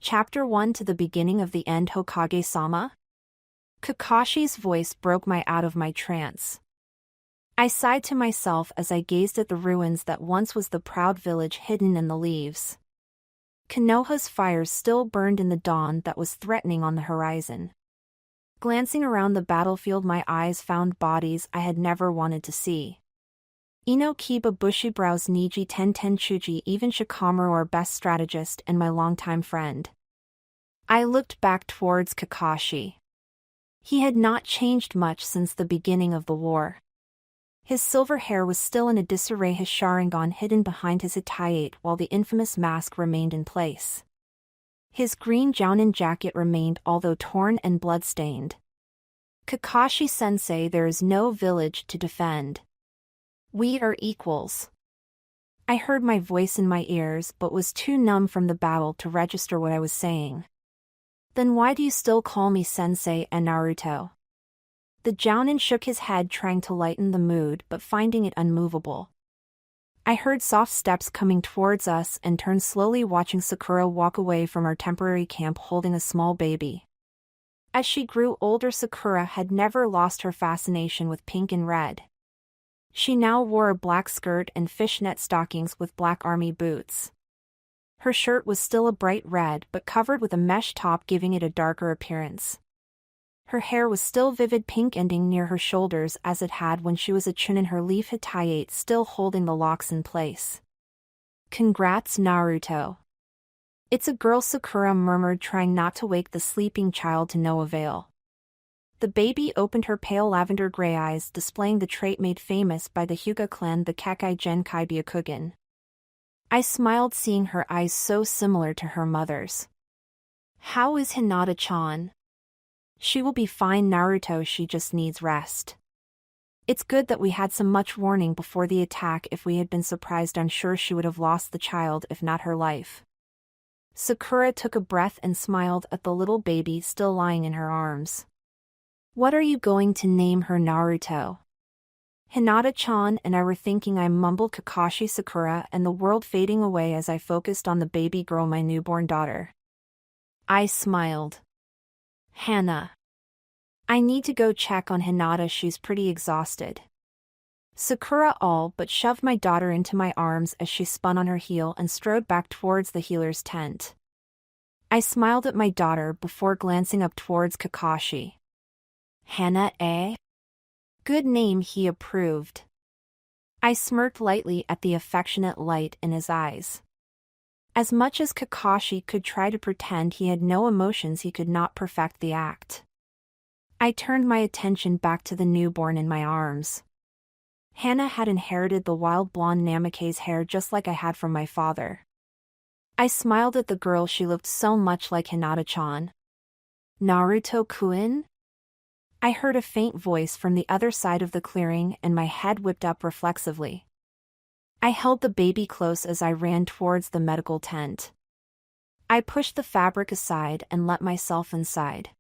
Chapter 1 to the beginning of the end. Hokage-sama? Kakashi's voice broke me out of my trance. I sighed to myself as I gazed at the ruins that once was the proud village hidden in the leaves. Konoha's fires still burned in the dawn that was threatening on the horizon. Glancing around the battlefield, my eyes found bodies I had never wanted to see. Ino Kiba, Bushibrows, Niji, Tenchuji, even Shikamaru, our best strategist and my longtime friend. I looked back towards Kakashi. He had not changed much since the beginning of the war. His silver hair was still in a disarray, his Sharingan hidden behind his Itachi, while the infamous mask remained in place. His green Jounin jacket remained, although torn and blood-stained. Kakashi-sensei, there is no village to defend. We are equals. I heard my voice in my ears but was too numb from the battle to register what I was saying. Then why do you still call me sensei and Naruto? The Jounin shook his head, trying to lighten the mood but finding it unmovable. I heard soft steps coming towards us and turned slowly, watching Sakura walk away from our temporary camp holding a small baby. As she grew older, Sakura had never lost her fascination with pink and red. She now wore a black skirt and fishnet stockings with black army boots. Her shirt was still a bright red but covered with a mesh top, giving it a darker appearance. Her hair was still vivid pink, ending near her shoulders as it had when she was a chunin, her leaf Itachi still holding the locks in place. Congrats, Naruto. It's a girl, Sakura murmured, trying not to wake the sleeping child to no avail. The baby opened her pale lavender gray eyes, displaying the trait made famous by the Hyuga clan, the Kakai Genkai Byakugan. I smiled, seeing her eyes so similar to her mother's. How is Hinata-chan? She will be fine, Naruto, she just needs rest. It's good that we had some much warning before the attack. If we had been surprised, I'm sure she would have lost the child, if not her life. Sakura took a breath and smiled at the little baby still lying in her arms. What are you going to name her, Naruto? Hinata-chan and I were thinking, I mumbled. Kakashi, Sakura, and the world fading away as I focused on the baby girl, my newborn daughter. I smiled. Hana. I need to go check on Hinata, she's pretty exhausted. Sakura all but shoved my daughter into my arms as she spun on her heel and strode back towards the healer's tent. I smiled at my daughter before glancing up towards Kakashi. Hana, eh? Good name, he approved. I smirked lightly at the affectionate light in his eyes. As much as Kakashi could try to pretend he had no emotions, he could not perfect the act. I turned my attention back to the newborn in my arms. Hana had inherited the wild blonde Namikaze hair just like I had from my father. I smiled at the girl, she looked so much like Hinata-chan. Naruto-kun? I heard a faint voice from the other side of the clearing and my head whipped up reflexively. I held the baby close as I ran towards the medical tent. I pushed the fabric aside and let myself inside.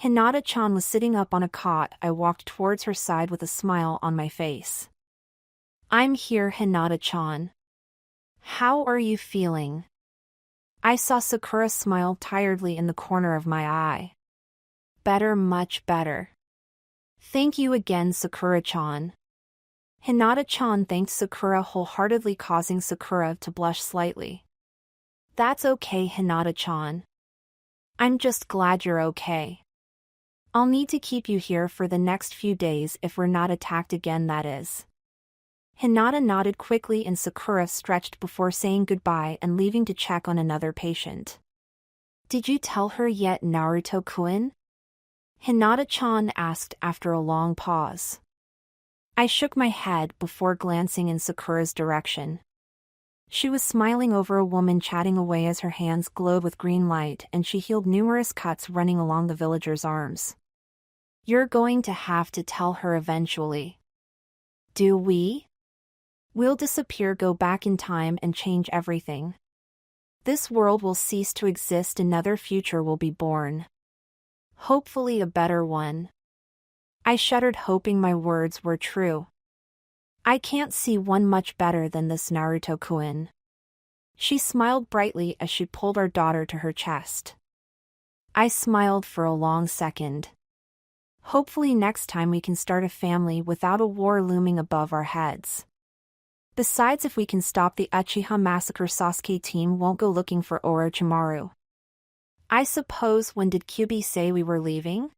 Hinata-chan was sitting up on a cot. I walked towards her side with a smile on my face. I'm here, Hinata-chan. How are you feeling? I saw Sakura smile tiredly in the corner of my eye. Better, much better. Thank you again, Sakura-chan. Hinata-chan thanked Sakura wholeheartedly, causing Sakura to blush slightly. That's okay, Hinata-chan. I'm just glad you're okay. I'll need to keep you here for the next few days if we're not attacked again, that is. Hinata nodded quickly and Sakura stretched before saying goodbye and leaving to check on another patient. Did you tell her yet, Naruto-kun? Hinata-chan asked after a long pause. I shook my head before glancing in Sakura's direction. She was smiling over a woman chatting away as her hands glowed with green light and she healed numerous cuts running along the villager's arms. You're going to have to tell her eventually. Do we? We'll disappear, go back in time and change everything. This world will cease to exist, another future will be born. Hopefully a better one. I shuddered, hoping my words were true. I can't see one much better than this, Naruto-kun. She smiled brightly as she pulled our daughter to her chest. I smiled for a long second. Hopefully next time we can start a family without a war looming above our heads. Besides, if we can stop the Uchiha massacre, Sasuke team won't go looking for Orochimaru. I suppose, when did Kyuubi say we were leaving?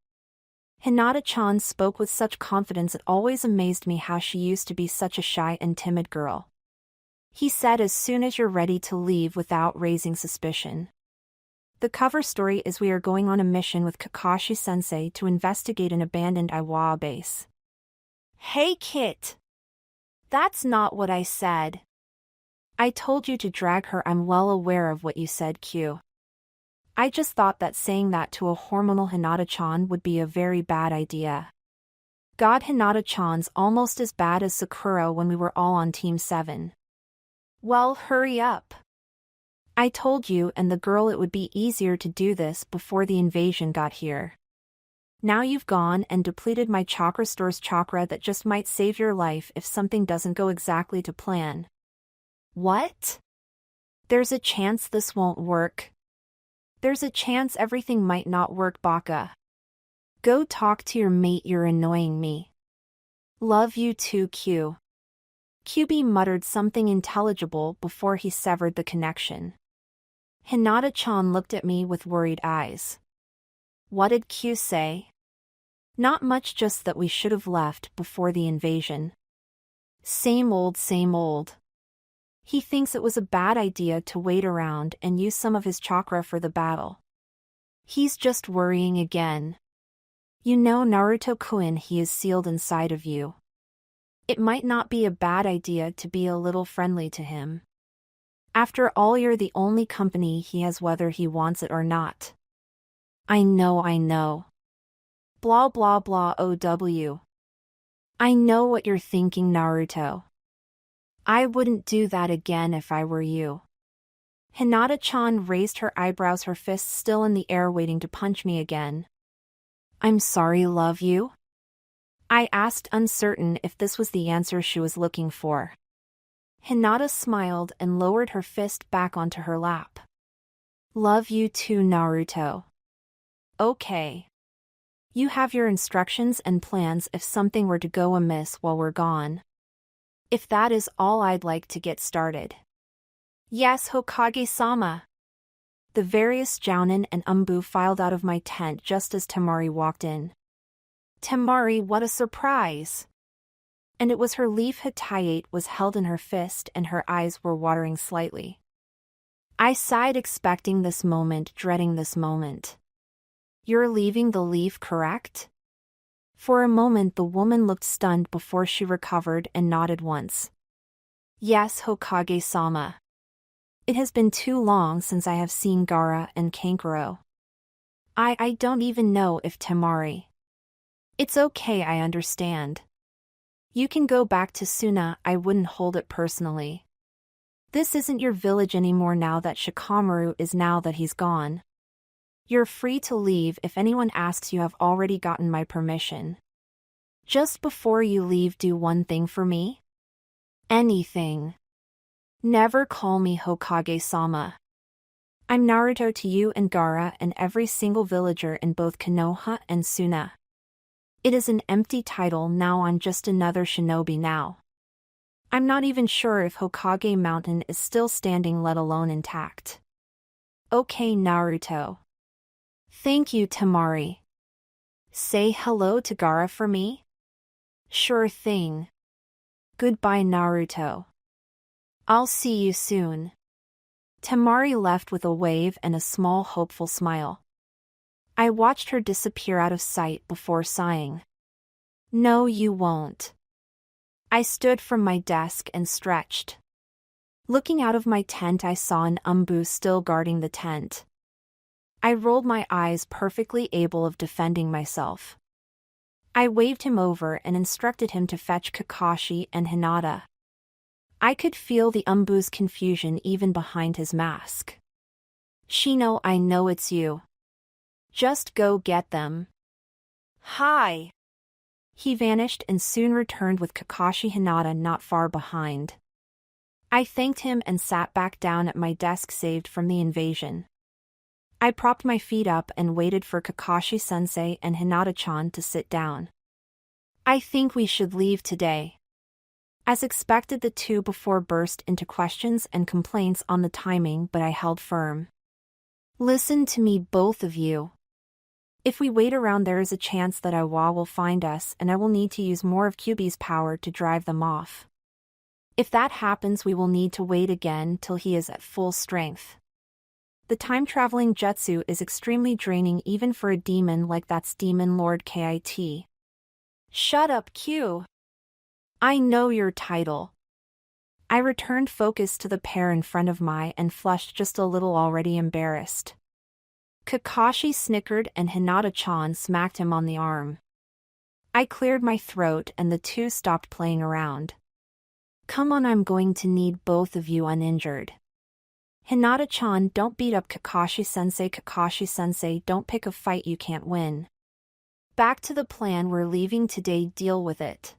Hinata-chan spoke with such confidence it always amazed me how she used to be such a shy and timid girl. He said, as soon as you're ready to leave without raising suspicion. The cover story is we are going on a mission with Kakashi-sensei to investigate an abandoned Iwa base. Hey Kit! That's not what I said. I told you to drag her. I'm well aware of what you said, Q. I just thought that saying that to a hormonal Hinata-chan would be a very bad idea. God, Hinata-chan's almost as bad as Sakura when we were all on Team 7. Well, hurry up. I told you and the girl it would be easier to do this before the invasion got here. Now you've gone and depleted my chakra store's chakra that just might save your life if something doesn't go exactly to plan. What? There's a chance this won't work. There's a chance everything might not work, Baka. Go talk to your mate, you're annoying me. Love you too, Q. Kyuubi muttered something intelligible before he severed the connection. Hinata-chan looked at me with worried eyes. What did Q say? Not much, just that we should have left before the invasion. Same old, same old. He thinks it was a bad idea to wait around and use some of his chakra for the battle. He's just worrying again. You know, Naruto-kun, he is sealed inside of you. It might not be a bad idea to be a little friendly to him. After all, you're the only company he has, whether he wants it or not. I know. Blah blah blah OW. I know what you're thinking, Naruto. I wouldn't do that again if I were you. Hinata-chan raised her eyebrows, her fists still in the air, waiting to punch me again. I'm sorry, love you? I asked, uncertain if this was the answer she was looking for. Hinata smiled and lowered her fist back onto her lap. Love you too, Naruto. Okay. You have your instructions and plans if something were to go amiss while we're gone. If that is all, I'd like to get started. Yes, Hokage-sama. The various jounin and umbu filed out of my tent just as Temari walked in. Temari, what a surprise! And it was her leaf Hitayate was held in her fist and her eyes were watering slightly. I sighed, expecting this moment, dreading this moment. You're leaving the leaf, correct? For a moment the woman looked stunned before she recovered and nodded once. Yes, Hokage-sama. It has been too long since I have seen Gara and Kankuro. I don't even know if Temari. It's okay, I understand. You can go back to Suna, I wouldn't hold it personally. This isn't your village anymore now that Shikamaru is, now that he's gone. You're free to leave. If anyone asks, you have already gotten my permission. Just before you leave, do one thing for me? Anything. Never call me Hokage-sama. I'm Naruto to you and Gara and every single villager in both Konoha and Suna. It is an empty title now, I'm just another shinobi now. I'm not even sure if Hokage Mountain is still standing, let alone intact. Okay, Naruto. Thank you, Temari. Say hello to Gara for me? Sure thing. Goodbye, Naruto. I'll see you soon. Temari left with a wave and a small hopeful smile. I watched her disappear out of sight before sighing. No, you won't. I stood from my desk and stretched. Looking out of my tent, I saw an umbu still guarding the tent. I rolled my eyes, perfectly able of defending myself. I waved him over and instructed him to fetch Kakashi and Hinata. I could feel the umbu's confusion even behind his mask. Shino, I know it's you. Just go get them. Hi. He vanished and soon returned with Kakashi, Hinata not far behind. I thanked him and sat back down at my desk saved from the invasion. I propped my feet up and waited for Kakashi-sensei and Hinata-chan to sit down. I think we should leave today. As expected, the two before burst into questions and complaints on the timing, but I held firm. Listen to me, both of you. If we wait around, there is a chance that Iwa will find us and I will need to use more of Kyuubi's power to drive them off. If that happens, we will need to wait again till he is at full strength. The time-traveling jutsu is extremely draining even for a demon like that's Demon Lord Kit. Shut up, Q. I know your title. I returned focus to the pair in front of me and flushed just a little, already embarrassed. Kakashi snickered and Hinata-chan smacked him on the arm. I cleared my throat and the two stopped playing around. Come on, I'm going to need both of you uninjured. Hinata-chan, don't beat up Kakashi-sensei. Kakashi-sensei, don't pick a fight you can't win. Back to the plan, we're leaving today, deal with it.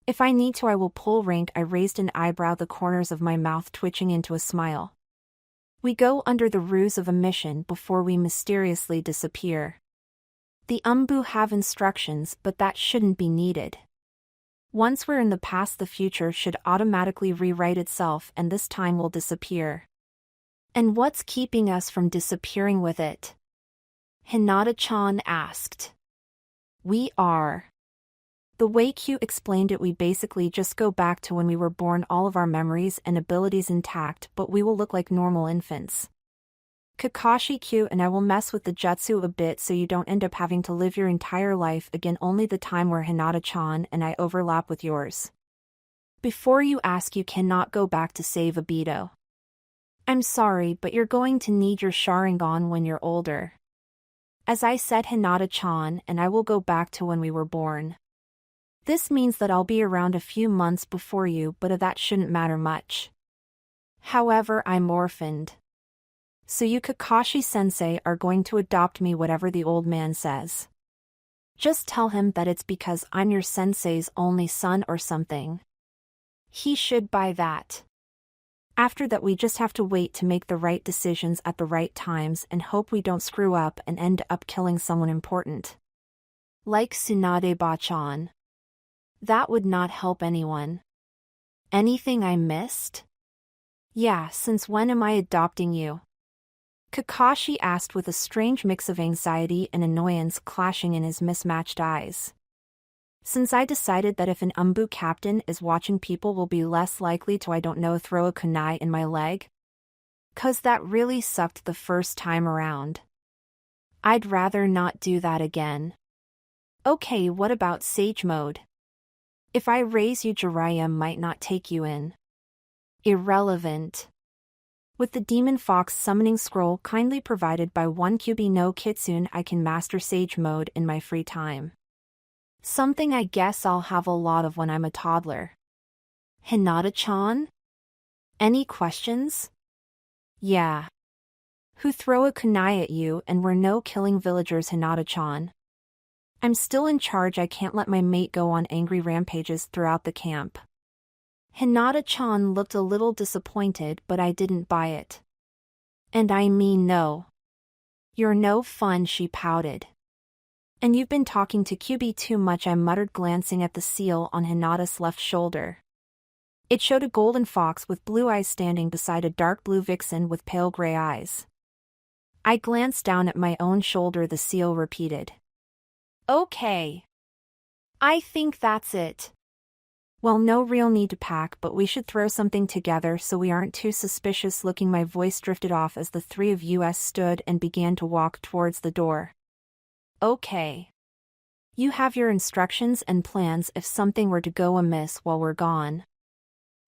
If I need to, I will pull rank. I raised an eyebrow, the corners of my mouth twitching into a smile. We go under the ruse of a mission before we mysteriously disappear. The Umbu have instructions, but that shouldn't be needed. Once we're in the past, the future should automatically rewrite itself and this time will disappear. And what's keeping us from disappearing with it? Hinata-chan asked. We are. The way Q explained it, we basically just go back to when we were born, all of our memories and abilities intact, but we will look like normal infants. Kakashi, Q and I will mess with the jutsu a bit so you don't end up having to live your entire life again, only the time where Hinata-chan and I overlap with yours. Before you ask, you cannot go back to save Obito. I'm sorry, but you're going to need your Sharingan when you're older. As I said, Hinata-chan and I will go back to when we were born. This means that I'll be around a few months before you, but that shouldn't matter much. However, I'm orphaned. So you, Kakashi-sensei, are going to adopt me, whatever the old man says. Just tell him that it's because I'm your sensei's only son or something. He should buy that. After that, we just have to wait to make the right decisions at the right times and hope we don't screw up and end up killing someone important. Like Tsunade-ba-chan. That would not help anyone. Anything I missed? Yeah, since when am I adopting you? Kakashi asked with a strange mix of anxiety and annoyance clashing in his mismatched eyes. Since I decided that if an Umbu captain is watching, people will be less likely to, I don't know, throw a kunai in my leg? 'Cause that really sucked the first time around. I'd rather not do that again. Okay, what about Sage Mode? If I raise you, Jiraiya might not take you in. Irrelevant. With the Demon Fox summoning scroll kindly provided by one Kyuubi no Kitsune, I can master Sage Mode in my free time. Something I guess I'll have a lot of when I'm a toddler. Hinata-chan? Any questions? Yeah. Who throw a kunai at you and were no killing villagers, Hinata-chan. I'm still in charge, I can't let my mate go on angry rampages throughout the camp. Hinata-chan looked a little disappointed, but I didn't buy it. And I mean no. You're no fun, she pouted. And you've been talking to Kyuubi too much, I muttered, glancing at the seal on Hinata's left shoulder. It showed a golden fox with blue eyes standing beside a dark blue vixen with pale gray eyes. I glanced down at my own shoulder, the seal repeated. Okay. I think that's it. Well, no real need to pack, but we should throw something together so we aren't too suspicious looking. My voice drifted off as the three of us stood and began to walk towards the door. Okay. You have your instructions and plans if something were to go amiss while we're gone.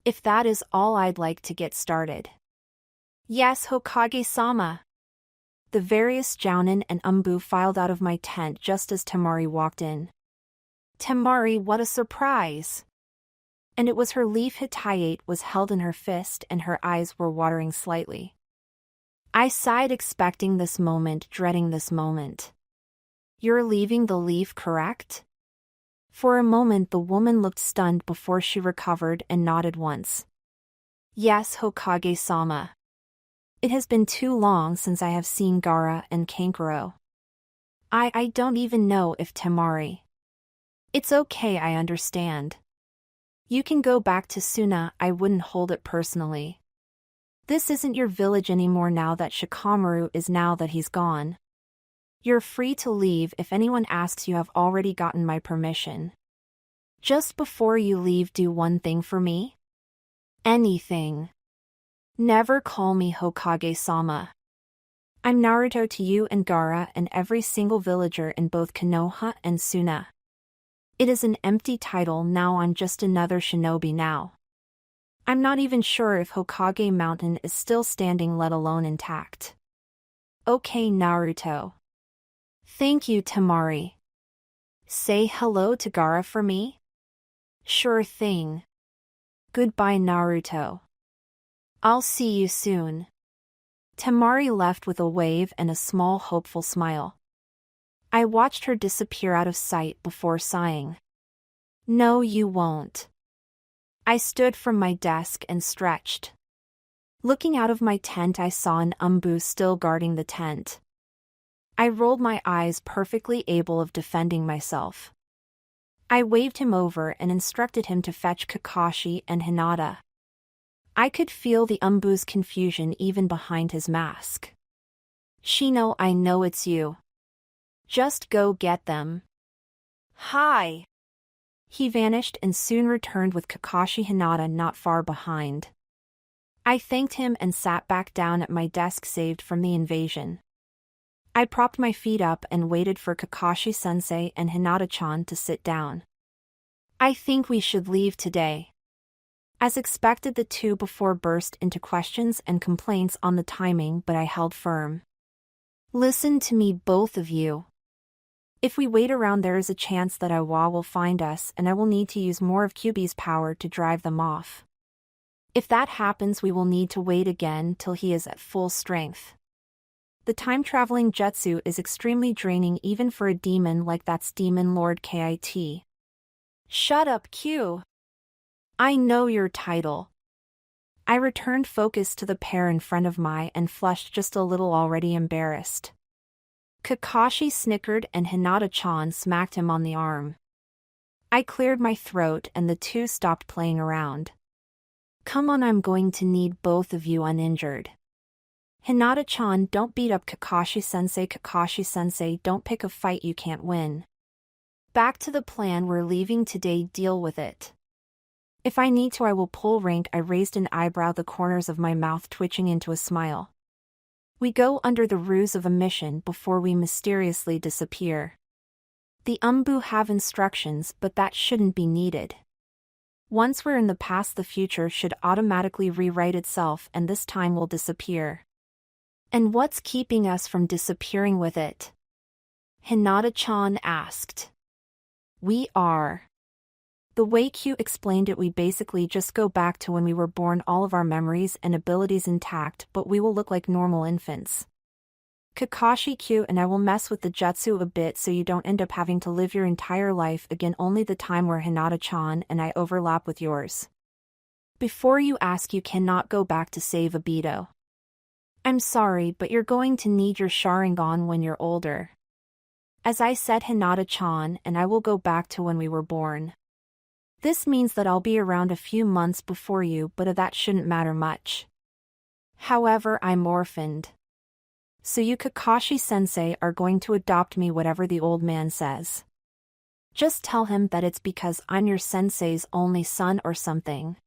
If that is all, I'd like to get started. Yes, Hokage-sama. The various Jounin and Umbu filed out of my tent just as Temari walked in. Temari, what a surprise! And it was her leaf hitayate was held in her fist and her eyes were watering slightly. I sighed, expecting this moment, dreading this moment. You're leaving the leaf, correct? For a moment the woman looked stunned before she recovered and nodded once. Yes, Hokage-sama. It has been too long since I have seen Gara and Kankuro. I don't even know if Temari. It's okay, I understand. You can go back to Suna, I wouldn't hold it personally. This isn't your village anymore now that Shikamaru is now that he's gone. You're free to leave if anyone asks you have already gotten my permission. Just before you leave, do one thing for me? Anything. Never call me Hokage-sama. I'm Naruto to you and Gara and every single villager in both Konoha and Suna. It is an empty title now, I'm just another shinobi now. I'm not even sure if Hokage Mountain is still standing, let alone intact. Okay, Naruto. Thank you, Temari. Say hello to Gara for me? Sure thing. Goodbye, Naruto. I'll see you soon. Temari left with a wave and a small hopeful smile. I watched her disappear out of sight before sighing. No, you won't. I stood from my desk and stretched. Looking out of my tent, I saw an umbu still guarding the tent. I rolled my eyes, perfectly able of defending myself. I waved him over and instructed him to fetch Kakashi and Hinata. I could feel the umbu's confusion even behind his mask. Shino, I know it's you. Just go get them. Hi. He vanished and soon returned with Kakashi Hinata not far behind. I thanked him and sat back down at my desk saved from the invasion. I propped my feet up and waited for Kakashi-sensei and Hinata-chan to sit down. I think we should leave today. As expected, the two before burst into questions and complaints on the timing, but I held firm. Listen to me, both of you. If we wait around, there is a chance that Iwa will find us and I will need to use more of Kyuubi's power to drive them off. If that happens, we will need to wait again till he is at full strength. The time-traveling jutsu is extremely draining even for a demon like that's Demon Lord Kit. Shut up, Q. I know your title. I returned focus to the pair in front of me and flushed just a little, already embarrassed. Kakashi snickered and Hinata-chan smacked him on the arm. I cleared my throat and the two stopped playing around. Come on, I'm going to need both of you uninjured. Hinata-chan, don't beat up Kakashi-sensei. Kakashi-sensei, don't pick a fight you can't win. Back to the plan, we're leaving today, deal with it. If I need to, I will pull rank. I raised an eyebrow, the corners of my mouth twitching into a smile. We go under the ruse of a mission before we mysteriously disappear. The umbu have instructions, but that shouldn't be needed. Once we're in the past, the future should automatically rewrite itself and this time will disappear. And what's keeping us from disappearing with it? Hinata-chan asked. We are. The way Q explained it, we basically just go back to when we were born, all of our memories and abilities intact, but we will look like normal infants. Kakashi, Q and I will mess with the jutsu a bit so you don't end up having to live your entire life again, only the time where Hinata-chan and I overlap with yours. Before you ask, you cannot go back to save Obito. I'm sorry, but you're going to need your Sharingan when you're older. As I said, Hinata-chan and I will go back to when we were born. This means that I'll be around a few months before you, but that shouldn't matter much. However, I'm orphaned. So you, Kakashi-sensei, are going to adopt me, whatever the old man says. Just tell him that it's because I'm your sensei's only son or something.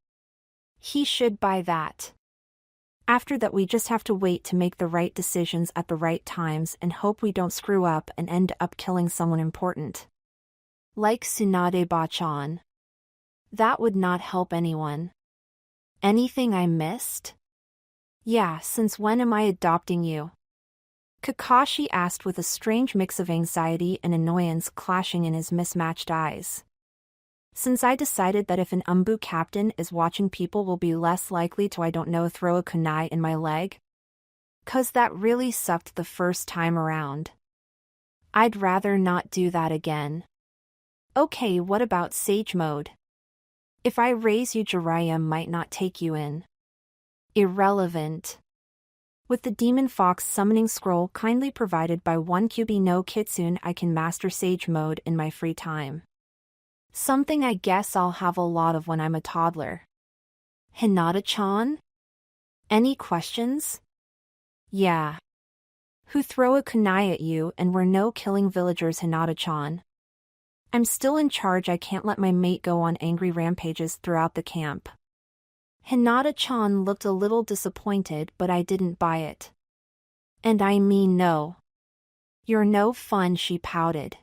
He should buy that. After that, we just have to wait to make the right decisions at the right times and hope we don't screw up and end up killing someone important. Like Tsunade-ba-chan. That would not help anyone. Anything I missed? Yeah, since when am I adopting you? Kakashi asked with a strange mix of anxiety and annoyance clashing in his mismatched eyes. Since I decided that if an umbu captain is watching, people will be less likely to, I don't know, throw a kunai in my leg? 'Cause that really sucked the first time around. I'd rather not do that again. Okay, what about Sage Mode? If I raise you, Jiraiya might not take you in. Irrelevant. With the Demon Fox summoning scroll kindly provided by one Kyuubi no Kitsune, I can master Sage mode in my free time. Something I guess I'll have a lot of when I'm a toddler. Hinata-chan? Any questions? Yeah. Who throw a kunai at you and we're no killing villagers, Hinata-chan. I'm still in charge, I can't let my mate go on angry rampages throughout the camp. Hinata-chan looked a little disappointed, but I didn't buy it. And I mean no. You're no fun, she pouted.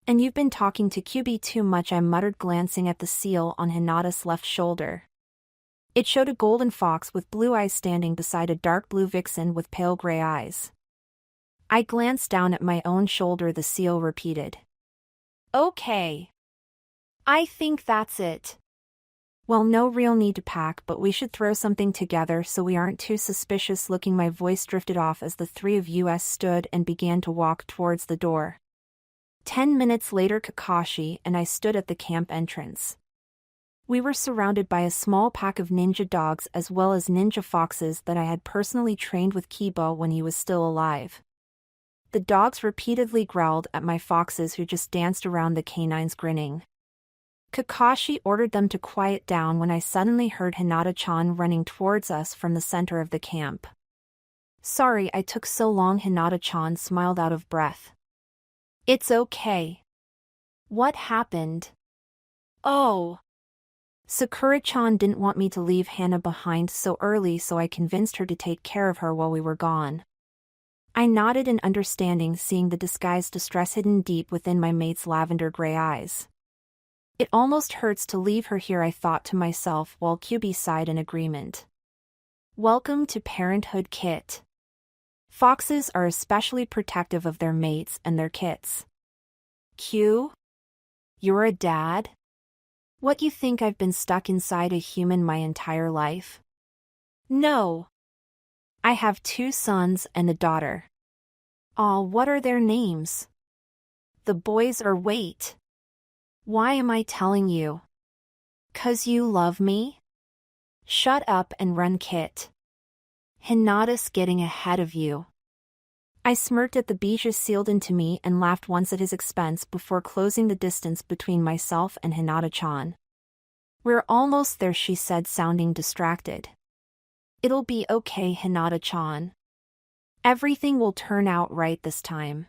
And you've been talking to Kyuubi too much, I muttered, glancing at the seal on Hinata's left shoulder. It showed a golden fox with blue eyes standing beside a dark blue vixen with pale gray eyes. I glanced down at my own shoulder, the seal repeated. Okay. I think that's it. Well, no real need to pack, but we should throw something together so we aren't too suspicious looking. My voice drifted off as the three of us stood and began to walk towards the door. 10 minutes later, Kakashi and I stood at the camp entrance. We were surrounded by a small pack of ninja dogs as well as ninja foxes that I had personally trained with Kiba when he was still alive. The dogs repeatedly growled at my foxes, who just danced around the canines grinning. Kakashi ordered them to quiet down when I suddenly heard Hinata-chan running towards us from the center of the camp. Sorry I took so long, Hinata-chan smiled out of breath. It's okay. What happened? Oh. Sakura-chan didn't want me to leave Hana behind so early, so I convinced her to take care of her while we were gone. I nodded in understanding, seeing the disguised distress hidden deep within my mate's lavender gray eyes. It almost hurts to leave her here, I thought to myself, while Kyuubi sighed in agreement. Welcome to parenthood, Kit. Foxes are especially protective of their mates and their kits. Q? You're a dad? What, you think I've been stuck inside a human my entire life? No. I have 2 sons and a daughter. Aw, what are their names? The boys are wait. Why am I telling you? 'Cause you love me? Shut up and run, Kit. Hinata's getting ahead of you. I smirked at the bijou sealed into me and laughed once at his expense before closing the distance between myself and Hinata-chan. We're almost there, she said, sounding distracted. It'll be okay, Hinata-chan. Everything will turn out right this time.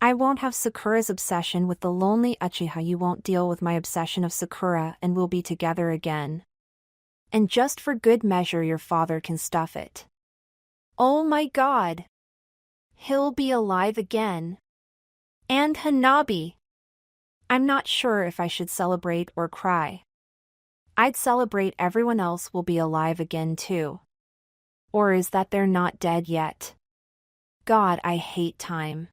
I won't have Sakura's obsession with the lonely Uchiha, you won't deal with my obsession of Sakura, and we'll be together again. And just for good measure, your father can stuff it. Oh my god! He'll be alive again. And Hanabi! I'm not sure if I should celebrate or cry. I'd celebrate, everyone else will be alive again too. Or is that they're not dead yet? God, I hate time.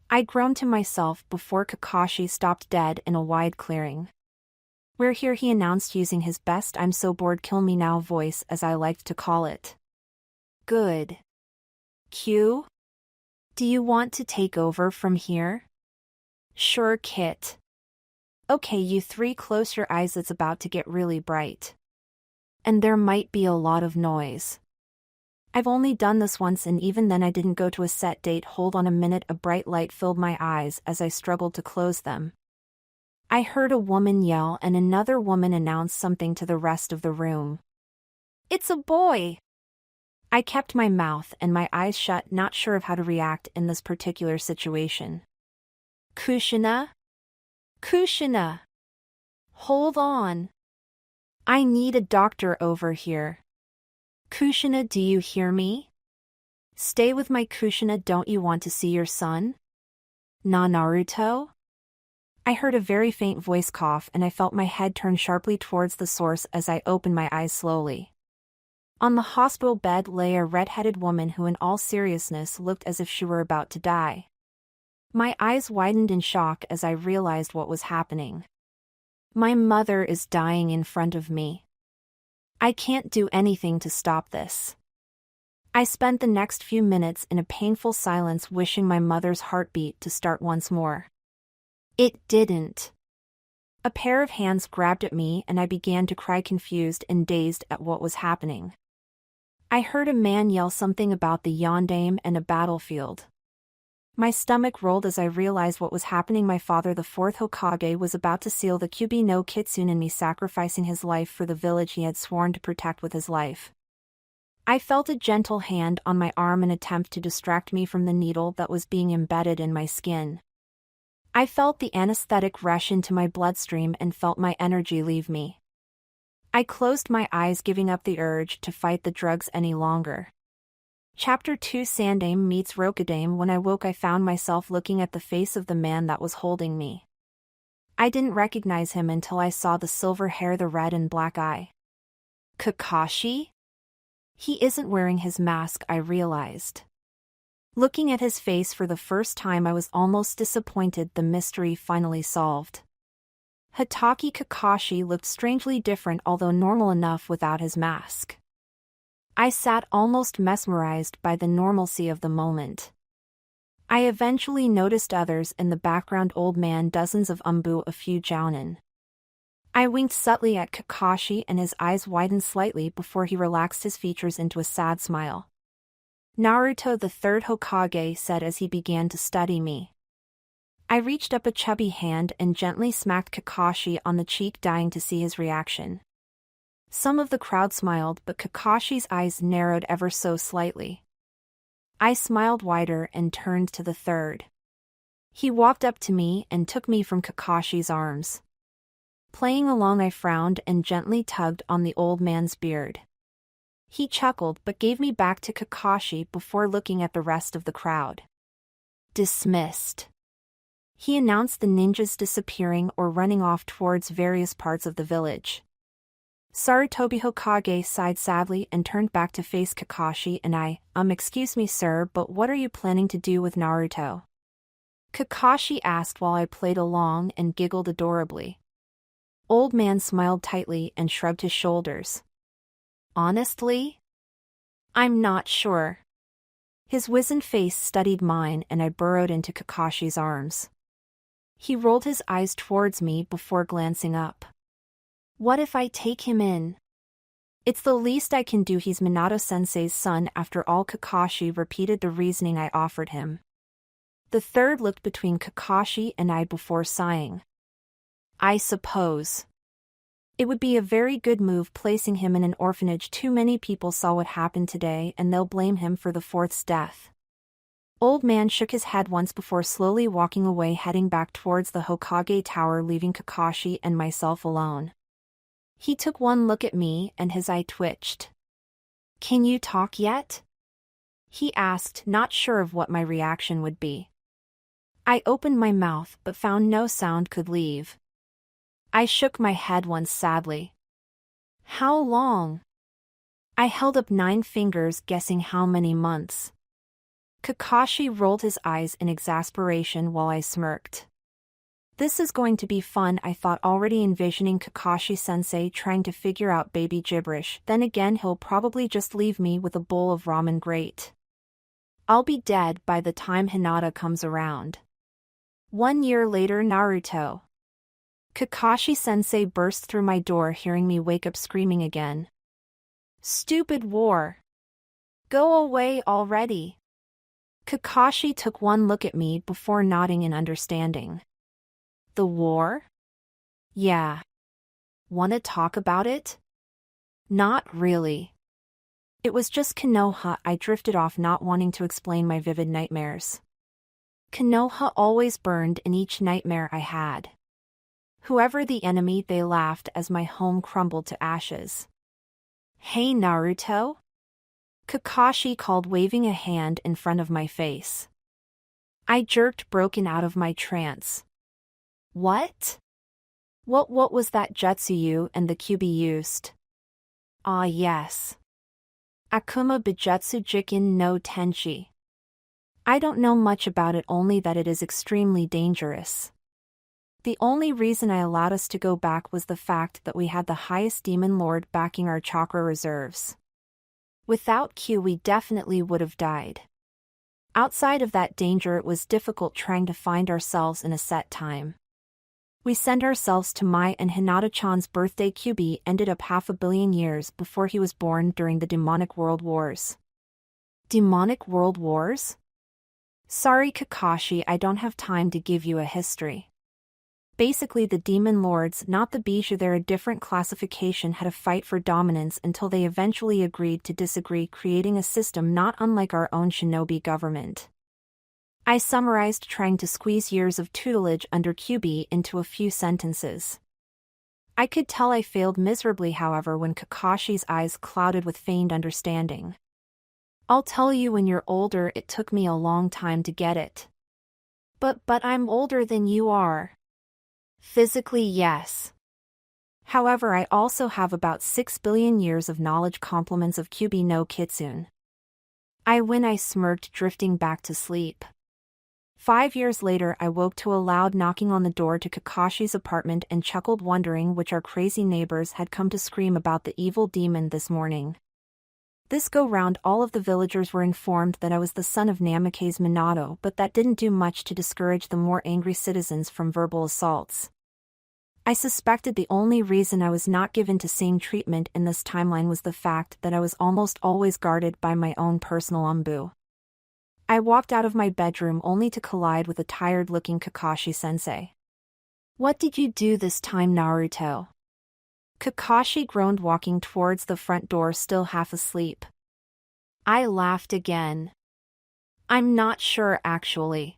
I groaned to myself before Kakashi stopped dead in a wide clearing. We're here, he announced using his best "I'm so bored, kill me now" voice, as I liked to call it. Good. Q? Do you want to take over from here? Sure, Kit. Okay, you 3 close your eyes, it's about to get really bright. And there might be a lot of noise. I've only done this once, and even then I didn't go to a set date. Hold on a minute, a bright light filled my eyes as I struggled to close them. I heard a woman yell and another woman announce something to the rest of the room. It's a boy! I kept my mouth and my eyes shut, not sure of how to react in this particular situation. Kushina? Kushina! Hold on. I need a doctor over here. Kushina, do you hear me? Stay with my Kushina, don't you want to see your son? Naruto? I heard a very faint voice cough and I felt my head turn sharply towards the source as I opened my eyes slowly. On the hospital bed lay a red-headed woman who in all seriousness looked as if she were about to die. My eyes widened in shock as I realized what was happening. My mother is dying in front of me. I can't do anything to stop this. I spent the next few minutes in a painful silence, wishing my mother's heartbeat to start once more. It didn't. A pair of hands grabbed at me and I began to cry, confused and dazed at what was happening. I heard a man yell something about the yondaime and a battlefield. My stomach rolled as I realized what was happening. My father, the fourth Hokage, was about to seal the Kyuubi no Kitsune in me, sacrificing his life for the village he had sworn to protect with his life. I felt a gentle hand on my arm in an attempt to distract me from the needle that was being embedded in my skin. I felt the anesthetic rush into my bloodstream and felt my energy leave me. I closed my eyes, giving up the urge to fight the drugs any longer. Chapter 2: Sandaime meets Rokudaime. When I woke, I found myself looking at the face of the man that was holding me. I didn't recognize him until I saw the silver hair, the red and black eye. Kakashi? He isn't wearing his mask, I realized. Looking at his face for the first time, I was almost disappointed. The mystery finally solved. Hitaki Kakashi looked strangely different, although normal enough without his mask. I sat almost mesmerized by the normalcy of the moment. I eventually noticed others in the background: old man, dozens of umbu, a few jounin. I winked subtly at Kakashi and his eyes widened slightly before he relaxed his features into a sad smile. Naruto, the third Hokage, said as he began to study me. I reached up a chubby hand and gently smacked Kakashi on the cheek, dying to see his reaction. Some of the crowd smiled, but Kakashi's eyes narrowed ever so slightly. I smiled wider and turned to the third. He walked up to me and took me from Kakashi's arms. Playing along, I frowned and gently tugged on the old man's beard. He chuckled but gave me back to Kakashi before looking at the rest of the crowd. Dismissed. He announced, the ninjas disappearing or running off towards various parts of the village. Sarutobi Hokage sighed sadly and turned back to face Kakashi and I. Excuse me, sir, but what are you planning to do with Naruto? Kakashi asked while I played along and giggled adorably. Old man smiled tightly and shrugged his shoulders. Honestly? I'm not sure. His wizened face studied mine and I burrowed into Kakashi's arms. He rolled his eyes towards me before glancing up. What if I take him in? It's the least I can do. He's Minato-sensei's son after all. Kakashi repeated the reasoning I offered him. The third looked between Kakashi and I before sighing. I suppose. It would be a very good move placing him in an orphanage. Too many people saw what happened today and they'll blame him for the fourth's death. Old man shook his head once before slowly walking away, heading back towards the Hokage tower, leaving Kakashi and myself alone. He took one look at me and his eye twitched. Can you talk yet? He asked, not sure of what my reaction would be. I opened my mouth but found no sound could leave. I shook my head once sadly. How long? I held up 9 fingers, guessing how many months. Kakashi rolled his eyes in exasperation while I smirked. This is going to be fun, I thought, already envisioning Kakashi-sensei trying to figure out baby gibberish. Then again, he'll probably just leave me with a bowl of ramen. Great. I'll be dead by the time Hinata comes around. 1 year later. Naruto. Kakashi-sensei burst through my door, hearing me wake up screaming again. Stupid war. Go away already. Kakashi took one look at me before nodding in understanding. The war? Yeah. Wanna talk about it? Not really. It was just Konoha. I drifted off, not wanting to explain my vivid nightmares. Konoha always burned in each nightmare I had. Whoever the enemy, they laughed as my home crumbled to ashes. Hey Naruto? Kakashi called, waving a hand in front of my face. I jerked, broken out of my trance. What? What was that jutsu you and the Kyuubi used? Ah yes. Akuma Bijutsu Jikin no Tenshi. I don't know much about it, only that it is extremely dangerous. The only reason I allowed us to go back was the fact that we had the highest demon lord backing our chakra reserves. Without Q we definitely would have died. Outside of that danger, it was difficult trying to find ourselves in a set time. We send ourselves to Mai and Hinata-chan's birthday. Kyuubi ended up 500 million years before he was born during the demonic world wars. Demonic world wars? Sorry Kakashi, I don't have time to give you a history. Basically the demon lords, not the Bijou, they're a different classification, had a fight for dominance until they eventually agreed to disagree, creating a system not unlike our own shinobi government. I summarized, trying to squeeze years of tutelage under Kyuubi into a few sentences. I could tell I failed miserably, however, when Kakashi's eyes clouded with feigned understanding. I'll tell you when you're older, it took me a long time to get it. But I'm older than you are. Physically, yes. However, I also have about 6 billion years of knowledge. Compliments of Kyuubi no Kitsune. I smirked, drifting back to sleep. 5 years later, I woke to a loud knocking on the door to Kakashi's apartment and chuckled, wondering which our crazy neighbors had come to scream about the evil demon this morning. This go-round, all of the villagers were informed that I was the son of Namikaze Naruto, but that didn't do much to discourage the more angry citizens from verbal assaults. I suspected the only reason I was not given to same treatment in this timeline was the fact that I was almost always guarded by my own personal umbu. I walked out of my bedroom only to collide with a tired-looking Kakashi-sensei. What did you do this time, Naruto? Kakashi groaned, walking towards the front door, still half asleep. I laughed again. I'm not sure, actually.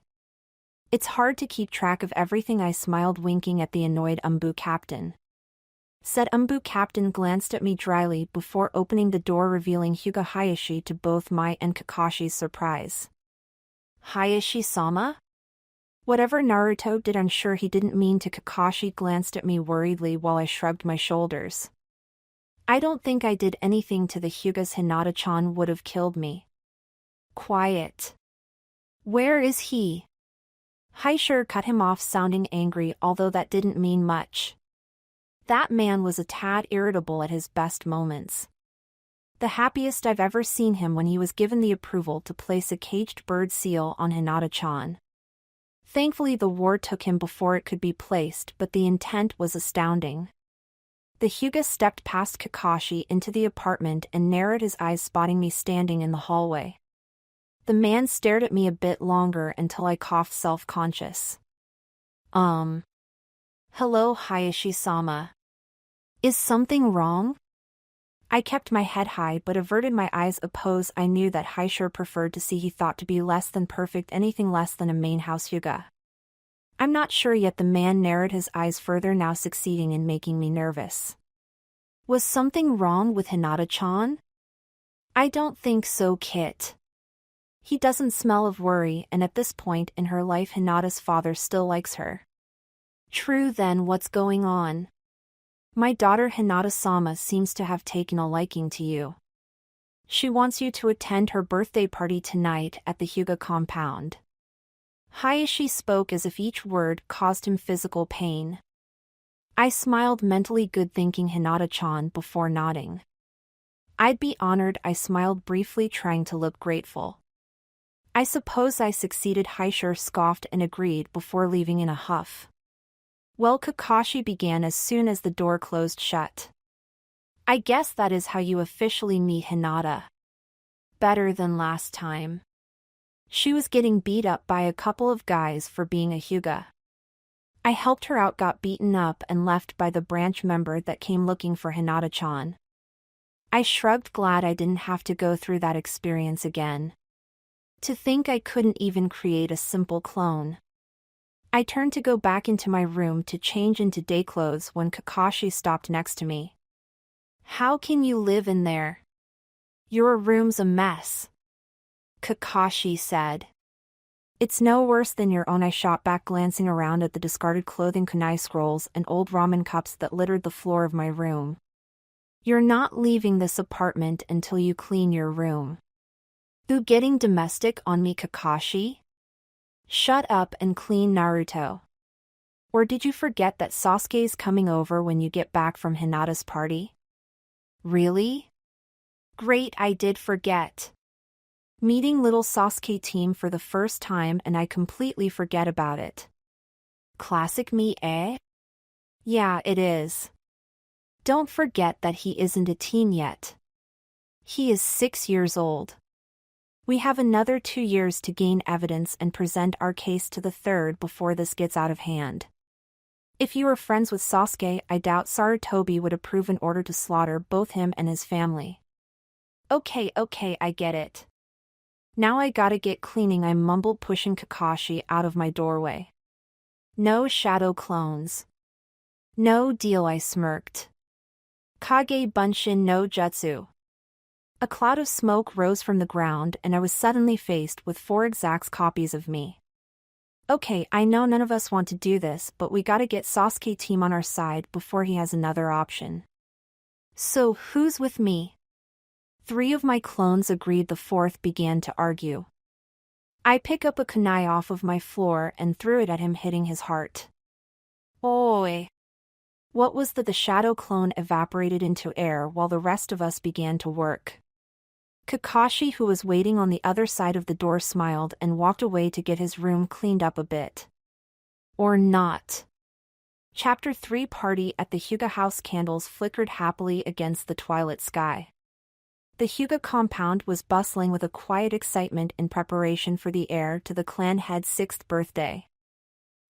It's hard to keep track of everything. I smiled, winking at the annoyed umbu captain. Said umbu captain glanced at me dryly before opening the door, revealing Hyuga Hayashi to both my and Kakashi's surprise. Hayashi-sama? Whatever Naruto did, I'm sure he didn't mean to. Kakashi glanced at me worriedly while I shrugged my shoulders. I don't think I did anything to the Hyugas. Hinata-chan would have killed me. Quiet. Where is he? Haishur cut him off, sounding angry, although that didn't mean much. That man was a tad irritable at his best moments. The happiest I've ever seen him when he was given the approval to place a caged bird seal on Hinata-chan. Thankfully the ward took him before it could be placed, but the intent was astounding. The Hyuga stepped past Kakashi into the apartment and narrowed his eyes, spotting me standing in the hallway. The man stared at me a bit longer until I coughed, self-conscious. Hello, Hayashi-sama. Is something wrong? I kept my head high but averted my eyes. I knew that Haishur preferred to see he thought to be less than perfect, anything less than a main house Hyuga. I'm not sure yet. The man narrowed his eyes further, now succeeding in making me nervous. Was something wrong with Hinata-chan? I don't think so, Kit. He doesn't smell of worry, and at this point in her life Hinata's father still likes her. True, then what's going on? My daughter Hinata-sama seems to have taken a liking to you. She wants you to attend her birthday party tonight at the Hyuga compound. Hayashi spoke as if each word caused him physical pain. I smiled mentally, good thinking Hinata-chan, before nodding. I'd be honored. I smiled briefly, trying to look grateful. I suppose I succeeded. Haishur scoffed and agreed before leaving in a huff. Well, Kakashi began as soon as the door closed shut. I guess that is how you officially meet Hinata. Better than last time. She was getting beat up by a couple of guys for being a Hyuga. I helped her out, got beaten up and left by the branch member that came looking for Hinata-chan. I shrugged, glad I didn't have to go through that experience again. To think I couldn't even create a simple clone. I turned to go back into my room to change into day clothes when Kakashi stopped next to me. How can you live in there? Your room's a mess. Kakashi said. It's no worse than your own. I shot back, glancing around at the discarded clothing, kunai scrolls, and old ramen cups that littered the floor of my room. You're not leaving this apartment until you clean your room. You getting domestic on me, Kakashi? Shut up and clean, Naruto. Or did you forget that Sasuke's coming over when you get back from Hinata's party? Really? Great, I did forget. Meeting little Sasuke team for the first time and I completely forget about it. Classic me, eh? Yeah, it is. Don't forget that he isn't a teen yet. He is 6 years old. We have another 2 years to gain evidence and present our case to the third before this gets out of hand. If you were friends with Sasuke, I doubt Sarutobi would approve an order to slaughter both him and his family. Okay, I get it. Now I gotta get cleaning, I mumbled, pushing Kakashi out of my doorway. No shadow clones. No deal, I smirked. Kage Bunshin no Jutsu. A cloud of smoke rose from the ground and I was suddenly faced with 4 exact copies of me. Okay, I know none of us want to do this, but we gotta get Sasuke team on our side before he has another option. So who's with me? 3 of my clones agreed, the 4th began to argue. I pick up a kunai off of my floor and threw it at him, hitting his heart. Oi! What was that? The shadow clone evaporated into air while the rest of us began to work. Kakashi, who was waiting on the other side of the door, smiled and walked away to get his room cleaned up a bit. Or not. Chapter 3 Party at the Hyuga house. Candles flickered happily against the twilight sky. The Hyuga compound was bustling with a quiet excitement in preparation for the heir to the clan head's 6th birthday.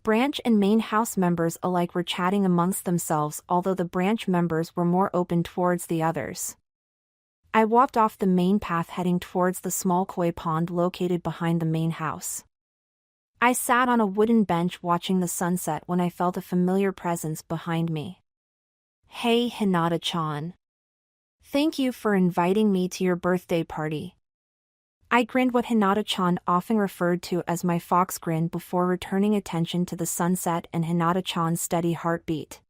Branch and main house members alike were chatting amongst themselves, although the branch members were more open towards the others. I walked off the main path heading towards the small koi pond located behind the main house. I sat on a wooden bench watching the sunset when I felt a familiar presence behind me. Hey Hinata-chan. Thank you for inviting me to your birthday party. I grinned, what Hinata-chan often referred to as my fox grin, before returning attention to the sunset and Hinata-chan's steady heartbeat.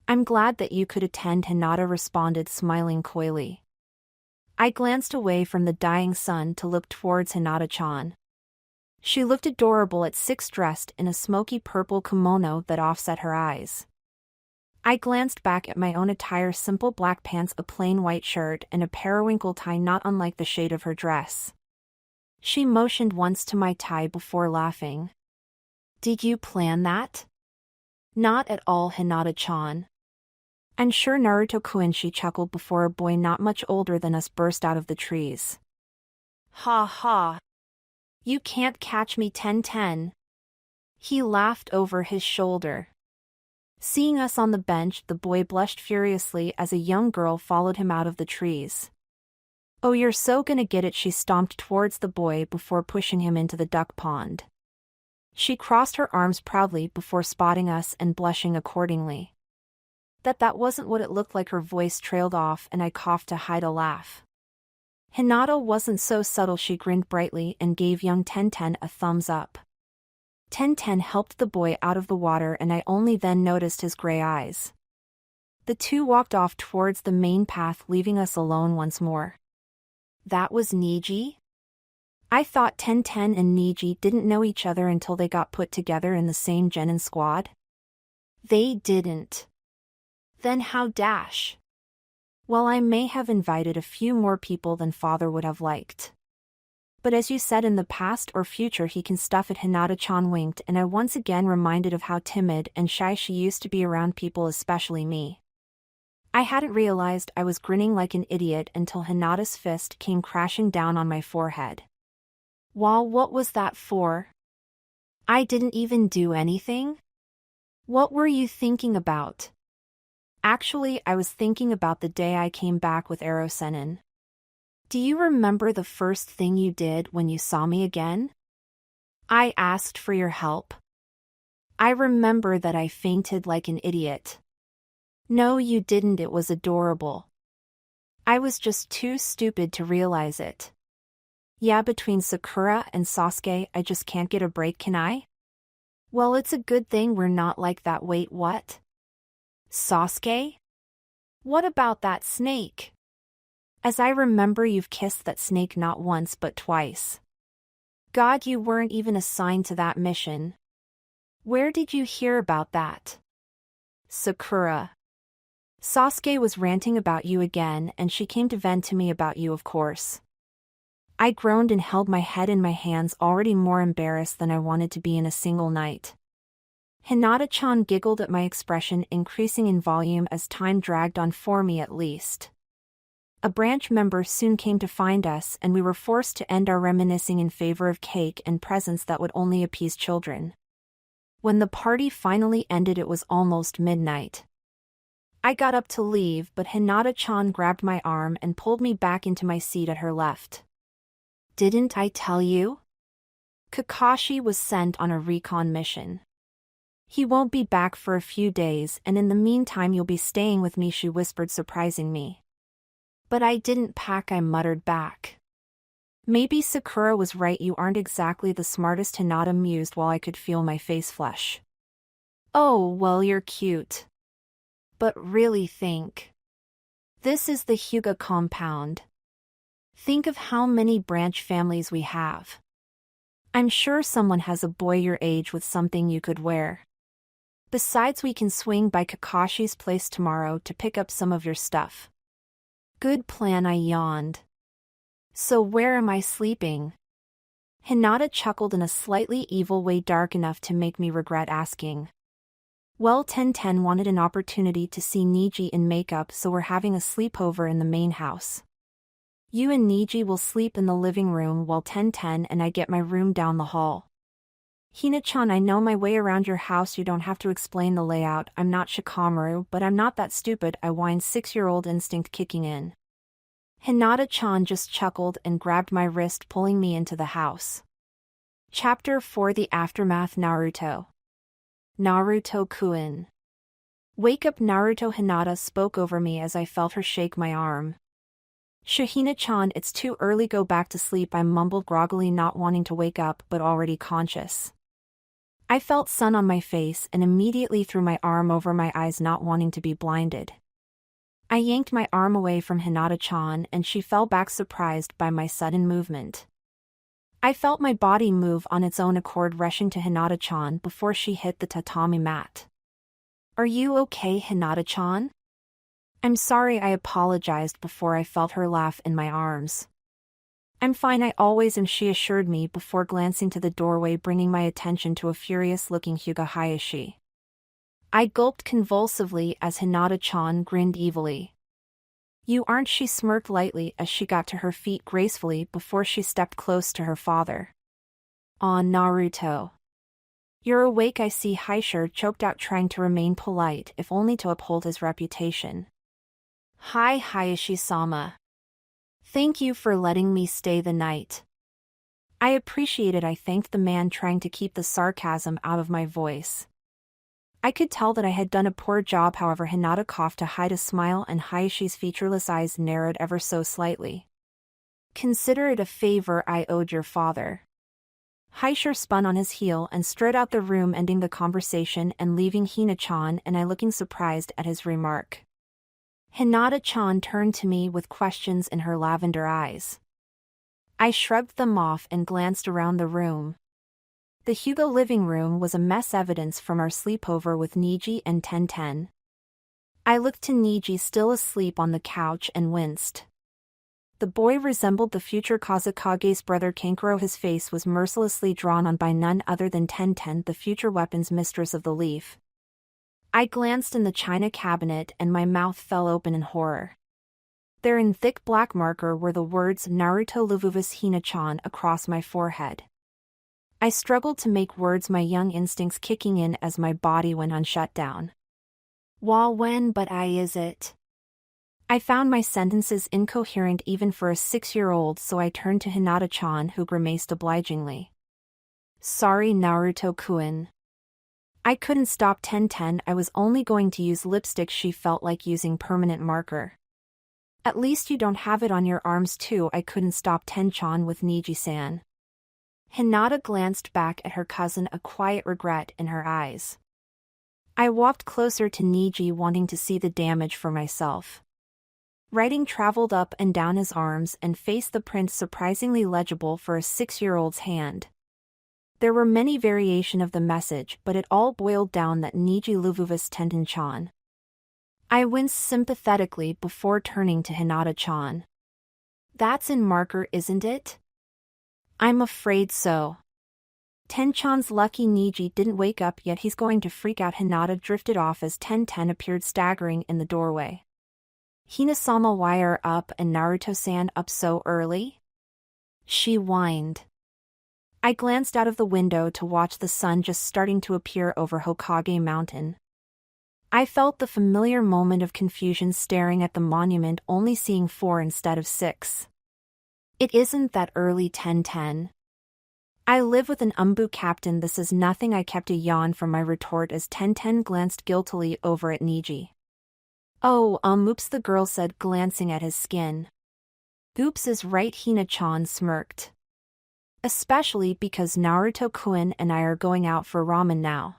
I'm glad that you could attend, Hinata responded, smiling coyly. I glanced away from the dying sun to look towards Hinata-chan. She looked adorable at 6, dressed in a smoky purple kimono that offset her eyes. I glanced back at my own attire, simple black pants, a plain white shirt, and a periwinkle tie not unlike the shade of her dress. She motioned once to my tie before laughing. Did you plan that? Not at all, Hinata-chan. I'm sure Naruto-kun, she chuckled before a boy not much older than us burst out of the trees. Ha ha. You can't catch me, 10-10. He laughed over his shoulder. Seeing us on the bench, the boy blushed furiously as a young girl followed him out of the trees. Oh, you're so gonna get it, she stomped towards the boy before pushing him into the duck pond. She crossed her arms proudly before spotting us and blushing accordingly. That wasn't what it looked like. Her voice trailed off and I coughed to hide a laugh. Hinata wasn't so subtle, she grinned brightly and gave young 10-10 a thumbs up. 10-10 helped the boy out of the water and I only then noticed his gray eyes. The two walked off towards the main path, leaving us alone once more. That was Niji? I thought 10-10 and Niji didn't know each other until they got put together in the same genin squad. They didn't. Then how dash? Well, I may have invited a few more people than father would have liked. But as you said, in the past or future he can stuff it, Hinata-chan winked, and I once again reminded of how timid and shy she used to be around people, especially me. I hadn't realized I was grinning like an idiot until Hinata's fist came crashing down on my forehead. Well, what was that for? I didn't even do anything? What were you thinking about? Actually, I was thinking about the day I came back with Ero Sennin. Do you remember the first thing you did when you saw me again? I asked for your help. I remember that I fainted like an idiot. No, you didn't. It was adorable. I was just too stupid to realize it. Yeah, between Sakura and Sasuke, I just can't get a break, can I? Well, it's a good thing we're not like that. Wait, what? Sasuke? What about that snake? As I remember, you've kissed that snake not once but twice. God, you weren't even assigned to that mission. Where did you hear about that? Sakura. Sasuke was ranting about you again, and she came to vent to me about you, of course. I groaned and held my head in my hands, already more embarrassed than I wanted to be in a single night. Hinata-chan giggled at my expression, increasing in volume as time dragged on, for me at least. A branch member soon came to find us, and we were forced to end our reminiscing in favor of cake and presents that would only appease children. When the party finally ended, it was almost midnight. I got up to leave, but Hinata-chan grabbed my arm and pulled me back into my seat at her left. "Didn't I tell you? Kakashi was sent on a recon mission. He won't be back for a few days, and in the meantime you'll be staying with me," she whispered, surprising me. "But I didn't pack," I muttered back. "Maybe Sakura was right, you aren't exactly the smartest," Hinata mused while I could feel my face flush. "Oh, well, you're cute. But really think. This is the Hyuga compound. Think of how many branch families we have. I'm sure someone has a boy your age with something you could wear. Besides, we can swing by Kakashi's place tomorrow to pick up some of your stuff." "Good plan," I yawned. "So where am I sleeping?" Hinata chuckled in a slightly evil way, dark enough to make me regret asking. "Well, Ten wanted an opportunity to see Niji in makeup, so we're having a sleepover in the main house. You and Niji will sleep in the living room while Ten and I get my room down the hall. Hina-chan, I know my way around your house, you don't have to explain the layout. I'm not Shikamaru, but I'm not that stupid," I whined, 6-year-old instinct kicking in. Hinata-chan just chuckled and grabbed my wrist, pulling me into the house. Chapter 4: The Aftermath. Naruto Kun. "Wake up, Naruto," Hinata spoke over me as I felt her shake my arm. "Hina-chan, it's too early, go back to sleep," I mumbled groggily, not wanting to wake up but already conscious. I felt sun on my face and immediately threw my arm over my eyes, not wanting to be blinded. I yanked my arm away from Hinata-chan and she fell back, surprised by my sudden movement. I felt my body move on its own accord, rushing to Hinata-chan before she hit the tatami mat. "Are you okay, Hinata-chan?" "I'm sorry," I apologized before I felt her laugh in my arms. "I'm fine, I always am," she assured me before glancing to the doorway, bringing my attention to a furious-looking Hyuga Hayashi. I gulped convulsively as Hinata-chan grinned evilly. "You aren't," she smirked lightly as she got to her feet gracefully before she stepped close to her father. "Aw, Naruto. You're awake, I see," Hayashi choked out, trying to remain polite if only to uphold his reputation. "Hi, Hayashi-sama. Thank you for letting me stay the night." "I appreciate it," I thanked the man, trying to keep the sarcasm out of my voice. I could tell that I had done a poor job, however. Hinata coughed to hide a smile and Hayashi's featureless eyes narrowed ever so slightly. "Consider it a favor I owed your father." Hayashi spun on his heel and strode out the room, ending the conversation and leaving Hina-chan and I looking surprised at his remark. Hinata-chan turned to me with questions in her lavender eyes. I shrugged them off and glanced around the room. The Hyuga living room was a mess, evidence from our sleepover with Niji and Ten. I looked to Niji still asleep on the couch and winced. The boy resembled the future Kazekage's brother Kankuro. His face was mercilessly drawn on by none other than Ten, the future weapons mistress of the Leaf. I glanced in the china cabinet and my mouth fell open in horror. There in thick black marker were the words "Naruto Luvuvus Hina-chan" across my forehead. I struggled to make words, my young instincts kicking in as my body went on shutdown. When but I is it? I found my sentences incoherent even for a 6-year-old, so I turned to Hinata-chan, who grimaced obligingly. "Sorry, Naruto-kun. I couldn't stop Ten. I was only going to use lipstick." She felt like using permanent marker. "At least you don't have it on your arms too." I couldn't stop Ten-chan with Niji-san. Hinata glanced back at her cousin, a quiet regret in her eyes. I walked closer to Niji, wanting to see the damage for myself. Writing traveled up and down his arms and face, the print surprisingly legible for a 6-year-old's hand. There were many variations of the message, but it all boiled down that Niji Luvuvus Tenten-chan. I winced sympathetically before turning to Hinata-chan. "That's in marker, isn't it?" "I'm afraid so." Tenchan's lucky Niji didn't wake up yet, he's going to freak out. Hinata drifted off as Ten appeared staggering in the doorway. Hina-sama, why are up and Naruto-san up so early? She whined. I glanced out of the window to watch the sun just starting to appear over Hokage Mountain. I felt the familiar moment of confusion staring at the monument, only seeing 4 instead of 6. It isn't that early, Ten. I live with an umbu captain, this is nothing. I kept a yawn from my retort as Ten glanced guiltily over at Niji. Oh, oops, the girl said, glancing at his skin. Oops is right, Hina-chan smirked. Especially because Naruto-kun and I are going out for ramen now.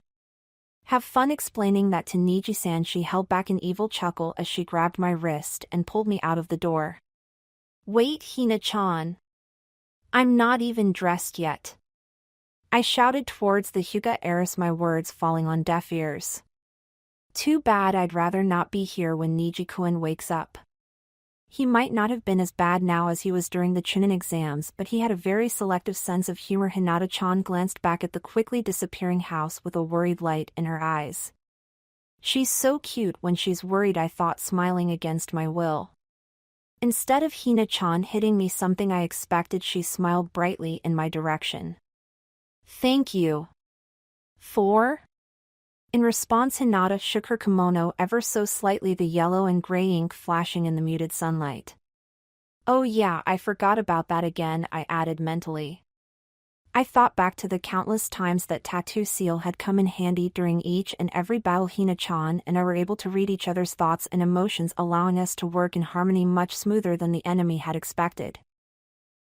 Have fun explaining that to Niji-san. She held back an evil chuckle as she grabbed my wrist and pulled me out of the door. Wait, Hina-chan. I'm not even dressed yet. I shouted towards the Hyuga heiress, my words falling on deaf ears. Too bad, I'd rather not be here when Niji-kun wakes up. He might not have been as bad now as he was during the Chunin exams, but he had a very selective sense of humor. Hinata-chan glanced back at the quickly disappearing house with a worried light in her eyes. She's so cute when she's worried, I thought, smiling against my will. Instead of Hina-chan hitting me, something I expected, she smiled brightly in my direction. Thank you. 4? In response, Hinata shook her kimono ever so slightly, the yellow and gray ink flashing in the muted sunlight. Oh yeah, I forgot about that again, I added mentally. I thought back to the countless times that tattoo seal had come in handy during each and every battle. Hina-chan and I were able to read each other's thoughts and emotions, allowing us to work in harmony much smoother than the enemy had expected.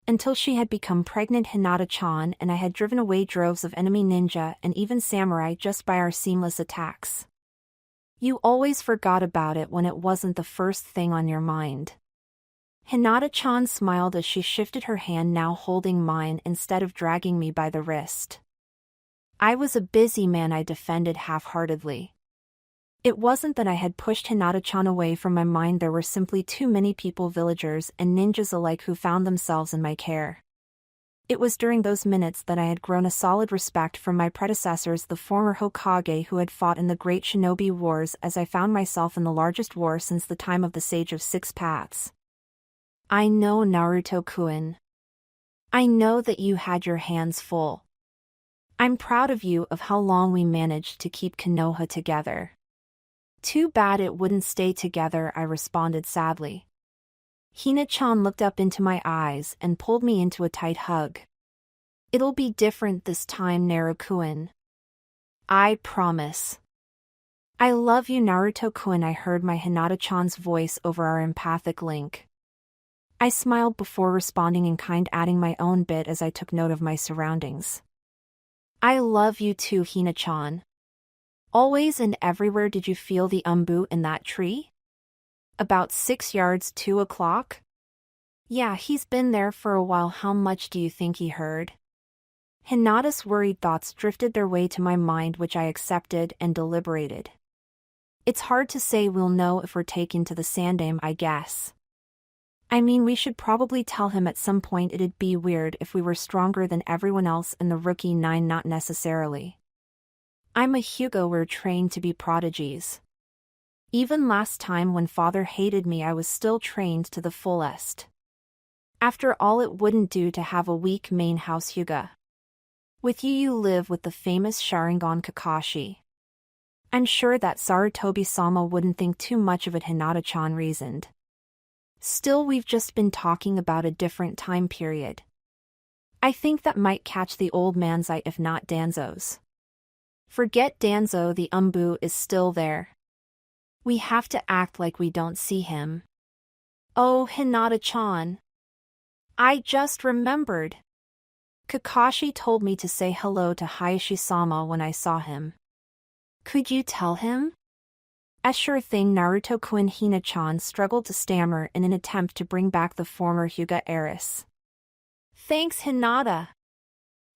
Until she had become pregnant, Hinata-chan and I had driven away droves of enemy ninja and even samurai just by our seamless attacks. You always forgot about it when it wasn't the first thing on your mind. Hinata-chan smiled as she shifted her hand, now holding mine instead of dragging me by the wrist. I was a busy man, I defended half-heartedly. It wasn't that I had pushed Hinata-chan away from my mind, there were simply too many people, villagers and ninjas alike, who found themselves in my care. It was during those minutes that I had grown a solid respect for my predecessors, the former Hokage who had fought in the Great Shinobi Wars, as I found myself in the largest war since the time of the Sage of Six Paths. I know, Naruto-kun. I know that you had your hands full. I'm proud of you of how long we managed to keep Konoha together. Too bad it wouldn't stay together, I responded sadly. Hina-chan looked up into my eyes and pulled me into a tight hug. It'll be different this time, Naruto-kun. I promise. I love you, Naruto-kun. I heard my Hinata-chan's voice over our empathic link. I smiled before responding in kind, adding my own bit as I took note of my surroundings. I love you too, Hina-chan. Always and everywhere. Did you feel the umbu in that tree? About 6 yards, 2 o'clock? Yeah, he's been there for a while. How much do you think he heard? Hinata's worried thoughts drifted their way to my mind, which I accepted and deliberated. It's hard to say. We'll know if we're taken to the Sandaime, I guess. I mean, we should probably tell him at some point. It'd be weird if we were stronger than everyone else in the Rookie 9, not necessarily. I'm a Hyuga, we're trained to be prodigies. Even last time when father hated me, I was still trained to the fullest. After all, it wouldn't do to have a weak main house Hyuga. With you live with the famous Sharingan Kakashi. I'm sure that Sarutobi-sama wouldn't think too much of it, Hinata-chan reasoned. Still, we've just been talking about a different time period. I think that might catch the old man's eye, if not Danzo's. Forget Danzo, the umbu is still there. We have to act like we don't see him. Oh, Hinata-chan. I just remembered. Kakashi told me to say hello to Hayashi-sama when I saw him. Could you tell him? A sure thing, Naruto-kun. Hina-chan struggled to stammer in an attempt to bring back the former Hyuga heiress. Thanks, Hinata.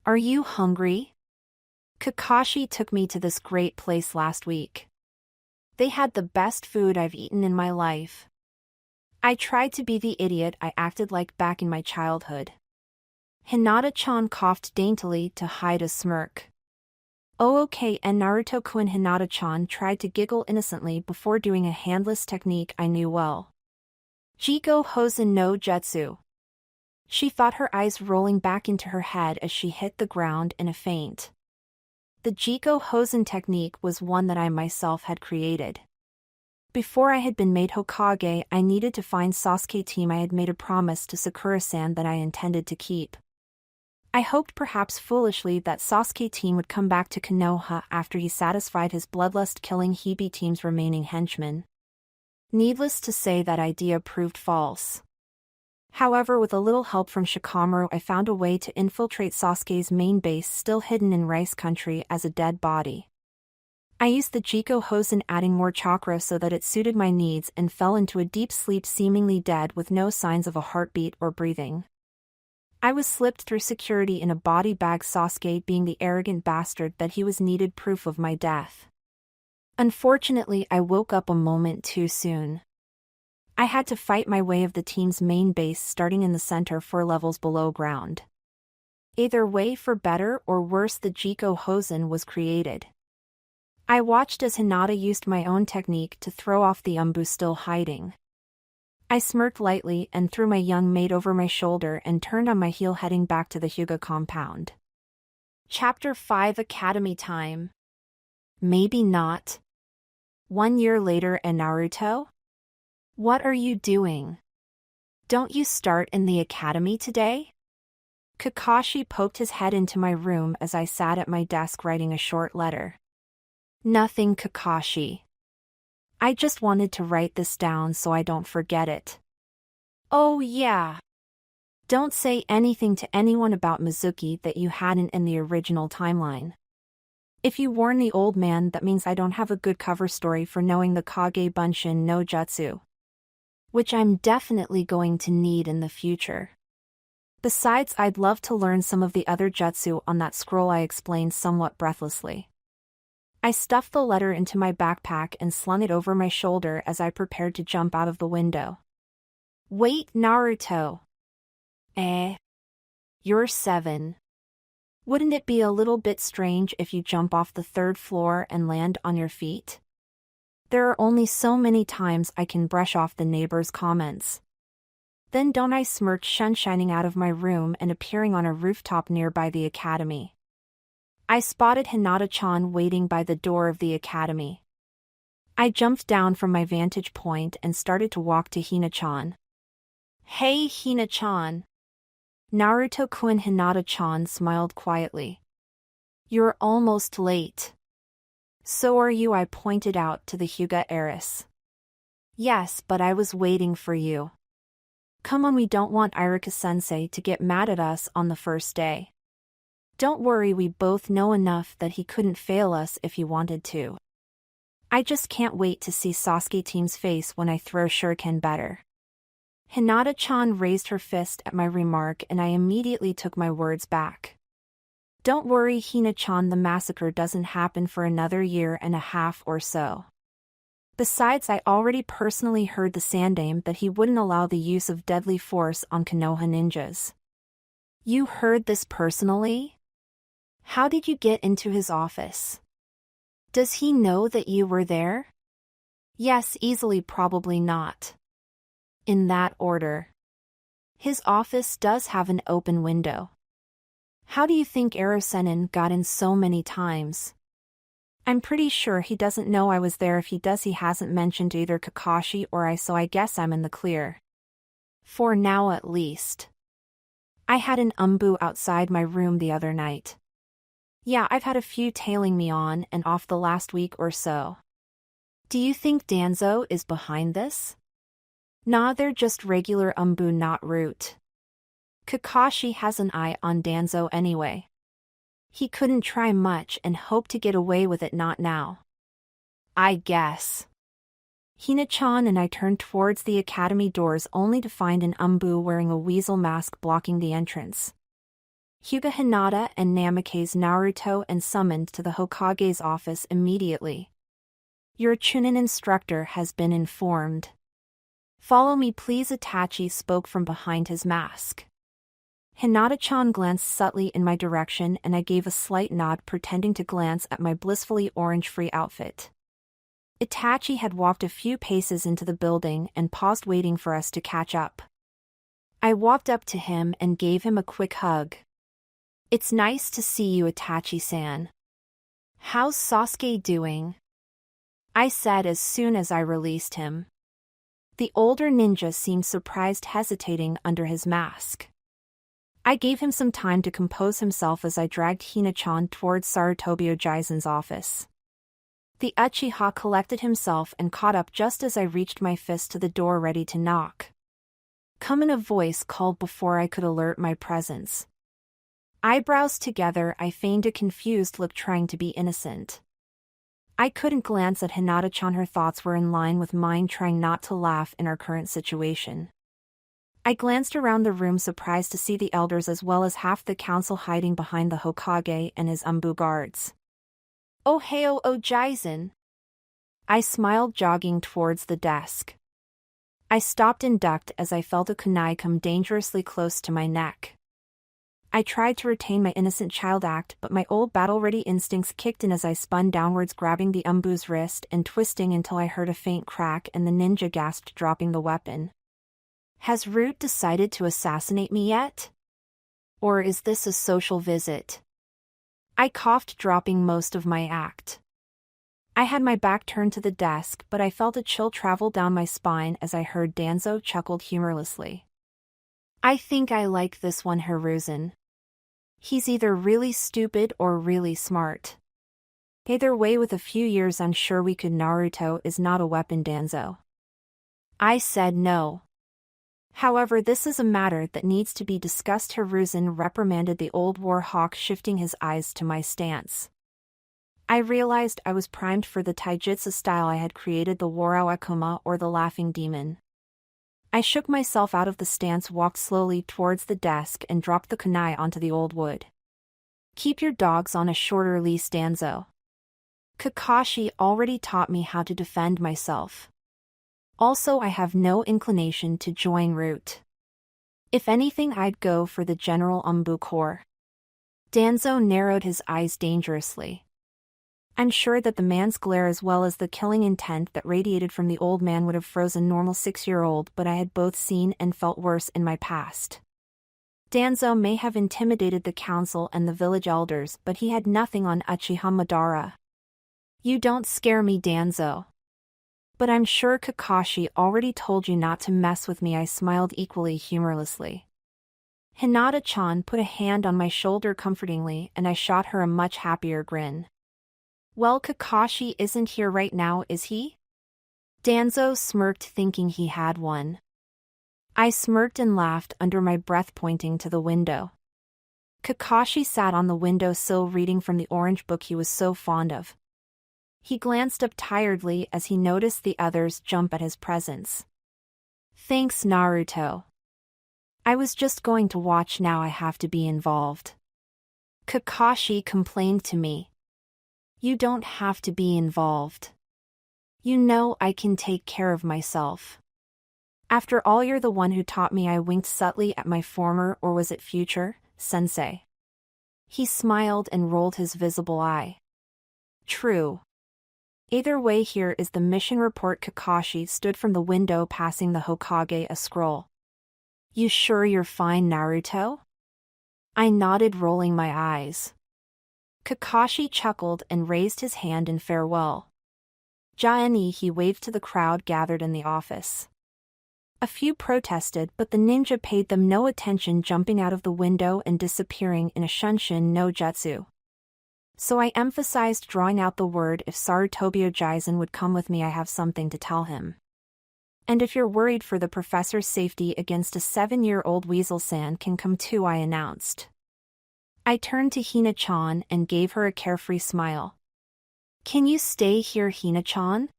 Are you hungry? Kakashi took me to this great place last week. They had the best food I've eaten in my life. I tried to be the idiot I acted like back in my childhood. Hinata-chan coughed daintily to hide a smirk. Oh okay, and Naruto-kun. Hinata-chan tried to giggle innocently before doing a handless technique I knew well. Jiko Hosen no Jutsu. She thought, her eyes rolling back into her head as she hit the ground in a faint. The Jiko Hosen technique was one that I myself had created. Before I had been made Hokage, I needed to find Sasuke team. I had made a promise to Sakura-san that I intended to keep. I hoped, perhaps foolishly, that Sasuke team would come back to Konoha after he satisfied his bloodlust, killing Hebe team's remaining henchmen. Needless to say, that idea proved false. However, with a little help from Shikamaru, I found a way to infiltrate Sasuke's main base, still hidden in Rice Country, as a dead body. I used the Jiko Hosen, adding more chakra so that it suited my needs, and fell into a deep sleep, seemingly dead with no signs of a heartbeat or breathing. I was slipped through security in a body bag, Sasuke being the arrogant bastard that he was needed proof of my death. Unfortunately, I woke up a moment too soon. I had to fight my way of the team's main base, starting in the center 4 levels below ground. Either way, for better or worse, the Jiko Hosen was created. I watched as Hinata used my own technique to throw off the Umbu still hiding. I smirked lightly and threw my young mate over my shoulder and turned on my heel, heading back to the Hyuga compound. Chapter 5, Academy Time. Maybe not. 1 year later. And Naruto? What are you doing? Don't you start in the academy today? Kakashi poked his head into my room as I sat at my desk writing a short letter. Nothing, Kakashi. I just wanted to write this down so I don't forget it. Oh yeah. Don't say anything to anyone about Mizuki that you hadn't in the original timeline. If you warn the old man, that means I don't have a good cover story for knowing the Kage Bunshin no Jutsu. Which I'm definitely going to need in the future. Besides, I'd love to learn some of the other jutsu on that scroll, I explained somewhat breathlessly. I stuffed the letter into my backpack and slung it over my shoulder as I prepared to jump out of the window. Wait, Naruto. You're 7. Wouldn't it be a little bit strange if you jump off the 3rd floor and land on your feet? There are only so many times I can brush off the neighbor's comments. Then don't, I smirked, shining out of my room and appearing on a rooftop nearby the academy. I spotted Hinata-chan waiting by the door of the academy. I jumped down from my vantage point and started to walk to Hina-chan. Hey, Hina-chan. Naruto-kun. Hinata-chan smiled quietly. You're almost late. So are you, I pointed out to the Hyuga heiress. Yes, but I was waiting for you. Come on, we don't want Iruka-sensei to get mad at us on the first day. Don't worry, we both know enough that he couldn't fail us if he wanted to. I just can't wait to see Sasuke team's face when I throw shuriken better. Hinata-chan raised her fist at my remark and I immediately took my words back. Don't worry, Hina-chan, the massacre doesn't happen for another 1.5 years or so. Besides, I already personally heard the Sandaime that he wouldn't allow the use of deadly force on Konoha ninjas. You heard this personally? How did you get into his office? Does he know that you were there? Yes, easily, probably not. In that order. His office does have an open window. How do you think Ero-sennin got in so many times? I'm pretty sure he doesn't know I was there. If he does, he hasn't mentioned either Kakashi or I, so I guess I'm in the clear. For now at least. I had an umbu outside my room the other night. Yeah, I've had a few tailing me on and off the last week or so. Do you think Danzo is behind this? Nah, they're just regular umbu, not root. Kakashi has an eye on Danzo anyway. He couldn't try much and hoped to get away with it, not now. I guess. Hina-chan and I turned towards the academy doors only to find an umbu wearing a weasel mask blocking the entrance. Hyuga Hinata and Namikaze Naruto and summoned to the Hokage's office immediately. Your Chunin instructor has been informed. Follow me please, Itachi spoke from behind his mask. Hinata-chan glanced subtly in my direction and I gave a slight nod pretending to glance at my blissfully orange-free outfit. Itachi had walked a few paces into the building and paused waiting for us to catch up. I walked up to him and gave him a quick hug. "It's nice to see you, Itachi-san. How's Sasuke doing?" I said as soon as I released him. The older ninja seemed surprised, hesitating under his mask. I gave him some time to compose himself as I dragged Hina-chan towards Sarutobi Ojisen's office. The Uchiha collected himself and caught up just as I reached my fist to the door ready to knock. "Come," in a voice called before I could alert my presence. Eyebrows together, I feigned a confused look, trying to be innocent. I couldn't glance at Hinata-chan. Her thoughts were in line with mine, trying not to laugh in our current situation. I glanced around the room, surprised to see the elders as well as half the council hiding behind the Hokage and his guards. "Ohio Ojisen." I smiled, jogging towards the desk. I stopped and ducked as I felt a kunai come dangerously close to my neck. I tried to retain my innocent child act, but my old battle-ready instincts kicked in as I spun downwards, grabbing the umbu's wrist and twisting until I heard a faint crack and the ninja gasped, dropping the weapon. Has Root decided to assassinate me yet? Or is this a social visit? I coughed, dropping most of my act. I had my back turned to the desk, but I felt a chill travel down my spine as I heard Danzo chuckled humorlessly. "I think I like this one, Hiruzen. He's either really stupid or really smart. Either way, with a few years I'm sure we could." "Naruto is not a weapon, Danzo." I said no. "However, this is a matter that needs to be discussed," Hiruzen reprimanded the old war hawk, shifting his eyes to my stance. I realized I was primed for the taijutsu style I had created, the Warao Akuma, or the Laughing Demon. I shook myself out of the stance, walked slowly towards the desk and dropped the kunai onto the old wood. "Keep your dogs on a shorter leash, Danzo. Kakashi already taught me how to defend myself. Also, I have no inclination to join Root. If anything, I'd go for the General Corps." Danzo narrowed his eyes dangerously. I'm sure that the man's glare as well as the killing intent that radiated from the old man would have frozen normal 6-year-old, but I had both seen and felt worse in my past. Danzo may have intimidated the council and the village elders, but he had nothing on Uchiha Madara. "You don't scare me, Danzo. But I'm sure Kakashi already told you not to mess with me." I smiled equally humorlessly. Hinata-chan put a hand on my shoulder comfortingly and I shot her a much happier grin. "Well, Kakashi isn't here right now, is he?" Danzo smirked, thinking he had one. I smirked and laughed under my breath, pointing to the window. Kakashi sat on the windowsill reading from the orange book he was so fond of. He glanced up tiredly as he noticed the others jump at his presence. "Thanks, Naruto. I was just going to watch, now I have to be involved." Kakashi complained to me. "You don't have to be involved. You know I can take care of myself. After all, you're the one who taught me." I winked subtly at my former, or was it future, sensei. He smiled and rolled his visible eye. "True. Either way, here is the mission report." Kakashi stood from the window, passing the Hokage a scroll. "You sure you're fine, Naruto?" I nodded, rolling my eyes. Kakashi chuckled and raised his hand in farewell. "Ja-ni," he waved to the crowd gathered in the office. A few protested, but the ninja paid them no attention, jumping out of the window and disappearing in a Shunshin no Jutsu. So I emphasized, drawing out the word, "If Sarutobi Ojisen would come with me, I have something to tell him. And if you're worried for the professor's safety against a 7-year-old Weasel-san, can come too," I announced. I turned to Hina-chan and gave her a carefree smile. "Can you stay here, Hina-chan?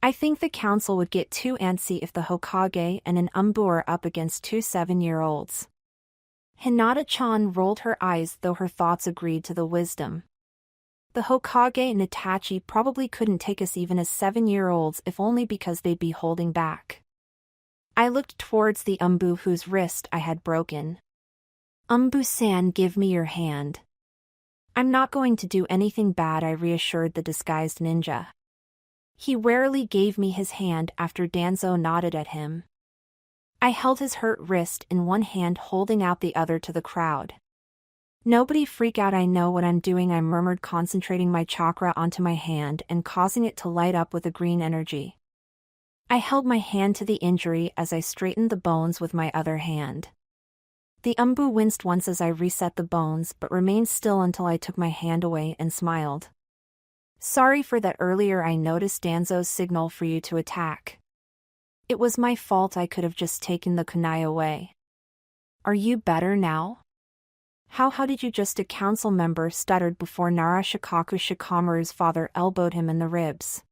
I think the council would get too antsy if the Hokage and an are up against 2 7-year-olds. Hinata-chan rolled her eyes, though her thoughts agreed to the wisdom. The Hokage and Itachi probably couldn't take us even as 7-year-olds, if only because they'd be holding back. I looked towards the whose wrist I had broken. "Umbu-san, give me your hand." "I'm not going to do anything bad," I reassured the disguised ninja. He warily gave me his hand after Danzo nodded at him. I held his hurt wrist in one hand, holding out the other to the crowd. "Nobody freak out, I know what I'm doing," I murmured, concentrating my chakra onto my hand and causing it to light up with a green energy. I held my hand to the injury as I straightened the bones with my other hand. The Umbu winced once as I reset the bones but remained still until I took my hand away and smiled. "Sorry for that earlier, I noticed Danzo's signal for you to attack. It was my fault, I could have just taken the kunai away." "Are you better now?" How did you just?" a council member stuttered before Naruto Shikamaru's father elbowed him in the ribs.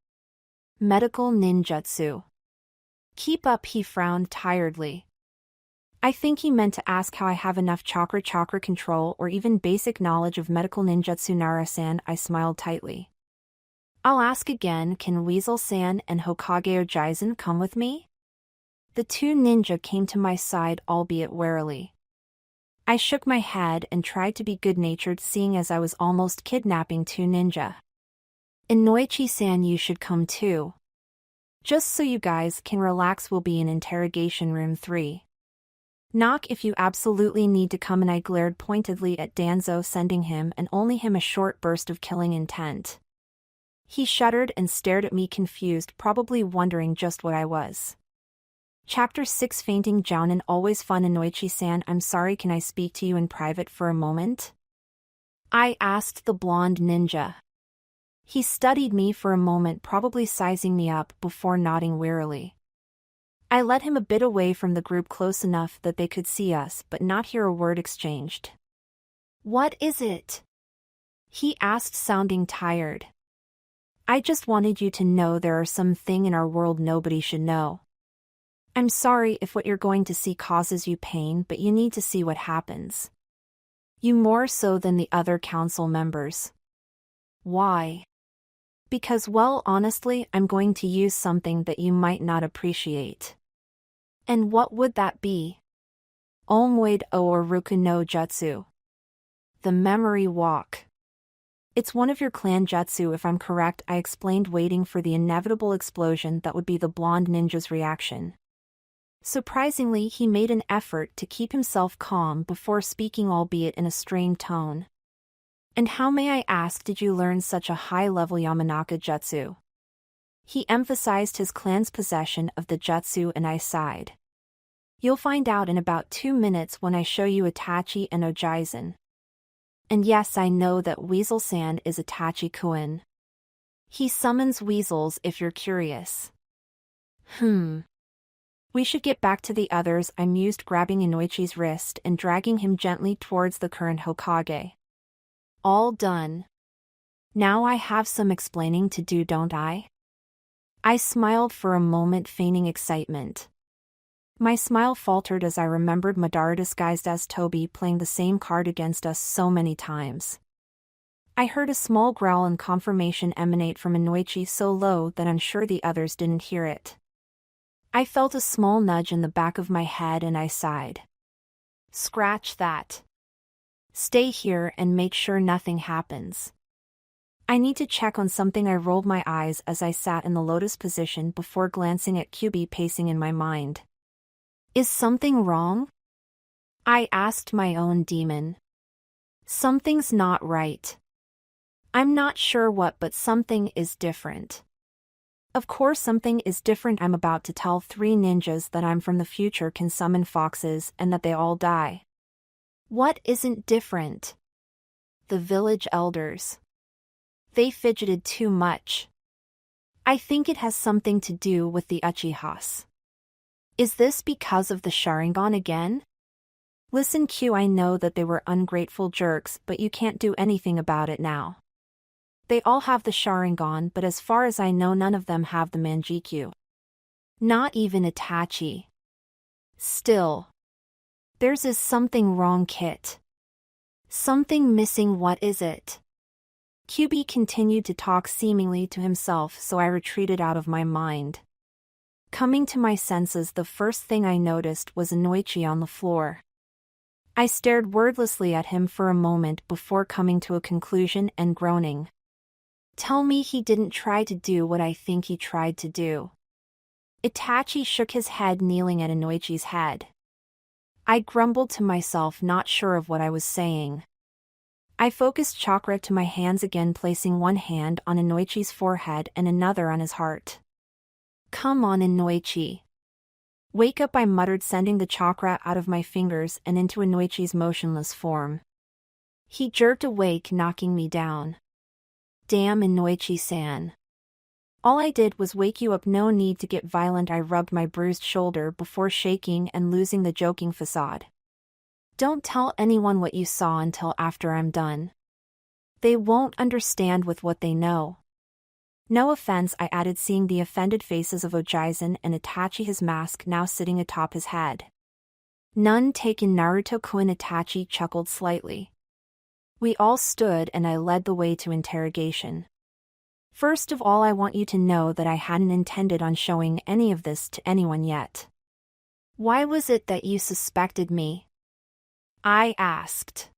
"Medical ninjutsu." "Keep up," he frowned tiredly. I think he meant to ask how I have enough chakra control or even basic knowledge of medical ninjutsu. "Naruto-san," I smiled tightly. "I'll ask again, can Weasel-san and Hokage Ojizen come with me?" The two ninja came to my side, albeit warily. I shook my head and tried to be good-natured, seeing as I was almost kidnapping two ninja. "And Noichi-san, you should come too. Just so you guys can relax, we'll be in interrogation room 3. Knock if you absolutely need to come," and I glared pointedly at Danzo, sending him and only him a short burst of killing intent. He shuddered and stared at me confused, probably wondering just what I was. Chapter 6 Fainting Jounin, always fun. "Noichi-san, I'm sorry, can I speak to you in private for a moment?" I asked the blonde ninja. He studied me for a moment, probably sizing me up, before nodding wearily. I led him a bit away from the group, close enough that they could see us but not hear a word exchanged. "What is it?" he asked, sounding tired. "I just wanted you to know there are some thing in our world nobody should know. I'm sorry if what you're going to see causes you pain, but you need to see what happens. You more so than the other council members." "Why?" "Because, well, honestly, I'm going to use something that you might not appreciate." "And what would that be?" "Onweid o Oruku no Jutsu. The memory walk. It's one of your clan jutsu if I'm correct," I explained, waiting for the inevitable explosion that would be the blonde ninja's reaction. Surprisingly, he made an effort to keep himself calm before speaking, albeit in a strained tone. "And how, may I ask, did you learn such a high-level Yamanaka jutsu?" He emphasized his clan's possession of the jutsu, and I sighed. "You'll find out in about 2 minutes when I show you Itachi and Ojizen. And yes, I know that Weasel-san is Itachi-kun. He summons weasels if you're curious." "We should get back to the others," I mused, grabbing Inoichi's wrist and dragging him gently towards the current Hokage. "All done. Now I have some explaining to do, don't I?" I smiled for a moment, feigning excitement. My smile faltered as I remembered Madara disguised as Toby playing the same card against us so many times. I heard a small growl and confirmation emanate from Inoichi, so low that I'm sure the others didn't hear it. I felt a small nudge in the back of my head and I sighed. "Scratch that. Stay here and make sure nothing happens. I need to check on something." I rolled my eyes as I sat in the lotus position before glancing at Kyuubi pacing in my mind. "Is something wrong?" I asked my own demon. "Something's not right. I'm not sure what, but something is different." Of course something is different. I'm about to tell 3 ninjas that I'm from the future, can summon foxes, and that they all die. What isn't different? The village elders. They fidgeted too much. I think it has something to do with the Uchihas. Is this because of the Sharingan again? Listen, Q, I know that they were ungrateful jerks, but you can't do anything about it now. They all have the Sharingan, but as far as I know none of them have the Manjikyu. Not even Itachi. Still. There's something wrong, Kit. Something missing. What is it? Kyuubi continued to talk seemingly to himself, so I retreated out of my mind. Coming to my senses, the first thing I noticed was Inoichi on the floor. I stared wordlessly at him for a moment before coming to a conclusion and groaning. Tell me he didn't try to do what I think he tried to do. Itachi shook his head, kneeling at Inoichi's head. I grumbled to myself, not sure of what I was saying. I focused chakra to my hands again, placing one hand on Inoichi's forehead and another on his heart. Come on, Inoichi. Wake up, I muttered, sending the chakra out of my fingers and into Inoichi's motionless form. He jerked awake, knocking me down. Damn, Inoichi-san. All I did was wake you up, no need to get violent. I rubbed my bruised shoulder before shaking and losing the joking facade. Don't tell anyone what you saw until after I'm done. They won't understand with what they know. No offense, I added, seeing the offended faces of Ojizen and Itachi, his mask now sitting atop his head. None taken, Naruto-kun. Itachi chuckled slightly. We all stood and I led the way to interrogation. First of all, I want you to know that I hadn't intended on showing any of this to anyone yet. Why was it that you suspected me? I asked.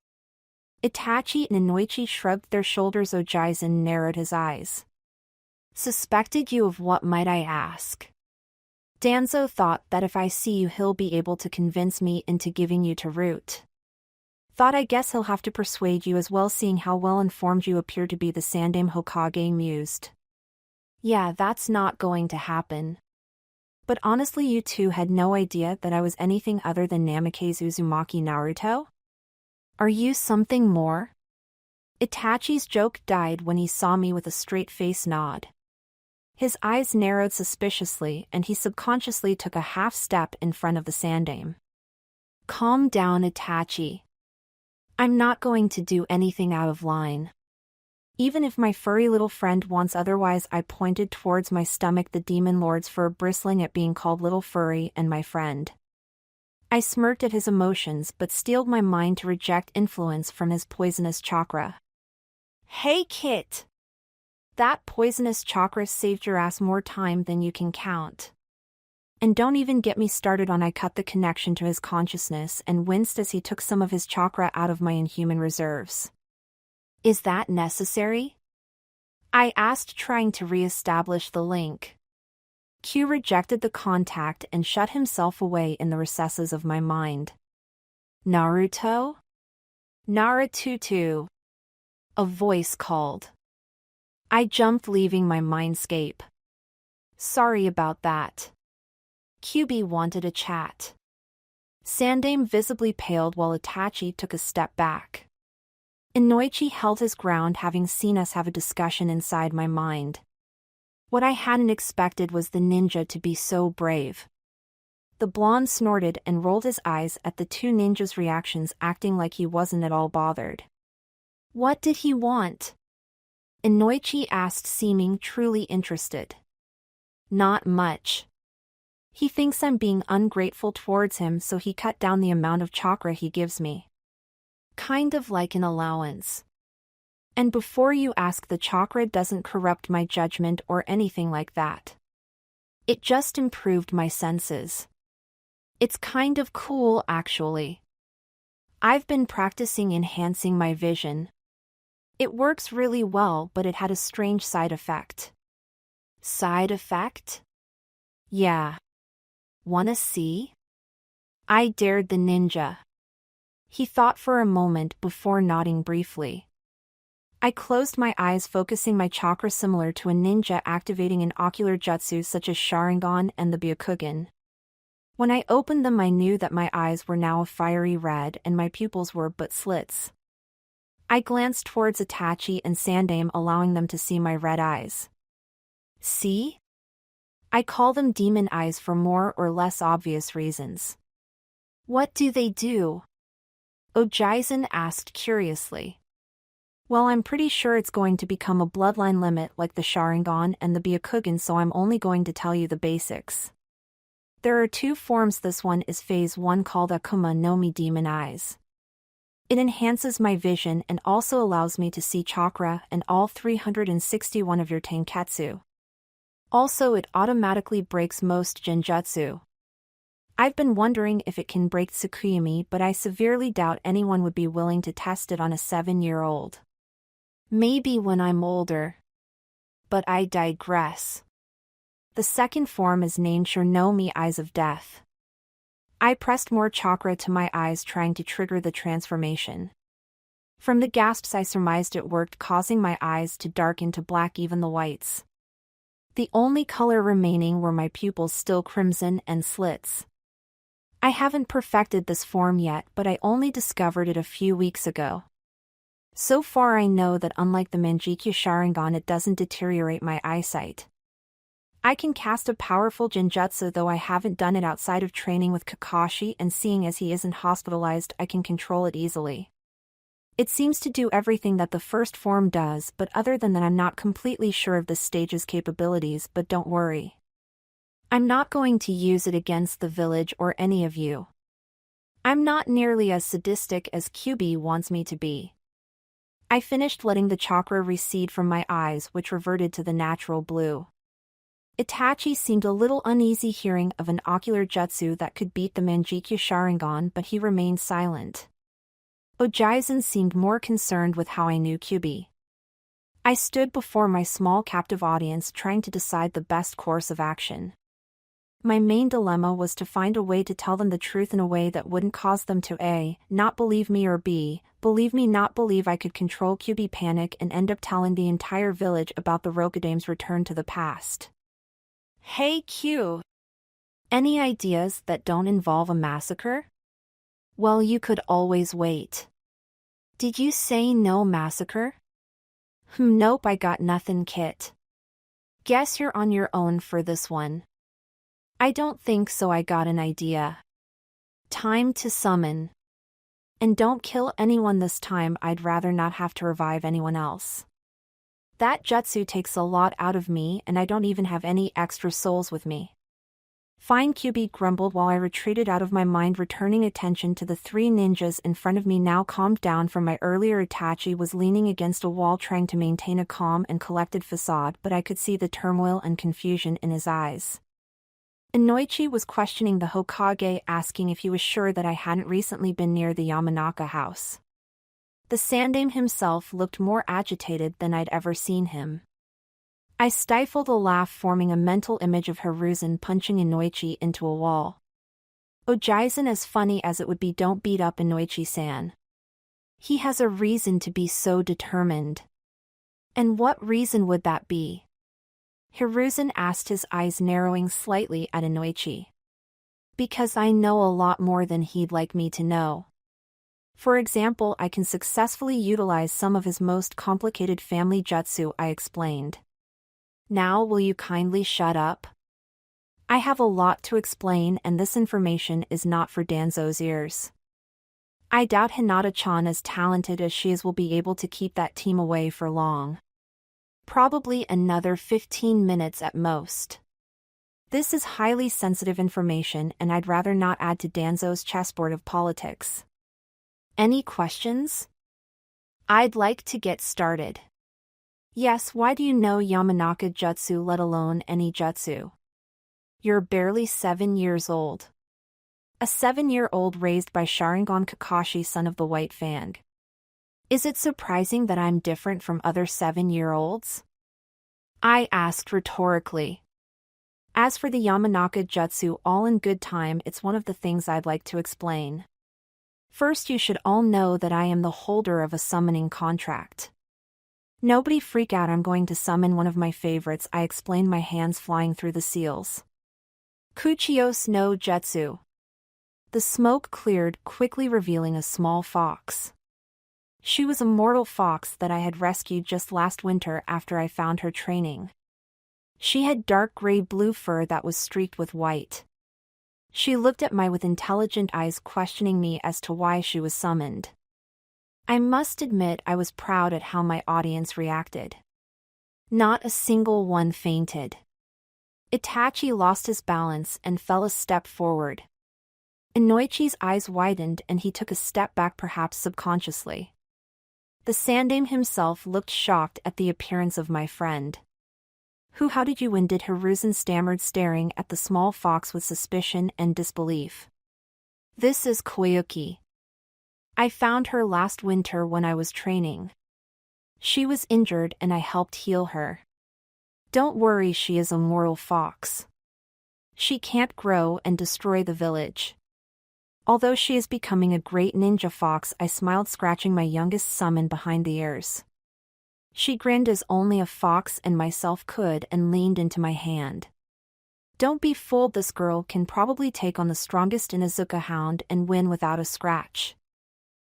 Itachi and Inoichi shrugged their shoulders. Ojizen narrowed his eyes. Suspected you of what, might I ask? Danzo thought that if I see you he'll be able to convince me into giving you to Root. Thought I guess he'll have to persuade you as well, seeing how well informed you appear to be, the Sandame Hokage mused. Yeah, that's not going to happen. But honestly, you two had no idea that I was anything other than Namikaze Uzumaki Naruto? Are you something more? Itachi's joke died when he saw me with a straight-face nod. His eyes narrowed suspiciously and he subconsciously took a half step in front of the Sandame. Calm down, Itachi. I'm not going to do anything out of line. Even if my furry little friend wants otherwise. I pointed towards my stomach, the demon lord's fur bristling at being called little furry and my friend. I smirked at his emotions but steeled my mind to reject influence from his poisonous chakra. Hey Kit! That poisonous chakra saved your ass more time than you can count. And don't even get me started on I cut the connection to his consciousness and winced as he took some of his chakra out of my inhuman reserves. Is that necessary? I asked, trying to re-establish the link. Q rejected the contact and shut himself away in the recesses of my mind. Naruto? Naruto. A voice called. I jumped, leaving my mindscape. Sorry about that. Kyuubi wanted a chat. Sandame visibly paled while Itachi took a step back. Inoichi held his ground, having seen us have a discussion inside my mind. What I hadn't expected was the ninja to be so brave. The blonde snorted and rolled his eyes at the two ninjas' reactions, acting like he wasn't at all bothered. What did he want? Inoichi asked, seeming truly interested. Not much. He thinks I'm being ungrateful towards him, so he cut down the amount of chakra he gives me. Kind of like an allowance. And before you ask, the chakra doesn't corrupt my judgment or anything like that. It just improved my senses. It's kind of cool, actually. I've been practicing enhancing my vision. It works really well, but it had a strange side effect. Side effect? Yeah. Wanna see? I dared the ninja. He thought for a moment before nodding briefly. I closed my eyes, focusing my chakra similar to a ninja activating an ocular jutsu such as Sharingan and the Byakugan. When I opened them, I knew that my eyes were now a fiery red and my pupils were but slits. I glanced towards Itachi and Sandame, allowing them to see my red eyes. See? I call them demon eyes for more or less obvious reasons. What do they do? Ojizen asked curiously. Well, I'm pretty sure it's going to become a bloodline limit like the Sharingan and the Byakugan, so I'm only going to tell you the basics. There are two forms. This one is phase 1, called Akuma no Mi, demon eyes. It enhances my vision and also allows me to see chakra and all 361 of your tenketsu. Also, it automatically breaks most genjutsu. I've been wondering if it can break Tsukuyomi, but I severely doubt anyone would be willing to test it on a 7-year-old. Maybe when I'm older. But I digress. The second form is named Shirnomi Eyes of Death. I pressed more chakra to my eyes trying to trigger the transformation. From the gasps I surmised it worked, causing my eyes to darken to black, even the whites. The only color remaining were my pupils, still crimson, and slits. I haven't perfected this form yet, but I only discovered it a few weeks ago. So far I know that unlike the Manjikyu Sharingan, it doesn't deteriorate my eyesight. I can cast a powerful genjutsu, though I haven't done it outside of training with Kakashi, and seeing as he isn't hospitalized, I can control it easily. It seems to do everything that the first form does, but other than that I'm not completely sure of this stage's capabilities, but don't worry. I'm not going to use it against the village or any of you. I'm not nearly as sadistic as Kyuubi wants me to be. I finished letting the chakra recede from my eyes, which reverted to the natural blue. Itachi seemed a little uneasy hearing of an ocular jutsu that could beat the Manjikyu Sharingan, but he remained silent. Ojizen seemed more concerned with how I knew Kyuubi. I stood before my small captive audience trying to decide the best course of action. My main dilemma was to find a way to tell them the truth in a way that wouldn't cause them to A, not believe me, or B, believe me, not believe I could control Kyuubi, panic, and end up telling the entire village about the Rokudame's return to the past. Hey Q! Any ideas that don't involve a massacre? Well, you could always wait. Did you say no massacre? Nope, I got nothing, Kit. Guess you're on your own for this one. I don't think so, I got an idea. Time to summon. And don't kill anyone this time, I'd rather not have to revive anyone else. That jutsu takes a lot out of me, and I don't even have any extra souls with me. Fine, Kyuubi grumbled while I retreated out of my mind, returning attention to the 3 ninjas in front of me. Now calmed down from my earlier, Itachi was leaning against a wall trying to maintain a calm and collected facade, but I could see the turmoil and confusion in his eyes. Inoichi was questioning the Hokage, asking if he was sure that I hadn't recently been near the Yamanaka house. The Sandaime himself looked more agitated than I'd ever seen him. I stifled a laugh, forming a mental image of Hiruzen punching Inoichi into a wall. Ojizen, as funny as it would be, don't beat up Inoichi-san. He has a reason to be so determined. And what reason would that be? Hiruzen asked, his eyes narrowing slightly at Inoichi. Because I know a lot more than he'd like me to know. For example, I can successfully utilize some of his most complicated family jutsu, I explained. Now will you kindly shut up? I have a lot to explain, and this information is not for Danzo's ears. I doubt Hinata-chan, as talented as she is, will be able to keep that team away for long. Probably another 15 minutes at most. This is highly sensitive information, and I'd rather not add to Danzo's chessboard of politics. Any questions? I'd like to get started. Yes, why do you know Yamanaka jutsu, let alone any jutsu? You're barely 7 years old. A 7-year-old raised by Sharingan Kakashi, son of the White Fang. Is it surprising that I'm different from other 7-year-olds? I asked rhetorically. As for the Yamanaka jutsu, all in good time, it's one of the things I'd like to explain. First, you should all know that I am the holder of a summoning contract. Nobody freak out, I'm going to summon one of my favorites, I explained, my hands flying through the seals. Kuchiyos no Jutsu. The smoke cleared, quickly revealing a small fox. She was a mortal fox that I had rescued just last winter after I found her training. She had dark gray-blue fur that was streaked with white. She looked at me with intelligent eyes, questioning me as to why she was summoned. I must admit I was proud at how my audience reacted. Not a single one fainted. Itachi lost his balance and fell a step forward. Inoichi's eyes widened and he took a step back, perhaps subconsciously. The Sandaime himself looked shocked at the appearance of my friend. How did you win? Did Hiruzen stammered, staring at the small fox with suspicion and disbelief. This is Koyuki. I found her last winter when I was training. She was injured and I helped heal her. Don't worry, she is a moral fox. She can't grow and destroy the village. Although she is becoming a great ninja fox, I smiled, scratching my youngest summon behind the ears. She grinned as only a fox and myself could and leaned into my hand. Don't be fooled, this girl can probably take on the strongest Inuzuka hound and win without a scratch.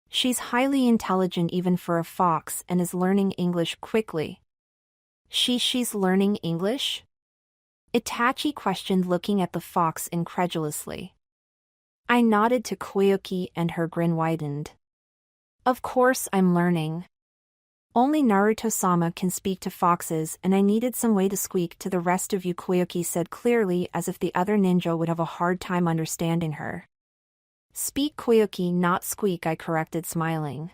She's highly intelligent even for a fox and is learning English quickly. She's learning English? Itachi questioned, looking at the fox incredulously. I nodded to Koyuki and her grin widened. Of course I'm learning. Only Naruto-sama can speak to foxes and I needed some way to squeak to the rest of you, Koyuki said clearly, as if the other ninja would have a hard time understanding her. Speak, Koyuki, not squeak, I corrected, smiling.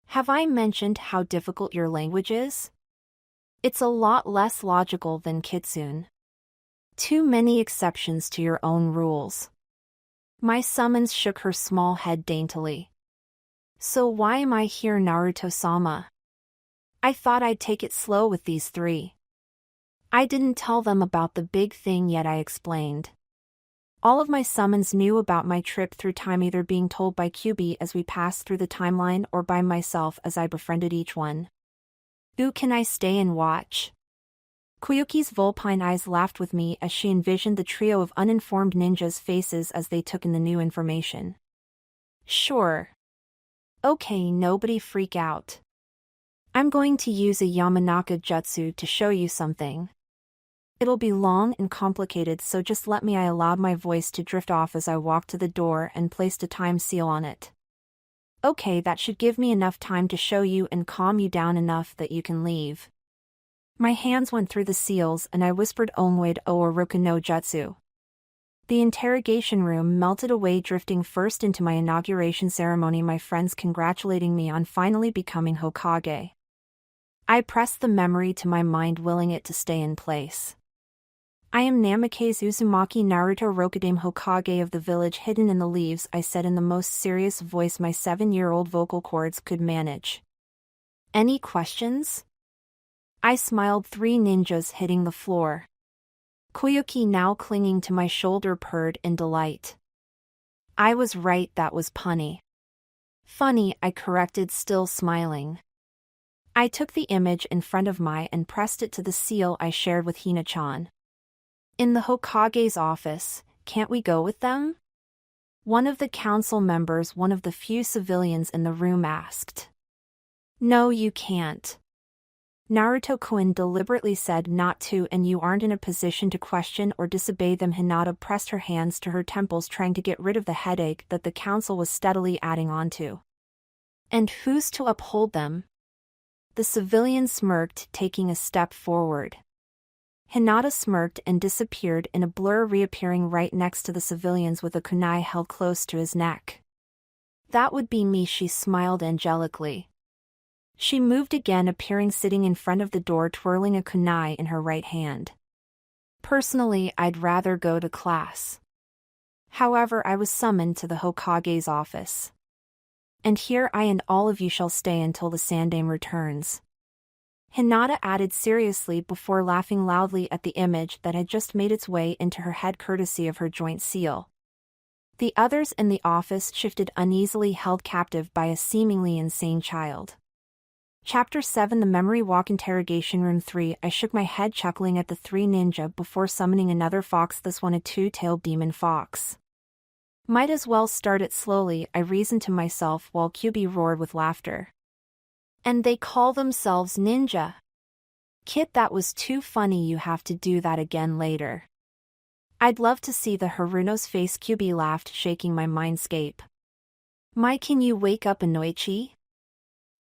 Have I mentioned how difficult your language is? It's a lot less logical than Kitsune. Too many exceptions to your own rules. My summons shook her small head daintily. So why am I here, Naruto-sama? I thought I'd take it slow with these three. I didn't tell them about the big thing yet, I explained. All of my summons knew about my trip through time, either being told by Kyuubi as we passed through the timeline or by myself as I befriended each one. Ooh, can I stay and watch? Koyuki's vulpine eyes laughed with me as she envisioned the trio of uninformed ninjas' faces as they took in the new information. Sure. Okay, nobody freak out. I'm going to use a Yamanaka jutsu to show you something. It'll be long and complicated, so just let me. I allowed my voice to drift off as I walked to the door and placed a time seal on it. Okay, that should give me enough time to show you and calm you down enough that you can leave. My hands went through the seals and I whispered Onwade o Oroku no Jutsu. The interrogation room melted away, drifting first into my inauguration ceremony, my friends congratulating me on finally becoming Hokage. I pressed the memory to my mind, willing it to stay in place. I am Namikaze Uzumaki Naruto Rokudame, Hokage of the village hidden in the leaves, I said in the most serious voice my 7-year-old vocal cords could manage. Any questions? I smiled. 3 ninjas hitting the floor. Koyuki, now clinging to my shoulder, purred in delight. I was right, that was punny. Funny, I corrected, still smiling. I took the image in front of my and pressed it to the seal I shared with Hina-chan. In the Hokage's office, can't we go with them? One of the council members, one of the few civilians in the room, asked. No, you can't. Naruto-kun deliberately said not to, and you aren't in a position to question or disobey them. Hinata pressed her hands to her temples, trying to get rid of the headache that the council was steadily adding onto. And who's to uphold them? The civilian smirked, taking a step forward. Hinata smirked and disappeared in a blur, reappearing right next to the civilians with a kunai held close to his neck. That would be me, she smiled angelically. She moved again, appearing sitting in front of the door, twirling a kunai in her right hand. Personally, I'd rather go to class. However, I was summoned to the Hokage's office. And here I and all of you shall stay until the Sandaime returns. Hinata added seriously before laughing loudly at the image that had just made its way into her head courtesy of her joint seal. The others in the office shifted uneasily, held captive by a seemingly insane child. Chapter 7, The Memory Walk. Interrogation Room 3. I shook my head, chuckling at the 3 ninja before summoning another fox, this one a 2-tailed demon fox. Might as well start it slowly, I reasoned to myself while Kyuubi roared with laughter. And they call themselves ninja. Kit, that was too funny, you have to do that again later. I'd love to see the Haruno's face, Kyuubi laughed, shaking my mindscape. My, can you wake up Inoichi?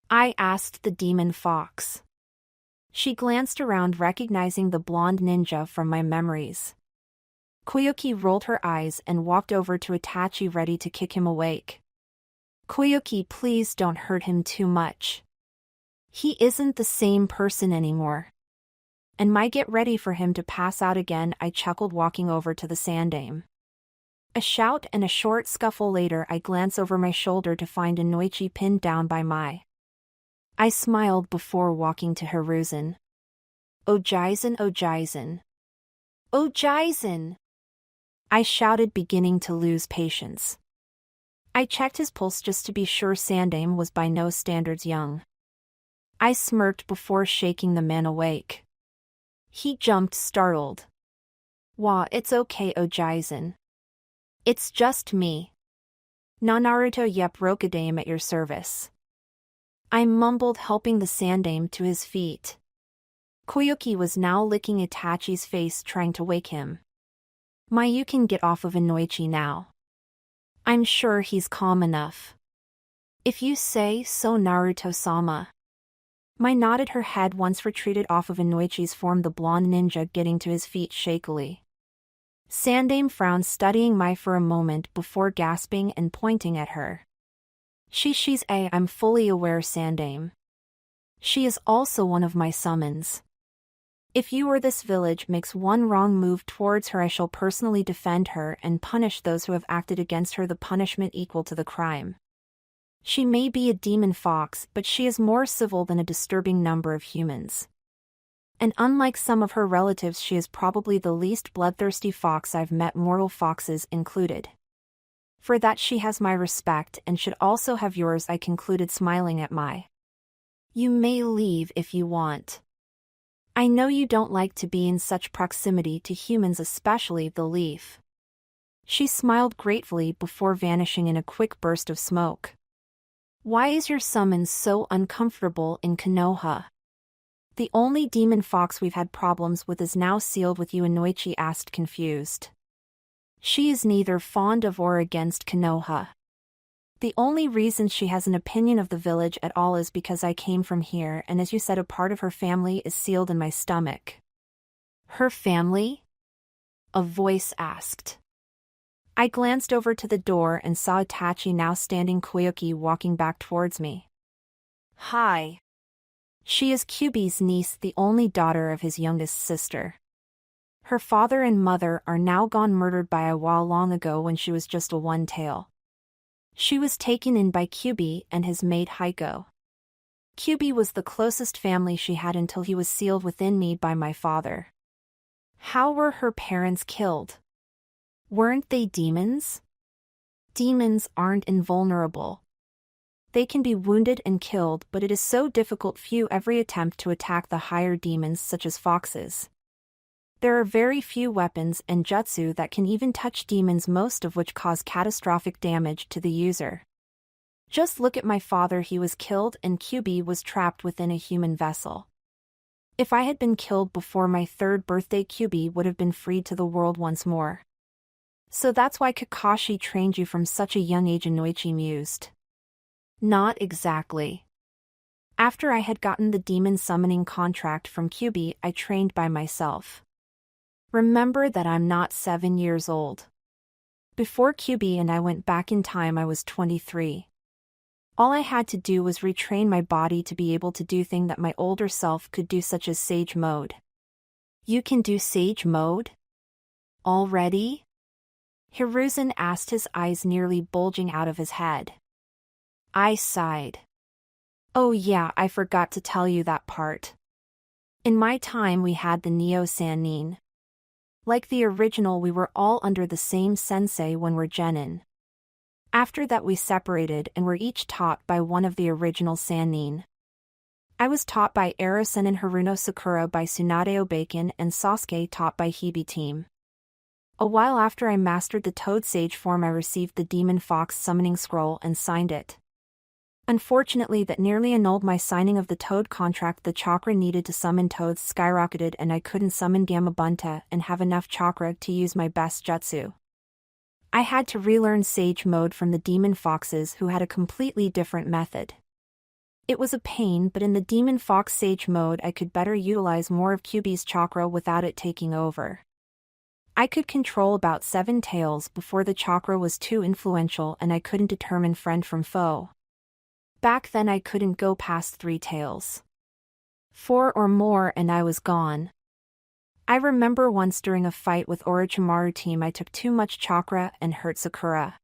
I asked the demon fox. She glanced around, recognizing the blonde ninja from my memories. Koyuki rolled her eyes and walked over to Itachi, ready to kick him awake. Koyuki, please don't hurt him too much. He isn't the same person anymore. And might get ready for him to pass out again, I chuckled, walking over to the sandaime. A shout and a short scuffle later, I glance over my shoulder to find Inoichi pinned down by Mai. I smiled before walking to Hiruzen. Ojizen, Ojizen. Ojizen! I shouted, beginning to lose patience. I checked his pulse just to be sure sandaime was by no standards young. I smirked before shaking the man awake. He jumped, startled. Wah, it's okay, Ojizen. It's just me. Naruto, yep, Rokudaime at your service. I mumbled, helping the sandaime to his feet. Koyuki was now licking Itachi's face, trying to wake him. You can get off of Inoichi now. I'm sure he's calm enough. If you say so, Naruto-sama. Mai nodded her head, once retreated off of Inoichi's form, the blonde ninja getting to his feet shakily. Sandaime frowned, studying Mai for a moment before gasping and pointing at her. She's I'm fully aware, Sandaime. She is also one of my summons. If you or this village makes one wrong move towards her, I shall personally defend her and punish those who have acted against her, the punishment equal to the crime. She may be a demon fox, but she is more civil than a disturbing number of humans. And unlike some of her relatives, she is probably the least bloodthirsty fox I've met, mortal foxes included. For that she has my respect and should also have yours, I concluded, smiling at Mai. You may leave if you want. I know you don't like to be in such proximity to humans, especially the leaf. She smiled gratefully before vanishing in a quick burst of smoke. Why is your summons so uncomfortable in Konoha? The only demon fox we've had problems with is now sealed with you, Inoichi asked, confused. She is neither fond of or against Konoha. The only reason she has an opinion of the village at all is because I came from here, and as you said, a part of her family is sealed in my stomach. Her family? A voice asked. I glanced over to the door and saw Itachi, now standing, Koyuki walking back towards me. Hi. She is Kyuubi's niece, the only daughter of his youngest sister. Her father and mother are now gone, murdered by a while long ago when she was just a one-tail. She was taken in by Kyuubi and his maid Heiko. Kyuubi was the closest family she had until he was sealed within me by my father. How were her parents killed? Weren't they demons? Demons aren't invulnerable. They can be wounded and killed, but it is so difficult few every attempt to attack the higher demons, such as foxes. There are very few weapons and jutsu that can even touch demons, most of which cause catastrophic damage to the user. Just look at my father, he was killed and Kyuubi was trapped within a human vessel. If I had been killed before my 3rd birthday, Kyuubi would have been freed to the world once more. So that's why Kakashi trained you from such a young age, Inoichi mused. Not exactly. After I had gotten the demon summoning contract from Kyuubi, I trained by myself. Remember that I'm not 7 years old. Before Kyuubi and I went back in time, I was 23. All I had to do was retrain my body to be able to do things that my older self could do, such as Sage Mode. You can do Sage Mode? Already? Hiruzen asked, his eyes nearly bulging out of his head. I sighed. Oh yeah, I forgot to tell you that part. In my time we had the Neo Sannin. Like the original, we were all under the same sensei when we're genin. After that we separated and were each taught by one of the original Sannin. I was taught by Arasen and Haruno Sakura, by Tsunade Obeiken, and Sasuke taught by Hibi team. A while after I mastered the Toad Sage form, I received the Demon Fox summoning scroll and signed it. Unfortunately, that nearly annulled my signing of the Toad contract. The chakra needed to summon toads skyrocketed and I couldn't summon Gamabunta and have enough chakra to use my best jutsu. I had to relearn Sage Mode from the Demon Foxes, who had a completely different method. It was a pain, but in the Demon Fox Sage Mode I could better utilize more of Kyuubi's chakra without it taking over. I could control about 7 tails before the chakra was too influential and I couldn't determine friend from foe. Back then I couldn't go past 3 tails. 4 or more and I was gone. I remember once during a fight with Orochimaru team I took too much chakra and hurt Sakura.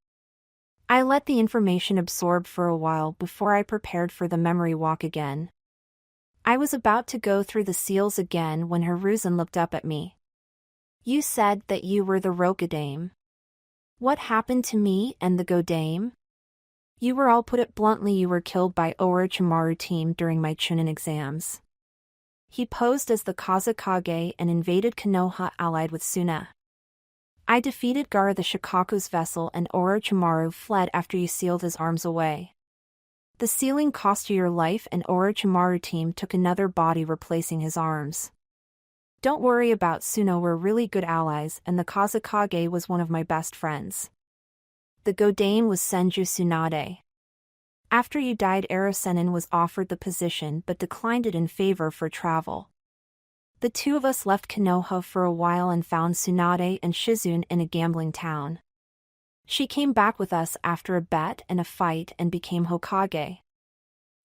I let the information absorb for a while before I prepared for the memory walk again. I was about to go through the seals again when Hiruzen looked up at me. You said that you were the Rokudaime. What happened to me and the Godaime? You were all, put it bluntly, you were killed by Orochimaru team during my Chunin exams. He posed as the Kazekage and invaded Konoha allied with Suna. I defeated Gara the Shikaku's vessel and Orochimaru fled after you sealed his arms away. The sealing cost you your life and Orochimaru team took another body replacing his arms. Don't worry about Suna, we're really good allies and the Kazekage was one of my best friends. The Godaime was Senju Tsunade. After you died, Erosenin was offered the position but declined it in favor for travel. The two of us left Konoha for a while and found Tsunade and Shizune in a gambling town. She came back with us after a bet and a fight and became Hokage.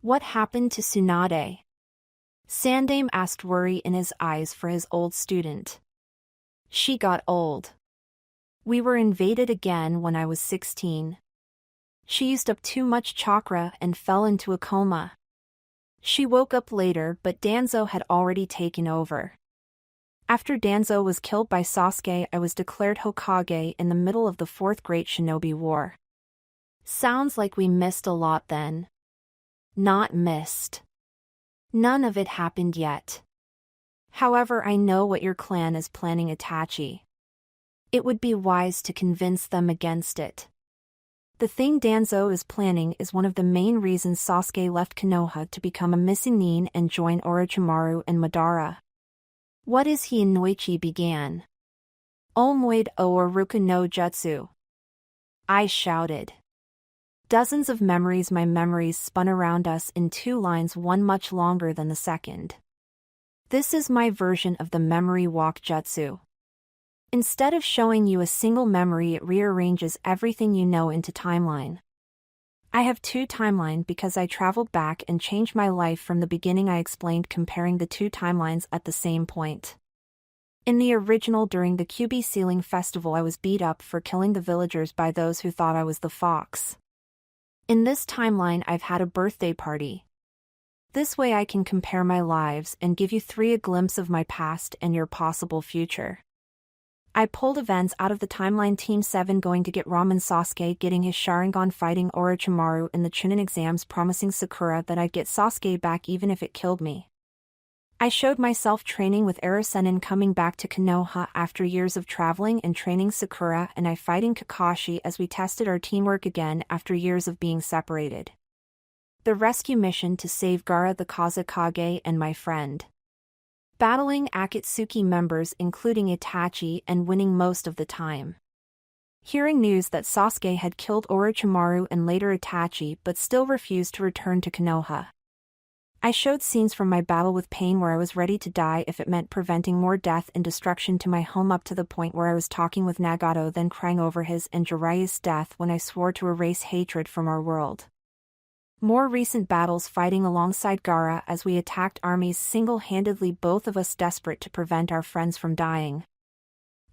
What happened to Tsunade? Sandaime asked, worry in his eyes for his old student. She got old. We were invaded again when I was 16. She used up too much chakra and fell into a coma. She woke up later but Danzo had already taken over. After Danzo was killed by Sasuke, I was declared Hokage in the middle of the Fourth Great Shinobi War. Sounds like we missed a lot then. Not missed. None of it happened yet. However, I know what your clan is planning, Itachi. It would be wise to convince them against it. The thing Danzo is planning is one of the main reasons Sasuke left Konoha to become a missing nin and join Orochimaru and Madara. What is he? Inoichi began. Omoid o Aruka no Jutsu. I shouted. Dozens of memories, my memories spun around us in two lines, one much longer than the second. This is my version of the memory walk jutsu. Instead of showing you a single memory, it rearranges everything you know into timeline. I have two timeline because I traveled back and changed my life from the beginning. I explained, comparing the two timelines at the same point. In the original, during the Kyuubi sealing festival, I was beat up for killing the villagers by those who thought I was the fox. In this timeline, I've had a birthday party. This way I can compare my lives and give you a glimpse of my past and your possible future. I pulled events out of the timeline. Team 7 going to get ramen, Sasuke getting his Sharingan, fighting Orochimaru in the Chunin exams, promising Sakura that I'd get Sasuke back even if it killed me. I showed myself training with Erosenin, coming back to Konoha after years of traveling and training Sakura, and I fighting Kakashi as we tested our teamwork again after years of being separated. The rescue mission to save Gara the Kazekage and my friend. Battling Akatsuki members including Itachi and winning most of the time. Hearing news that Sasuke had killed Orochimaru and later Itachi but still refused to return to Konoha. I showed scenes from my battle with pain where I was ready to die if it meant preventing more death and destruction to my home, up to the point where I was talking with Nagato, then crying over his and Jiraiya's death when I swore to erase hatred from our world. More recent battles, fighting alongside Gara as we attacked armies single-handedly, both of us desperate to prevent our friends from dying.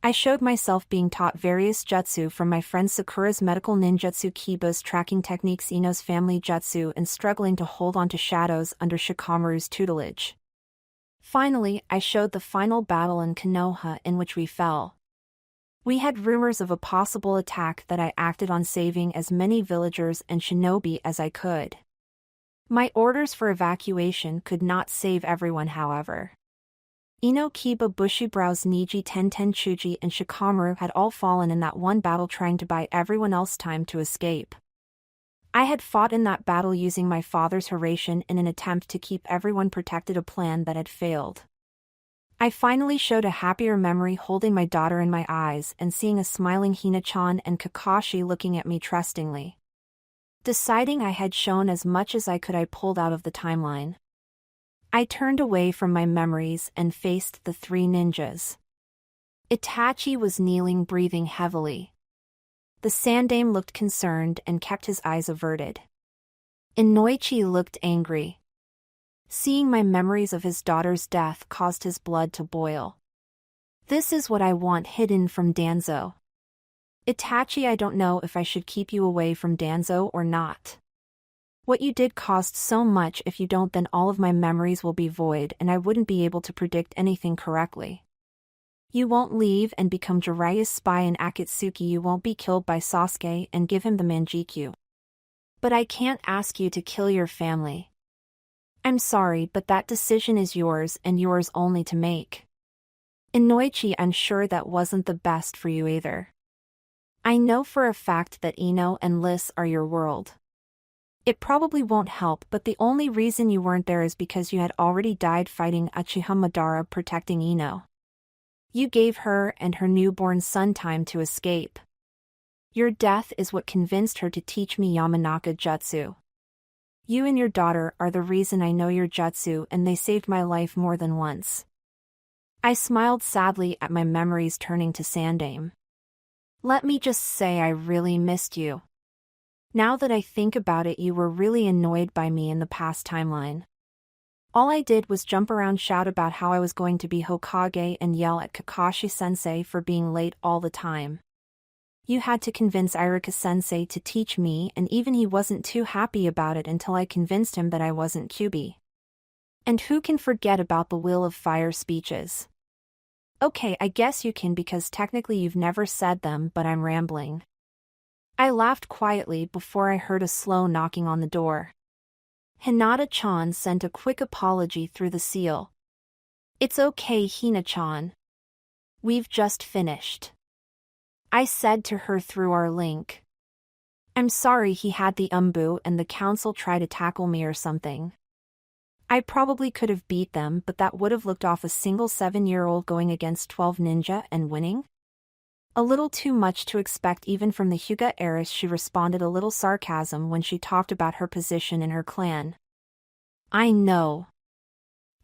I showed myself being taught various jutsu from my friend Sakura's medical ninjutsu, Kiba's tracking techniques, Ino's family jutsu, and struggling to hold on to shadows under Shikamaru's tutelage. Finally, I showed the final battle in Konoha in which we fell. We had rumors of a possible attack that I acted on, saving as many villagers and shinobi as I could. My orders for evacuation could not save everyone, however. Ino, Kiba, Bushibrow's Niji, Tenten, Chuji, and Shikamaru had all fallen in that one battle, trying to buy everyone else time to escape. I had fought in that battle using my father's Hiraishin in an attempt to keep everyone protected, a plan that had failed. I finally showed a happier memory, holding my daughter in my eyes and seeing a smiling Hina-chan and Kakashi looking at me trustingly. Deciding I had shown as much as I could, I pulled out of the timeline. I turned away from my memories and faced the three ninjas. Itachi was kneeling, breathing heavily. The Sandaime looked concerned and kept his eyes averted. Inoichi looked angry. Seeing my memories of his daughter's death caused his blood to boil. This is what I want hidden from Danzo. Itachi, I don't know if I should keep you away from Danzo or not. What you did cost so much. If you don't, then all of my memories will be void and I wouldn't be able to predict anything correctly. You won't leave and become Jiraiya's spy in Akatsuki. You won't be killed by Sasuke and give him the Manjikyu. But I can't ask you to kill your family. I'm sorry, but that decision is yours and yours only to make. Inoichi, I'm sure that wasn't the best for you either. I know for a fact that Ino and Liz are your world. It probably won't help, but the only reason you weren't there is because you had already died fighting Uchiha Madara protecting Ino. You gave her and her newborn son time to escape. Your death is what convinced her to teach me Yamanaka Jutsu. You and your daughter are the reason I know your jutsu, and they saved my life more than once. I smiled sadly at my memories turning to Sandaime. Let me just say I really missed you. Now that I think about it, you were really annoyed by me in the past timeline. All I did was jump around, shout about how I was going to be Hokage, and yell at Kakashi-sensei for being late all the time. You had to convince Iruka-sensei to teach me, and even he wasn't too happy about it until I convinced him that I wasn't Kyuubi. And who can forget about the Will of Fire speeches? Okay, I guess you can, because technically you've never said them, but I'm rambling. I laughed quietly before I heard a slow knocking on the door. Hinata-chan sent a quick apology through the seal. It's okay, Hina-chan. We've just finished. I said to her through our link. I'm sorry he had the umbu and the council try to tackle me or something. I probably could have beat them, but that would have looked off a single 7-year-old going against 12 ninja and winning? A little too much to expect even from the Hyuga heiress. She responded a little sarcasm when she talked about her position in her clan. I know.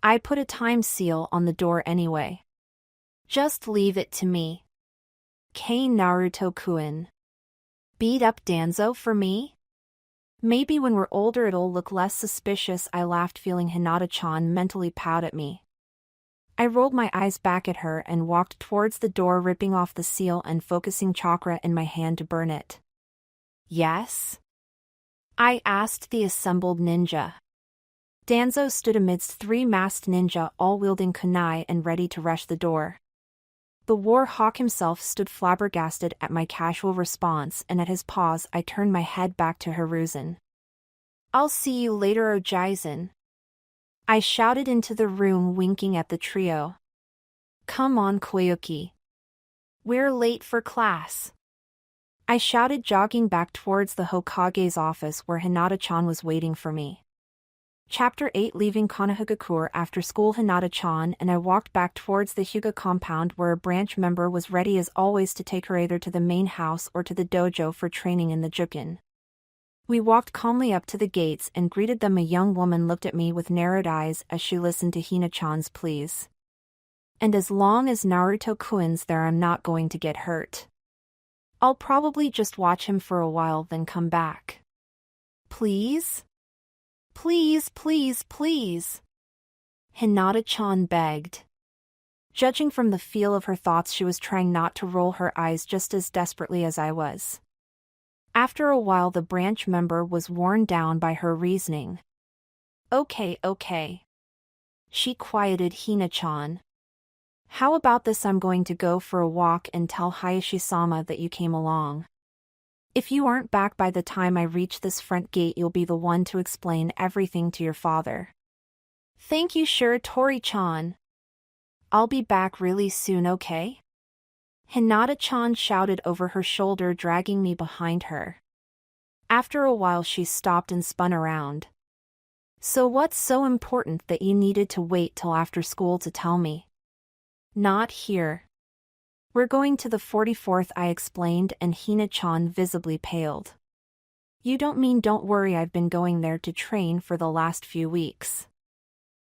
I put a time seal on the door anyway. Just leave it to me. K Naruto-kun. Beat up Danzo for me? Maybe when we're older it'll look less suspicious. I laughed, feeling Hinata-chan mentally pout at me. I rolled my eyes back at her and walked towards the door, ripping off the seal and focusing chakra in my hand to burn it. Yes? I asked the assembled ninja. Danzo stood amidst 3 masked ninja, all wielding kunai and ready to rush the door. The war hawk himself stood flabbergasted at my casual response, and at his pause I turned my head back to Hiruzen. I'll see you later, Ojaizen. I shouted into the room, winking at the trio. Come on, Koyuki. We're late for class. I shouted, jogging back towards the Hokage's office where Hinata-chan was waiting for me. Chapter 8. Leaving Konohagakure after school. Hinata-chan and I walked back towards the Hyuga compound, where a branch member was ready as always to take her either to the main house or to the dojo for training in the Jukin. We walked calmly up to the gates and greeted them. A young woman looked at me with narrowed eyes as she listened to Hina-chan's pleas. And as long as Naruto-kun's there, I'm not going to get hurt. I'll probably just watch him for a while, then come back. Please? Please, please, please. Hinata-chan begged. Judging from the feel of her thoughts, she was trying not to roll her eyes just as desperately as I was. After a while, the branch member was worn down by her reasoning. Okay. She quieted Hina-chan. How about this? I'm going to go for a walk and tell Hayashi-sama that you came along. If you aren't back by the time I reach this front gate, you'll be the one to explain everything to your father. Thank you, Shiratori-chan. I'll be back really soon, okay? Hinata-chan shouted over her shoulder, dragging me behind her. After a while she stopped and spun around. So what's so important that you needed to wait till after school to tell me? Not here. We're going to the 44th, I explained, and Hina-chan visibly paled. You don't mean? Don't worry, I've been going there to train for the last few weeks.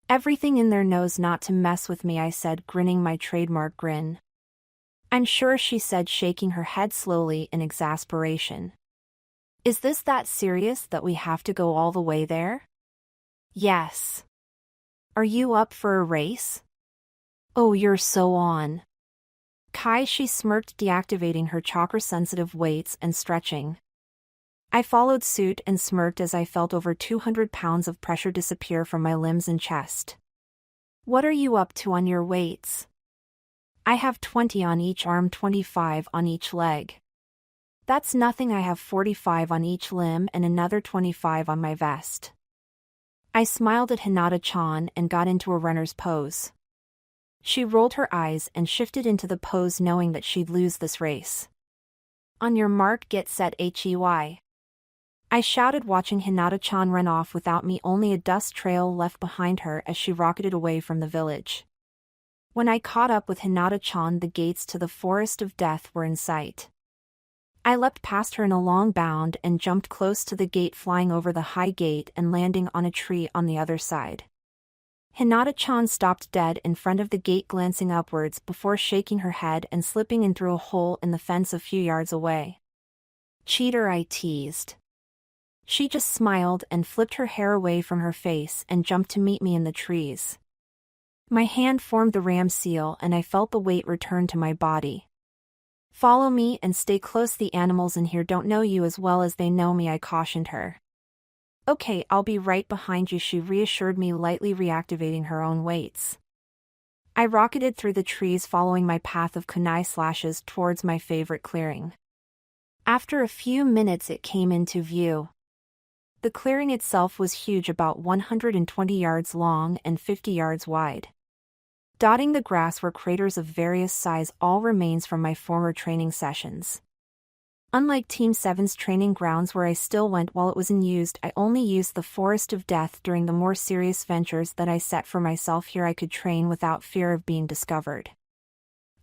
Everything in there knows not to mess with me, I said, grinning my trademark grin. I'm sure, she said, shaking her head slowly in exasperation. Is this that serious that we have to go all the way there? Yes. Are you up for a race? Oh, you're so on. Kakashi smirked, deactivating her chakra-sensitive weights and stretching. I followed suit and smirked as I felt over 200 pounds of pressure disappear from my limbs and chest. What are you up to on your weights? I have 20 on each arm, 25 on each leg. That's nothing. I have 45 on each limb and another 25 on my vest. I smiled at Hinata-chan and got into a runner's pose. She rolled her eyes and shifted into the pose, knowing that she'd lose this race. On your mark, get set, HEY. I shouted, watching Hinata-chan run off without me, only a dust trail left behind her as she rocketed away from the village. When I caught up with Hinata-chan, the gates to the Forest of Death were in sight. I leapt past her in a long bound and jumped close to the gate, flying over the high gate and landing on a tree on the other side. Hinata-chan stopped dead in front of the gate, glancing upwards before shaking her head and slipping in through a hole in the fence a few yards away. Cheater, I teased. She just smiled and flipped her hair away from her face and jumped to meet me in the trees. My hand formed the ram seal and I felt the weight return to my body. Follow me and stay close. The animals in here don't know you as well as they know me, I cautioned her. Okay, I'll be right behind you, she reassured me, lightly reactivating her own weights. I rocketed through the trees, following my path of kunai slashes towards my favorite clearing. After a few minutes it came into view. The clearing itself was huge, about 120 yards long and 50 yards wide. Dotting the grass were craters of various size, all remains from my former training sessions. Unlike Team 7's training grounds where I still went while it was unused, I only used the Forest of Death during the more serious ventures that I set for myself. Here I could train without fear of being discovered.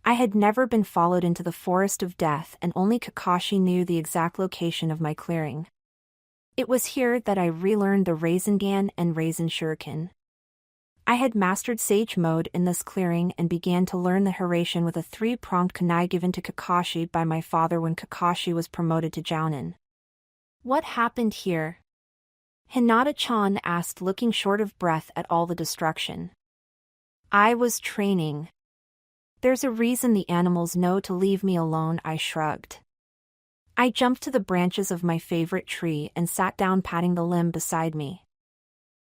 I had never been followed into the Forest of Death, and only Kakashi knew the exact location of my clearing. It was here that I relearned the Rasengan and Rasen Shuriken. I had mastered Sage Mode in this clearing and began to learn the Hiraishin with a 3-pronged kunai given to Kakashi by my father when Kakashi was promoted to Jounin. What happened here? Hinata-chan asked, looking short of breath at all the destruction. I was training. There's a reason the animals know to leave me alone, I shrugged. I jumped to the branches of my favorite tree and sat down, patting the limb beside me.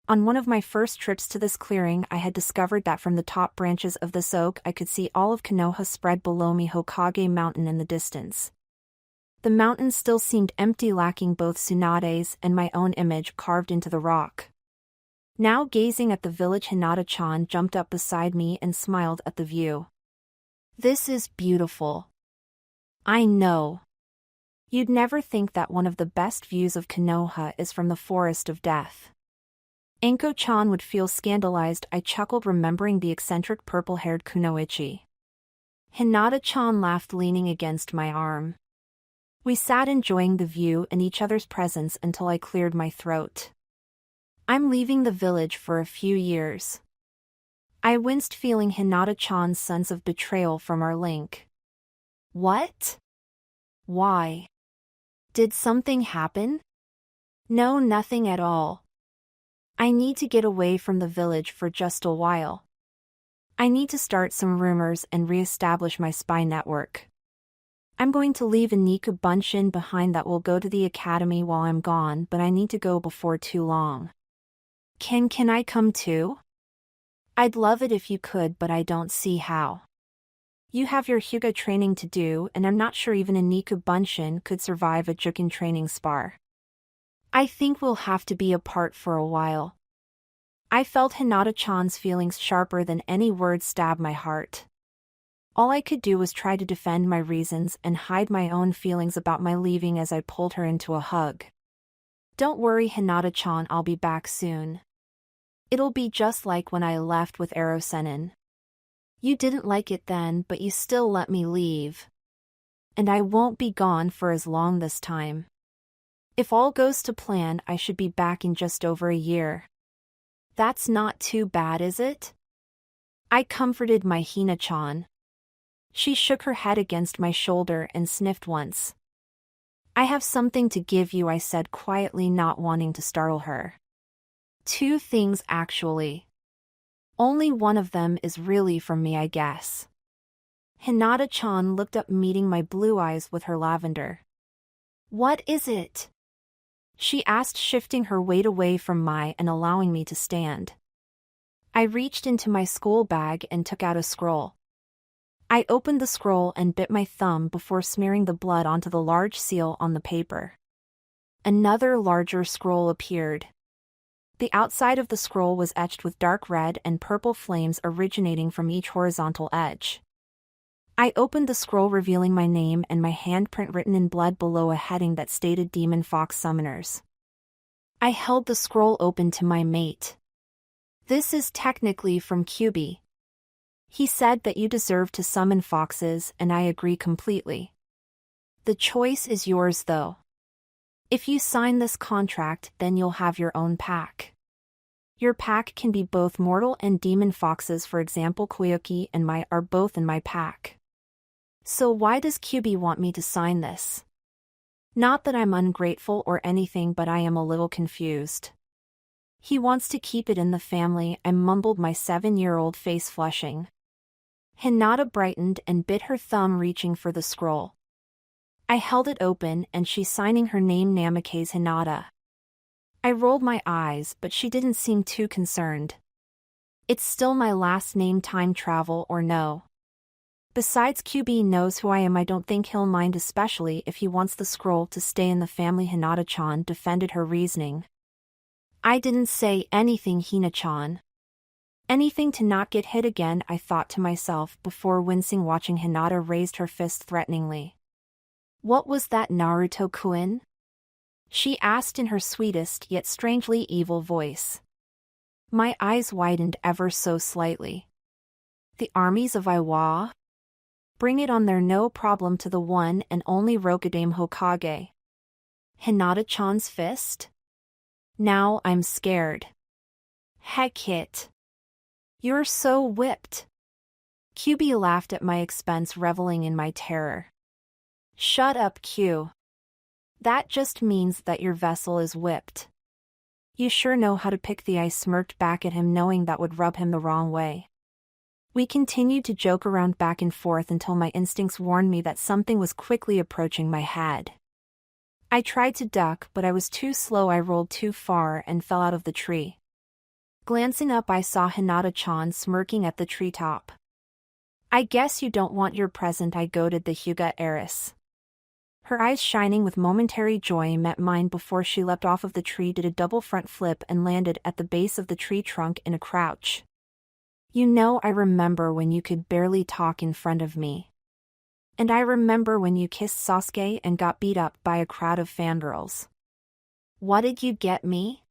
On one of my first trips to this clearing, I had discovered that from the top branches of this oak I could see all of Konoha spread below me, Hokage Mountain in the distance. The mountain still seemed empty, lacking both Tsunade's and my own image carved into the rock. Now gazing at the village, Hinata-chan jumped up beside me and smiled at the view. This is beautiful. I know. You'd never think that one of the best views of Konoha is from the Forest of Death. Anko-chan would feel scandalized, I chuckled, remembering the eccentric purple-haired Kunoichi. Hinata-chan laughed, leaning against my arm. We sat enjoying the view and each other's presence until I cleared my throat. I'm leaving the village for a few years. I winced, feeling Hinata-chan's sense of betrayal from our link. What? Why? Did something happen? No, nothing at all. I need to get away from the village for just a while. I need to start some rumors and re-establish my spy network. I'm going to leave a Niku Bunshin behind that will go to the academy while I'm gone, but I need to go before too long. Can I come too? I'd love it if you could, but I don't see how. You have your Hyuga training to do, and I'm not sure even a Niku Bunshin could survive a Jukin training spar. I think we'll have to be apart for a while. I felt Hinata-chan's feelings sharper than any words stab my heart. All I could do was try to defend my reasons and hide my own feelings about my leaving as I pulled her into a hug. Don't worry, Hinata-chan, I'll be back soon. It'll be just like when I left with Ero-senin. You didn't like it then, but you still let me leave. And I won't be gone for as long this time. If all goes to plan, I should be back in just over a year. That's not too bad, is it? I comforted my Hina-chan. She shook her head against my shoulder and sniffed once. I have something to give you, I said quietly, not wanting to startle her. 2 things, actually. Only one of them is really from me, I guess. Hinata-chan looked up, meeting my blue eyes with her lavender. "What is it?" she asked, shifting her weight away from my and allowing me to stand. I reached into my school bag and took out a scroll. I opened the scroll and bit my thumb before smearing the blood onto the large seal on the paper. Another larger scroll appeared. The outside of the scroll was etched with dark red and purple flames originating from each horizontal edge. I opened the scroll, revealing my name and my handprint written in blood below a heading that stated Demon Fox Summoners. I held the scroll open to my mate. "This is technically from Kyuubi. He said that you deserve to summon foxes, and I agree completely. The choice is yours though. If you sign this contract, then you'll have your own pack. Your pack can be both mortal and demon foxes, for example Koyoki and Mai are both in my pack. So why does Kyuubi want me to sign this? Not that I'm ungrateful or anything, but I am a little confused. He wants to keep it in the family," I mumbled, my 7-year-old face flushing. Hinata brightened and bit her thumb, reaching for the scroll. I held it open and she signing her name, Namikaze Hinata. I rolled my eyes, but she didn't seem too concerned. "It's still my last name, time travel or no. Besides, Kyuubi knows who I am. I don't think he'll mind, especially if he wants the scroll to stay in the family," Hinata-chan defended her reasoning. "I didn't say anything, Hina-chan. Anything to not get hit again," I thought to myself before wincing, watching Hinata raised her fist threateningly. "What was that, Naruto-kun?" she asked in her sweetest yet strangely evil voice. My eyes widened ever so slightly. "The armies of Iwa? Bring it on, they're no problem to the one and only Rokudaime Hokage." Hinata-chan's fist? Now I'm scared. "Heck it. You're so whipped." Kyuubi laughed at my expense, reveling in my terror. "Shut up, Q. That just means that your vessel is whipped. You sure know how to pick the ice," smirked back at him, knowing that would rub him the wrong way. We continued to joke around back and forth until my instincts warned me that something was quickly approaching my head. I tried to duck, but I was too slow. I rolled too far and fell out of the tree. Glancing up, I saw Hinata-chan smirking at the treetop. "I guess you don't want your present," I goaded the Hyuga heiress. Her eyes shining with momentary joy met mine before she leapt off of the tree, did a double front flip and landed at the base of the tree trunk in a crouch. "You know, I remember when you could barely talk in front of me. And I remember when you kissed Sasuke and got beat up by a crowd of fangirls. What did you get me?"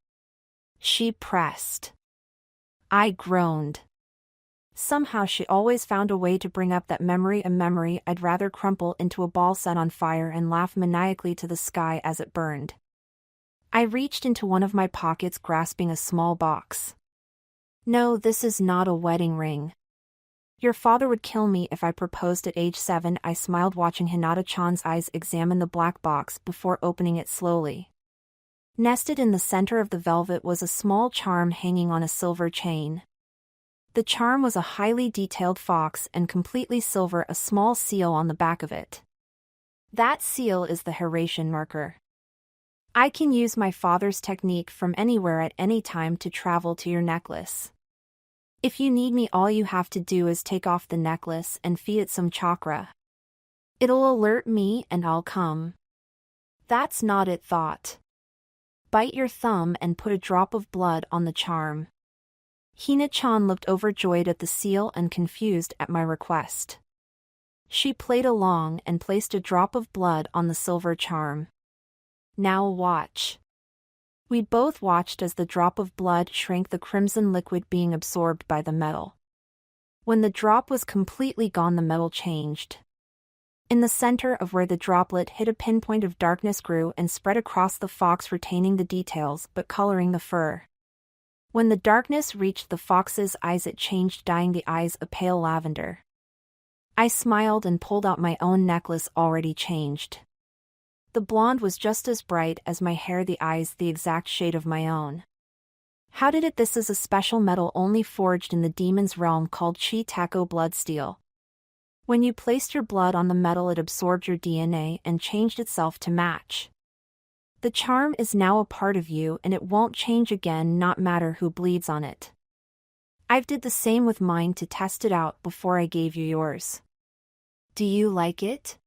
she pressed. I groaned. Somehow she always found a way to bring up that memory, a memory I'd rather crumple into a ball set on fire and laugh maniacally to the sky as it burned. I reached into one of my pockets, grasping a small box. "No, this is not a wedding ring. Your father would kill me if I proposed at age 7, I smiled, watching Hinata-chan's eyes examine the black box before opening it slowly. Nested in the center of the velvet was a small charm hanging on a silver chain. The charm was a highly detailed fox and completely silver, a small seal on the back of it. That seal is the Hiraishin marker. I can use my father's technique from anywhere at any time to travel to your necklace. If you need me, all you have to do is take off the necklace and feed it some chakra. It'll alert me and I'll come." "That's not it, thought. Bite your thumb and put a drop of blood on the charm." Hina-chan looked overjoyed at the seal and confused at my request. She played along and placed a drop of blood on the silver charm. "Now watch." We both watched as the drop of blood shrank, the crimson liquid being absorbed by the metal. When the drop was completely gone, the metal changed. In the center of where the droplet hit, a pinpoint of darkness grew and spread across the fox, retaining the details but coloring the fur. When the darkness reached the fox's eyes, it changed, dyeing the eyes a pale lavender. I smiled and pulled out my own necklace, already changed. The blonde was just as bright as my hair, the eyes the exact shade of my own. "How did it? This is a special metal only forged in the demon's realm called Chi Tako Bloodsteel. When you placed your blood on the metal, it absorbed your DNA and changed itself to match. The charm is now a part of you and it won't change again, not matter who bleeds on it. I've did the same with mine to test it out before I gave you yours. Do you like it?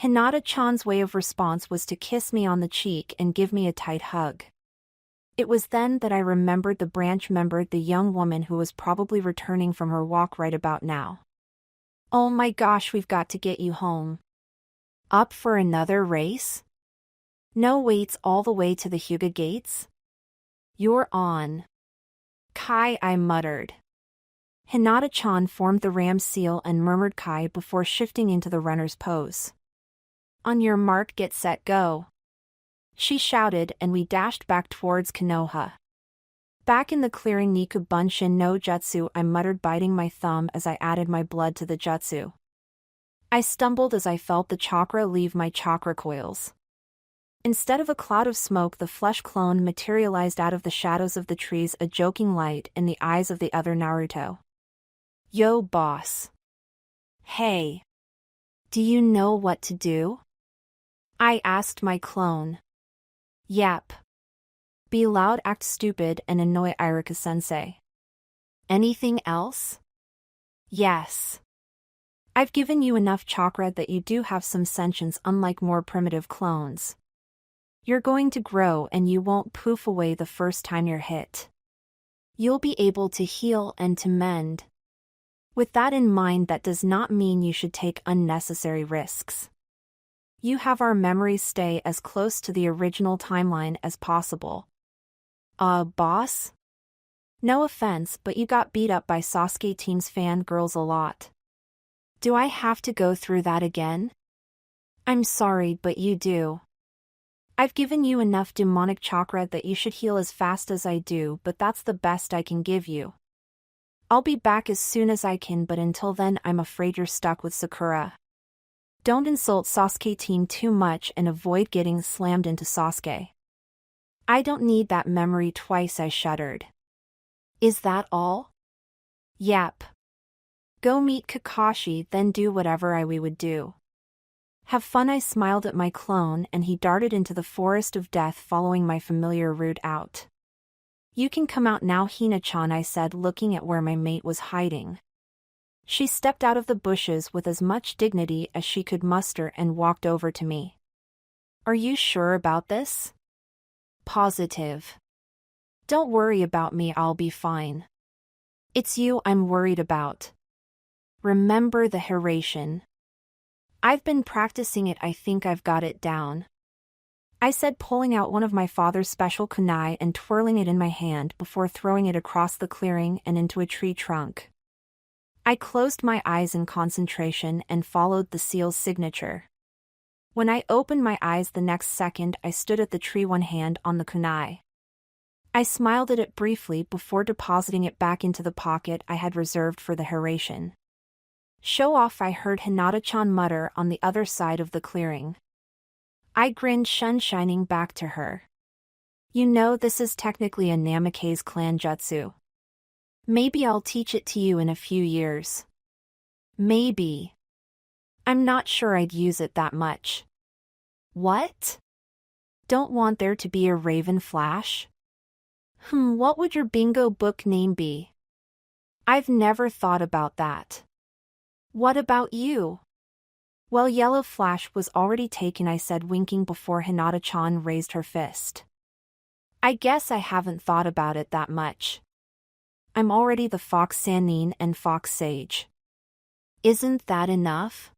Hinata-chan's way of response was to kiss me on the cheek and give me a tight hug. It was then that I remembered the branch member, the young woman who was probably returning from her walk right about now. Oh my gosh, we've got to get you home. Up for another race? No waits all the way to the Hyuga gates? You're on. Kai, I muttered. Hinata-chan formed the ram seal and murmured Kai before shifting into the runner's pose. On your mark, get set, go. She shouted and we dashed back towards Konoha. Back in the clearing, Niku Bunshin no Jutsu, I muttered, biting my thumb as I added my blood to the jutsu. I stumbled as I felt the chakra leave my chakra coils. Instead of a cloud of smoke, the flesh clone materialized out of the shadows of the trees, a joking light in the eyes of the other Naruto. Yo, boss. Hey. Do you know what to do? I asked my clone. Yep. Be loud, act stupid, and annoy Iruka-sensei. Anything else? Yes. I've given you enough chakra that you do have some sentience, unlike more primitive clones. You're going to grow and you won't poof away the first time you're hit. You'll be able to heal and to mend. With that in mind, that does not mean you should take unnecessary risks. You have our memories, stay as close to the original timeline as possible. Boss? No offense, but you got beat up by Sasuke team's fangirls a lot. Do I have to go through that again? I'm sorry, but you do. I've given you enough demonic chakra that you should heal as fast as I do, but that's the best I can give you. I'll be back as soon as I can, but until then I'm afraid you're stuck with Sakura. Don't insult Sasuke team too much and avoid getting slammed into Sasuke. I don't need that memory twice, I shuddered. Is that all? Yep. Go meet Kakashi, then do whatever we would do. Have fun, I smiled at my clone and he darted into the forest of death following my familiar route out. You can come out now, Hina-chan, I said, looking at where my mate was hiding. She stepped out of the bushes with as much dignity as she could muster and walked over to me. Are you sure about this? Positive. Don't worry about me, I'll be fine. It's you I'm worried about. Remember the Hiration. I've been practicing it, I think I've got it down. I said, pulling out one of my father's special kunai and twirling it in my hand before throwing it across the clearing and into a tree trunk. I closed my eyes in concentration and followed the seal's signature. When I opened my eyes the next second, I stood at the tree, one hand on the kunai. I smiled at it briefly before depositing it back into the pocket I had reserved for the Hiration. Show off, I heard Hinata-chan mutter on the other side of the clearing. I grinned, shining back to her. You know, this is technically a Namikaze clan jutsu. Maybe I'll teach it to you in a few years. Maybe. I'm not sure I'd use it that much. What? Don't want there to be a Raven Flash? What would your bingo book name be? I've never thought about that. What about you? Well, Yellow Flash was already taken, I said, winking before Hinata-chan raised her fist. I guess I haven't thought about it that much. I'm already the Fox Sannin and Fox Sage. Isn't that enough?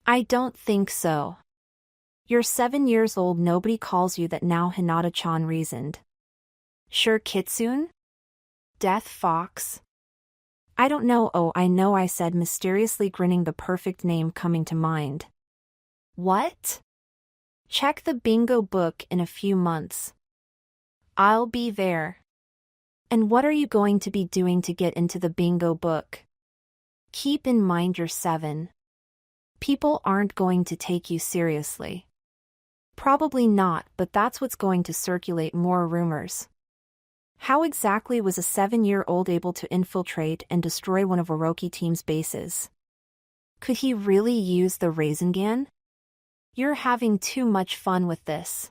I don't think so. You're 7 years old, nobody calls you that now, Hinata-chan reasoned. Sure, Kitsune? Death Fox? I don't know. Oh, I know, I said, mysteriously grinning, the perfect name coming to mind. What? Check the bingo book in a few months. I'll be there. And what are you going to be doing to get into the bingo book? Keep in mind you're 7. People aren't going to take you seriously. Probably not, but that's what's going to circulate more rumors. How exactly was a 7-year-old able to infiltrate and destroy one of Orochi team's bases? Could he really use the Rasengan? You're having too much fun with this.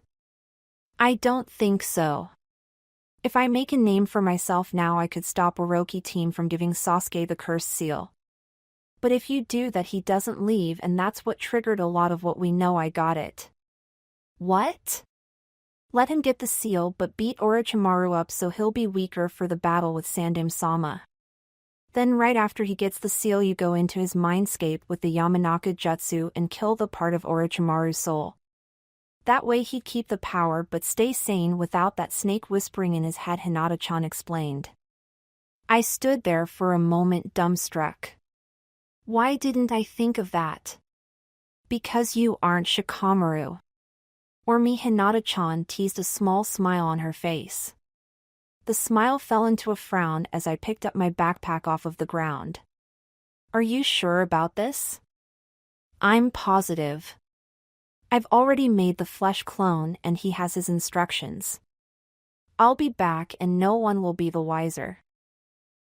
I don't think so. If I make a name for myself now, I could stop Orochi team from giving Sasuke the cursed seal. But if you do that, he doesn't leave, and that's what triggered a lot of what we know. I got it. What? Let him get the seal, but beat Orochimaru up so he'll be weaker for the battle with Sandaime-sama. Then right after he gets the seal, you go into his mindscape with the Yamanaka Jutsu and kill the part of Orochimaru's soul. That way he'd keep the power but stay sane without that snake whispering in his head, Hinata-chan explained. I stood there for a moment dumbstruck. Why didn't I think of that? Because you aren't Shikamaru. Or me, Hinata-chan teased, a small smile on her face. The smile fell into a frown as I picked up my backpack off of the ground. Are you sure about this? I'm positive. I've already made the flesh clone and he has his instructions. I'll be back and no one will be the wiser.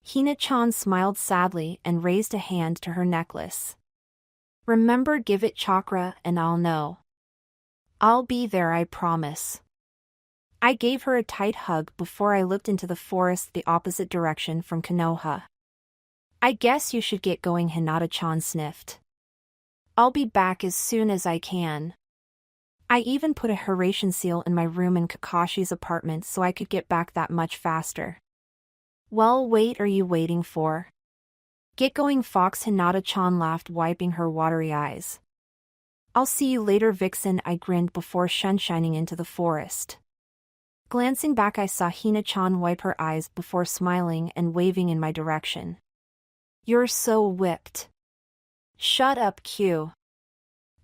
Hina-chan smiled sadly and raised a hand to her necklace. Remember, give it chakra and I'll know. I'll be there, I promise. I gave her a tight hug before I looked into the forest the opposite direction from Konoha. I guess you should get going, Hinata-chan sniffed. I'll be back as soon as I can. I even put a Hiraishin seal in my room in Kakashi's apartment so I could get back that much faster. Well, wait, are you waiting for? Get going, Fox, Hinata-chan laughed, wiping her watery eyes. I'll see you later, Vixen, I grinned before shining into the forest. Glancing back, I saw Hina-chan wipe her eyes before smiling and waving in my direction. You're so whipped. Shut up, Q.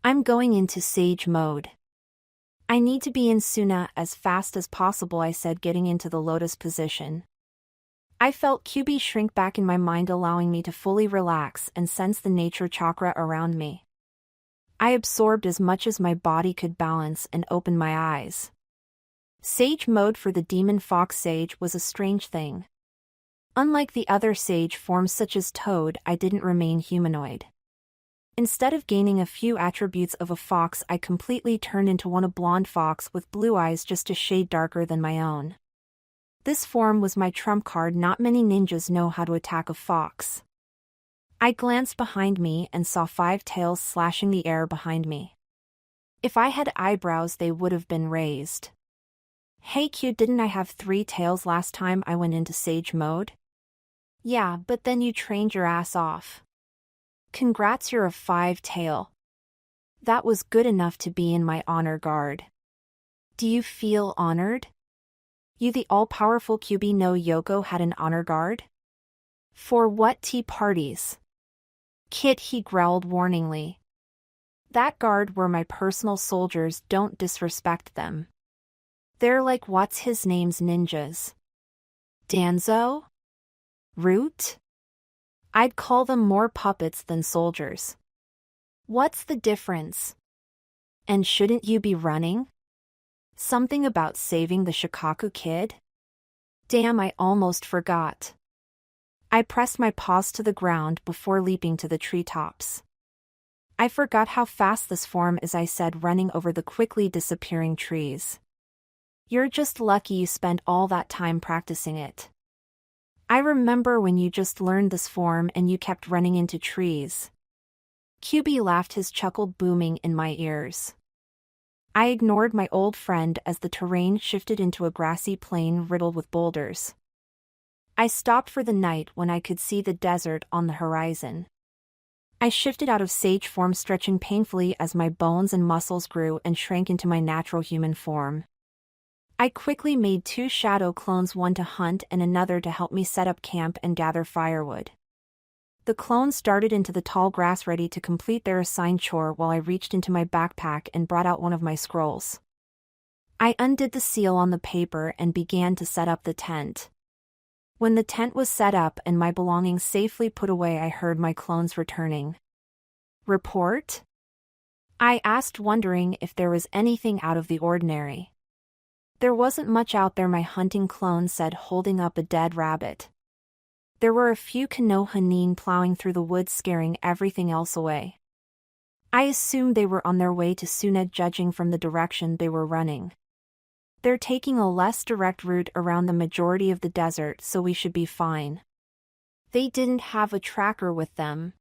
I'm going into sage mode. I need to be in Suna as fast as possible, I said, getting into the lotus position. I felt Kyuubi shrink back in my mind, allowing me to fully relax and sense the nature chakra around me. I absorbed as much as my body could balance and opened my eyes. Sage mode for the demon fox sage was a strange thing. Unlike the other sage forms such as Toad, I didn't remain humanoid. Instead of gaining a few attributes of a fox, I completely turned into one, a blonde fox with blue eyes just a shade darker than my own. This form was my trump card. Not many ninjas know how to attack a fox. I glanced behind me and saw 5 tails slashing the air behind me. If I had eyebrows, they would have been raised. Hey Q, didn't I have 3 tails last time I went into sage mode? Yeah, but then you trained your ass off. Congrats, you're a 5 tail. That was good enough to be in my honor guard. Do you feel honored? You, the all-powerful Kyuubi no Yoko, had an honor guard? For what tea parties? Kid, he growled warningly. That guard were my personal soldiers, don't disrespect them. They're like what's his name's ninjas. Danzo? Root? I'd call them more puppets than soldiers. What's the difference? And shouldn't you be running? Something about saving the Shikaku kid? Damn, I almost forgot. I pressed my paws to the ground before leaping to the treetops. I forgot how fast this form is, I said, running over the quickly disappearing trees. You're just lucky you spent all that time practicing it. I remember when you just learned this form and you kept running into trees. Kyuubi laughed, his chuckle booming in my ears. I ignored my old friend as the terrain shifted into a grassy plain riddled with boulders. I stopped for the night when I could see the desert on the horizon. I shifted out of sage form, stretching painfully as my bones and muscles grew and shrank into my natural human form. I quickly made 2 shadow clones, one to hunt and another to help me set up camp and gather firewood. The clones darted into the tall grass ready to complete their assigned chore while I reached into my backpack and brought out one of my scrolls. I undid the seal on the paper and began to set up the tent. When the tent was set up and my belongings safely put away, I heard my clones returning. Report? I asked, wondering if there was anything out of the ordinary. There wasn't much out there, my hunting clone said, holding up a dead rabbit. There were a few Konoha nin plowing through the woods scaring everything else away. I assumed they were on their way to Suna judging from the direction they were running. They're taking a less direct route around the majority of the desert, so we should be fine. They didn't have a tracker with them.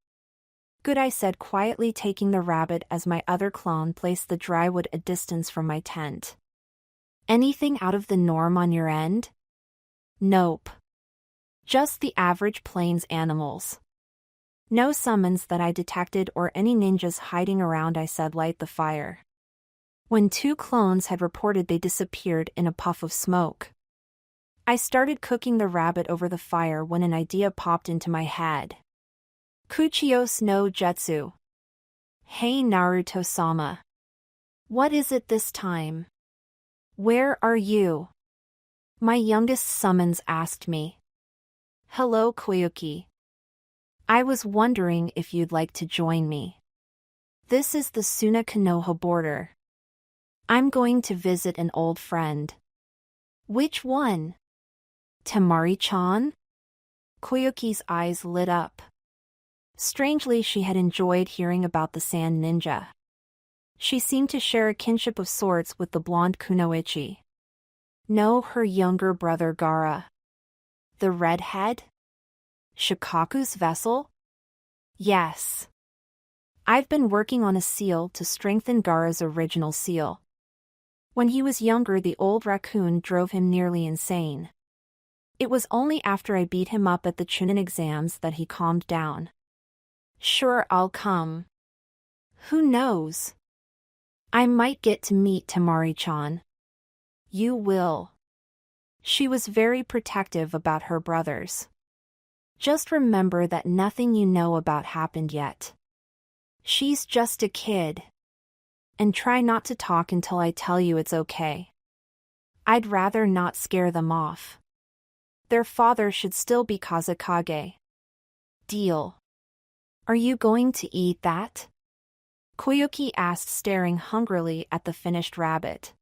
Good, I said quietly, taking the rabbit as my other clone placed the drywood a distance from my tent. Anything out of the norm on your end? Nope. Just the average plains animals. No summons that I detected or any ninjas hiding around, I said. Light the fire. When 2 clones had reported, they disappeared in a puff of smoke. I started cooking the rabbit over the fire when an idea popped into my head. Kuchiyos no Jutsu. Hey Naruto-sama. What is it this time? Where are you? My youngest summons asked me. Hello Koyuki. I was wondering if you'd like to join me. This is the Suna Konoha border. I'm going to visit an old friend. Which one? Temari-chan? Koyuki's eyes lit up. Strangely, she had enjoyed hearing about the Sand Ninja. She seemed to share a kinship of sorts with the blonde Kunoichi. No, her younger brother Gara. The redhead? Shikaku's vessel? Yes. I've been working on a seal to strengthen Gara's original seal. When he was younger, the old raccoon drove him nearly insane. It was only after I beat him up at the Chunin exams that he calmed down. Sure, I'll come. Who knows? I might get to meet Temari-chan. You will. She was very protective about her brothers. Just remember that nothing you know about happened yet. She's just a kid. And try not to talk until I tell you it's okay. I'd rather not scare them off. Their father should still be Kazekage. Deal. Are you going to eat that? Koyuki asked, staring hungrily at the finished rabbit.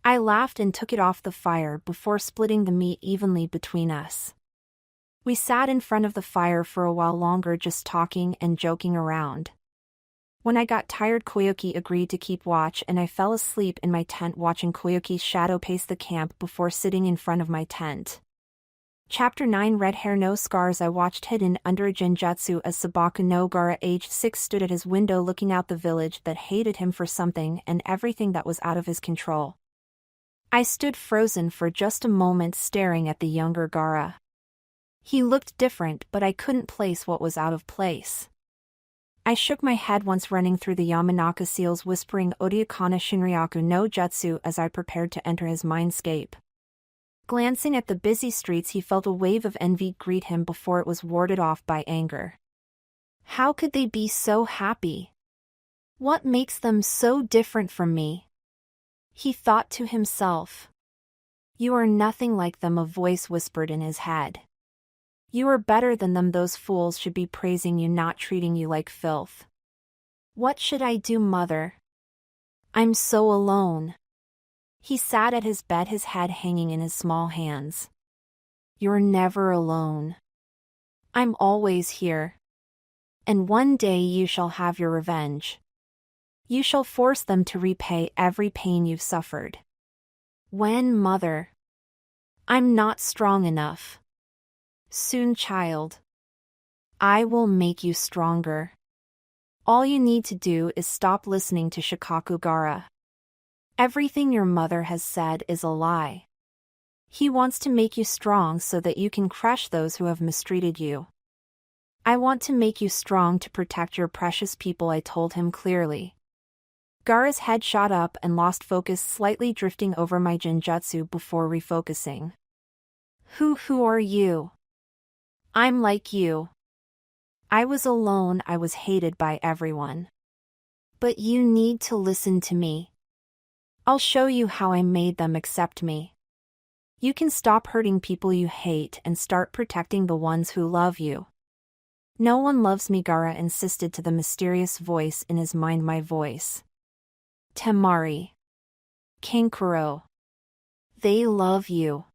I laughed and took it off the fire before splitting the meat evenly between us. We sat in front of the fire for a while longer, just talking and joking around. When I got tired, Koyuki agreed to keep watch, and I fell asleep in my tent watching Koyuki's shadow pace the camp before sitting in front of my tent. Chapter 9. Red hair no scars. I watched hidden under a genjutsu as Sabaku no Gara, aged 6, stood at his window looking out the village that hated him for something and everything that was out of his control. I stood frozen for just a moment, staring at the younger Gara. He looked different, but I couldn't place what was out of place. I shook my head once, running through the Yamanaka seals, whispering Odiakana Shinryaku no Jutsu as I prepared to enter his mindscape. Glancing at the busy streets, he felt a wave of envy greet him before it was warded off by anger. How could they be so happy? What makes them so different from me? He thought to himself. You are nothing like them, a voice whispered in his head. You are better than them. Those fools should be praising you, not treating you like filth. What should I do, mother? I'm so alone. He sat at his bed, his head hanging in his small hands. You're never alone. I'm always here. And one day you shall have your revenge. You shall force them to repay every pain you've suffered. When, mother? I'm not strong enough. Soon, child. I will make you stronger. All you need to do is stop listening to Shikaku Gara. Everything your mother has said is a lie. He wants to make you strong so that you can crush those who have mistreated you. I want to make you strong to protect your precious people, I told him clearly. Gara's head shot up and lost focus, slightly drifting over my genjutsu before refocusing. Who are you? I'm like you. I was alone, I was hated by everyone. But you need to listen to me. I'll show you how I made them accept me. You can stop hurting people you hate and start protecting the ones who love you. No one loves me, Gara insisted to the mysterious voice in his mind. My voice. Temari. Kinkuro. They love you.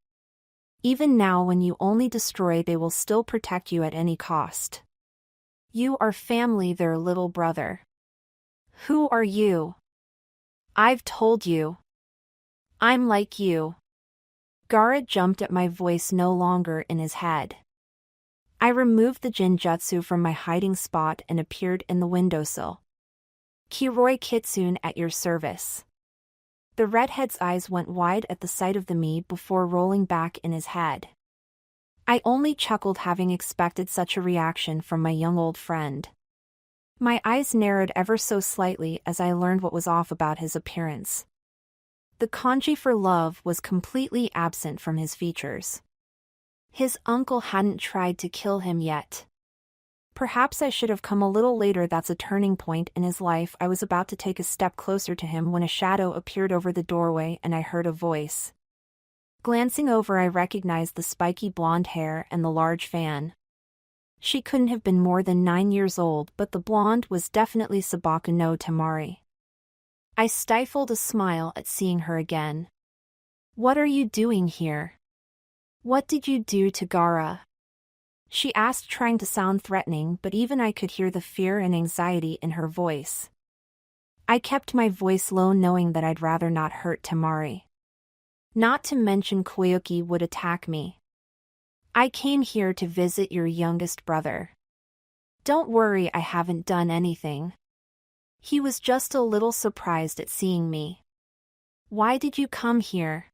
Even now when you only destroy, they will still protect you at any cost. You are family, their little brother. Who are you? I've told you. I'm like you. Gara jumped at my voice, no longer in his head. I removed the Jinjutsu from my hiding spot and appeared in the windowsill. Kiroi Kitsune at your service. The redhead's eyes went wide at the sight of me before rolling back in his head. I only chuckled, having expected such a reaction from my young old friend. My eyes narrowed ever so slightly as I learned what was off about his appearance. The kanji for love was completely absent from his features. His uncle hadn't tried to kill him yet. Perhaps I should have come a little later. That's a turning point in his life. I was about to take a step closer to him when a shadow appeared over the doorway and I heard a voice. Glancing over, I recognized the spiky blonde hair and the large fan. She couldn't have been more than 9 years old, but the blonde was definitely Sabaku no Temari. I stifled a smile at seeing her again. What are you doing here? What did you do to Gara? She asked, trying to sound threatening, but even I could hear the fear and anxiety in her voice. I kept my voice low, knowing that I'd rather not hurt Temari. Not to mention Koyuki would attack me. I came here to visit your youngest brother. Don't worry, I haven't done anything. He was just a little surprised at seeing me. Why did you come here?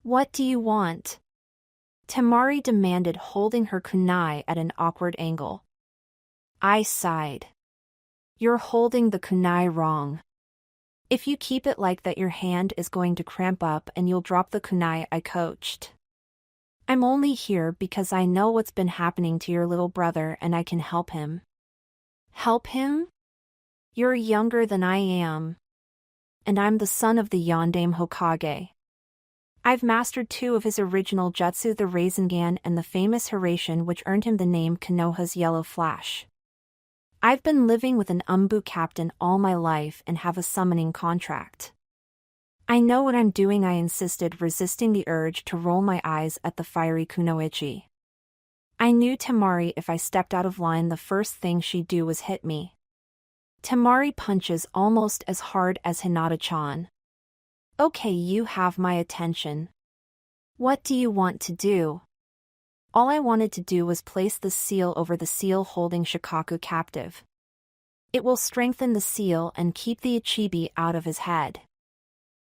What do you want? Temari demanded, holding her kunai at an awkward angle. I sighed. You're holding the kunai wrong. If you keep it like that, your hand is going to cramp up and you'll drop the kunai, I coached. I'm only here because I know what's been happening to your little brother and I can help him. Help him? You're younger than I am. And I'm the son of the Yondaime Hokage. I've mastered 2 of his original jutsu, the Rasengan and the famous Hiraishin, which earned him the name Konoha's Yellow Flash. I've been living with an Umbu captain all my life and have a summoning contract. I know what I'm doing, I insisted, resisting the urge to roll my eyes at the fiery kunoichi. I knew Temari, if I stepped out of line, the first thing she'd do was hit me. Temari punches almost as hard as Hinata-chan. Okay, you have my attention. What do you want to do? All I wanted to do was place the seal over the seal holding Shikaku captive. It will strengthen the seal and keep the Ichibi out of his head.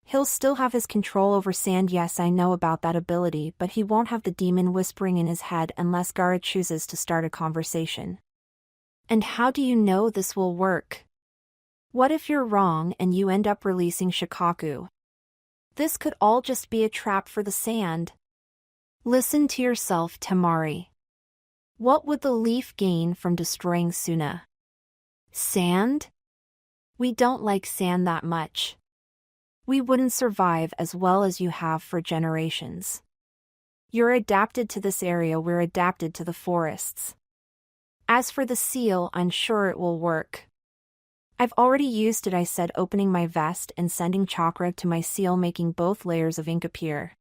He'll still have his control over sand. Yes, I know about that ability, but he won't have the demon whispering in his head unless Gara chooses to start a conversation. And how do you know this will work? What if you're wrong and you end up releasing Shikaku? This could all just be a trap for the sand. Listen to yourself, Temari. What would the leaf gain from destroying Suna? Sand? We don't like sand that much. We wouldn't survive as well as you have for generations. You're adapted to this area, we're adapted to the forests. As for the seal, I'm sure it will work. I've already used it, I said, opening my vest and sending chakra to my seal, making both layers of ink appear.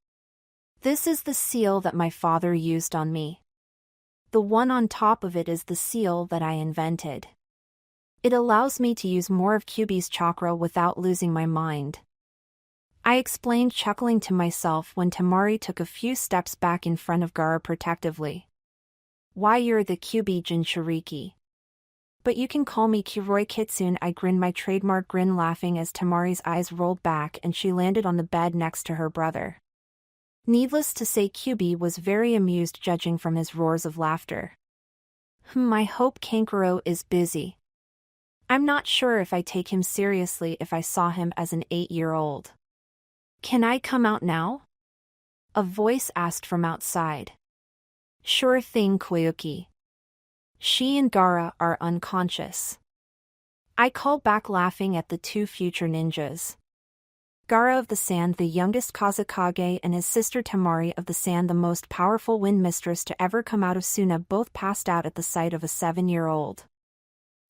This is the seal that my father used on me. The one on top of it is the seal that I invented. It allows me to use more of Kyuubi's chakra without losing my mind. I explained, chuckling to myself when Temari took a few steps back in front of Gara protectively. Why, you're the Kyuubi Jinchuriki. But you can call me Kiroi Kitsune, I grinned, my trademark grin, laughing as Temari's eyes rolled back and she landed on the bed next to her brother. Needless to say, Kyuubi was very amused, judging from his roars of laughter. I hope Kankuro is busy. I'm not sure if I take him seriously if I saw him as an 8-year-old. Can I come out now? A voice asked from outside. Sure thing, Koyuki. She and Gara are unconscious. I called back, laughing at the 2 future ninjas. Gara of the Sand, the youngest Kazekage, and his sister Temari of the Sand, the most powerful wind mistress to ever come out of Suna, both passed out at the sight of a 7-year-old.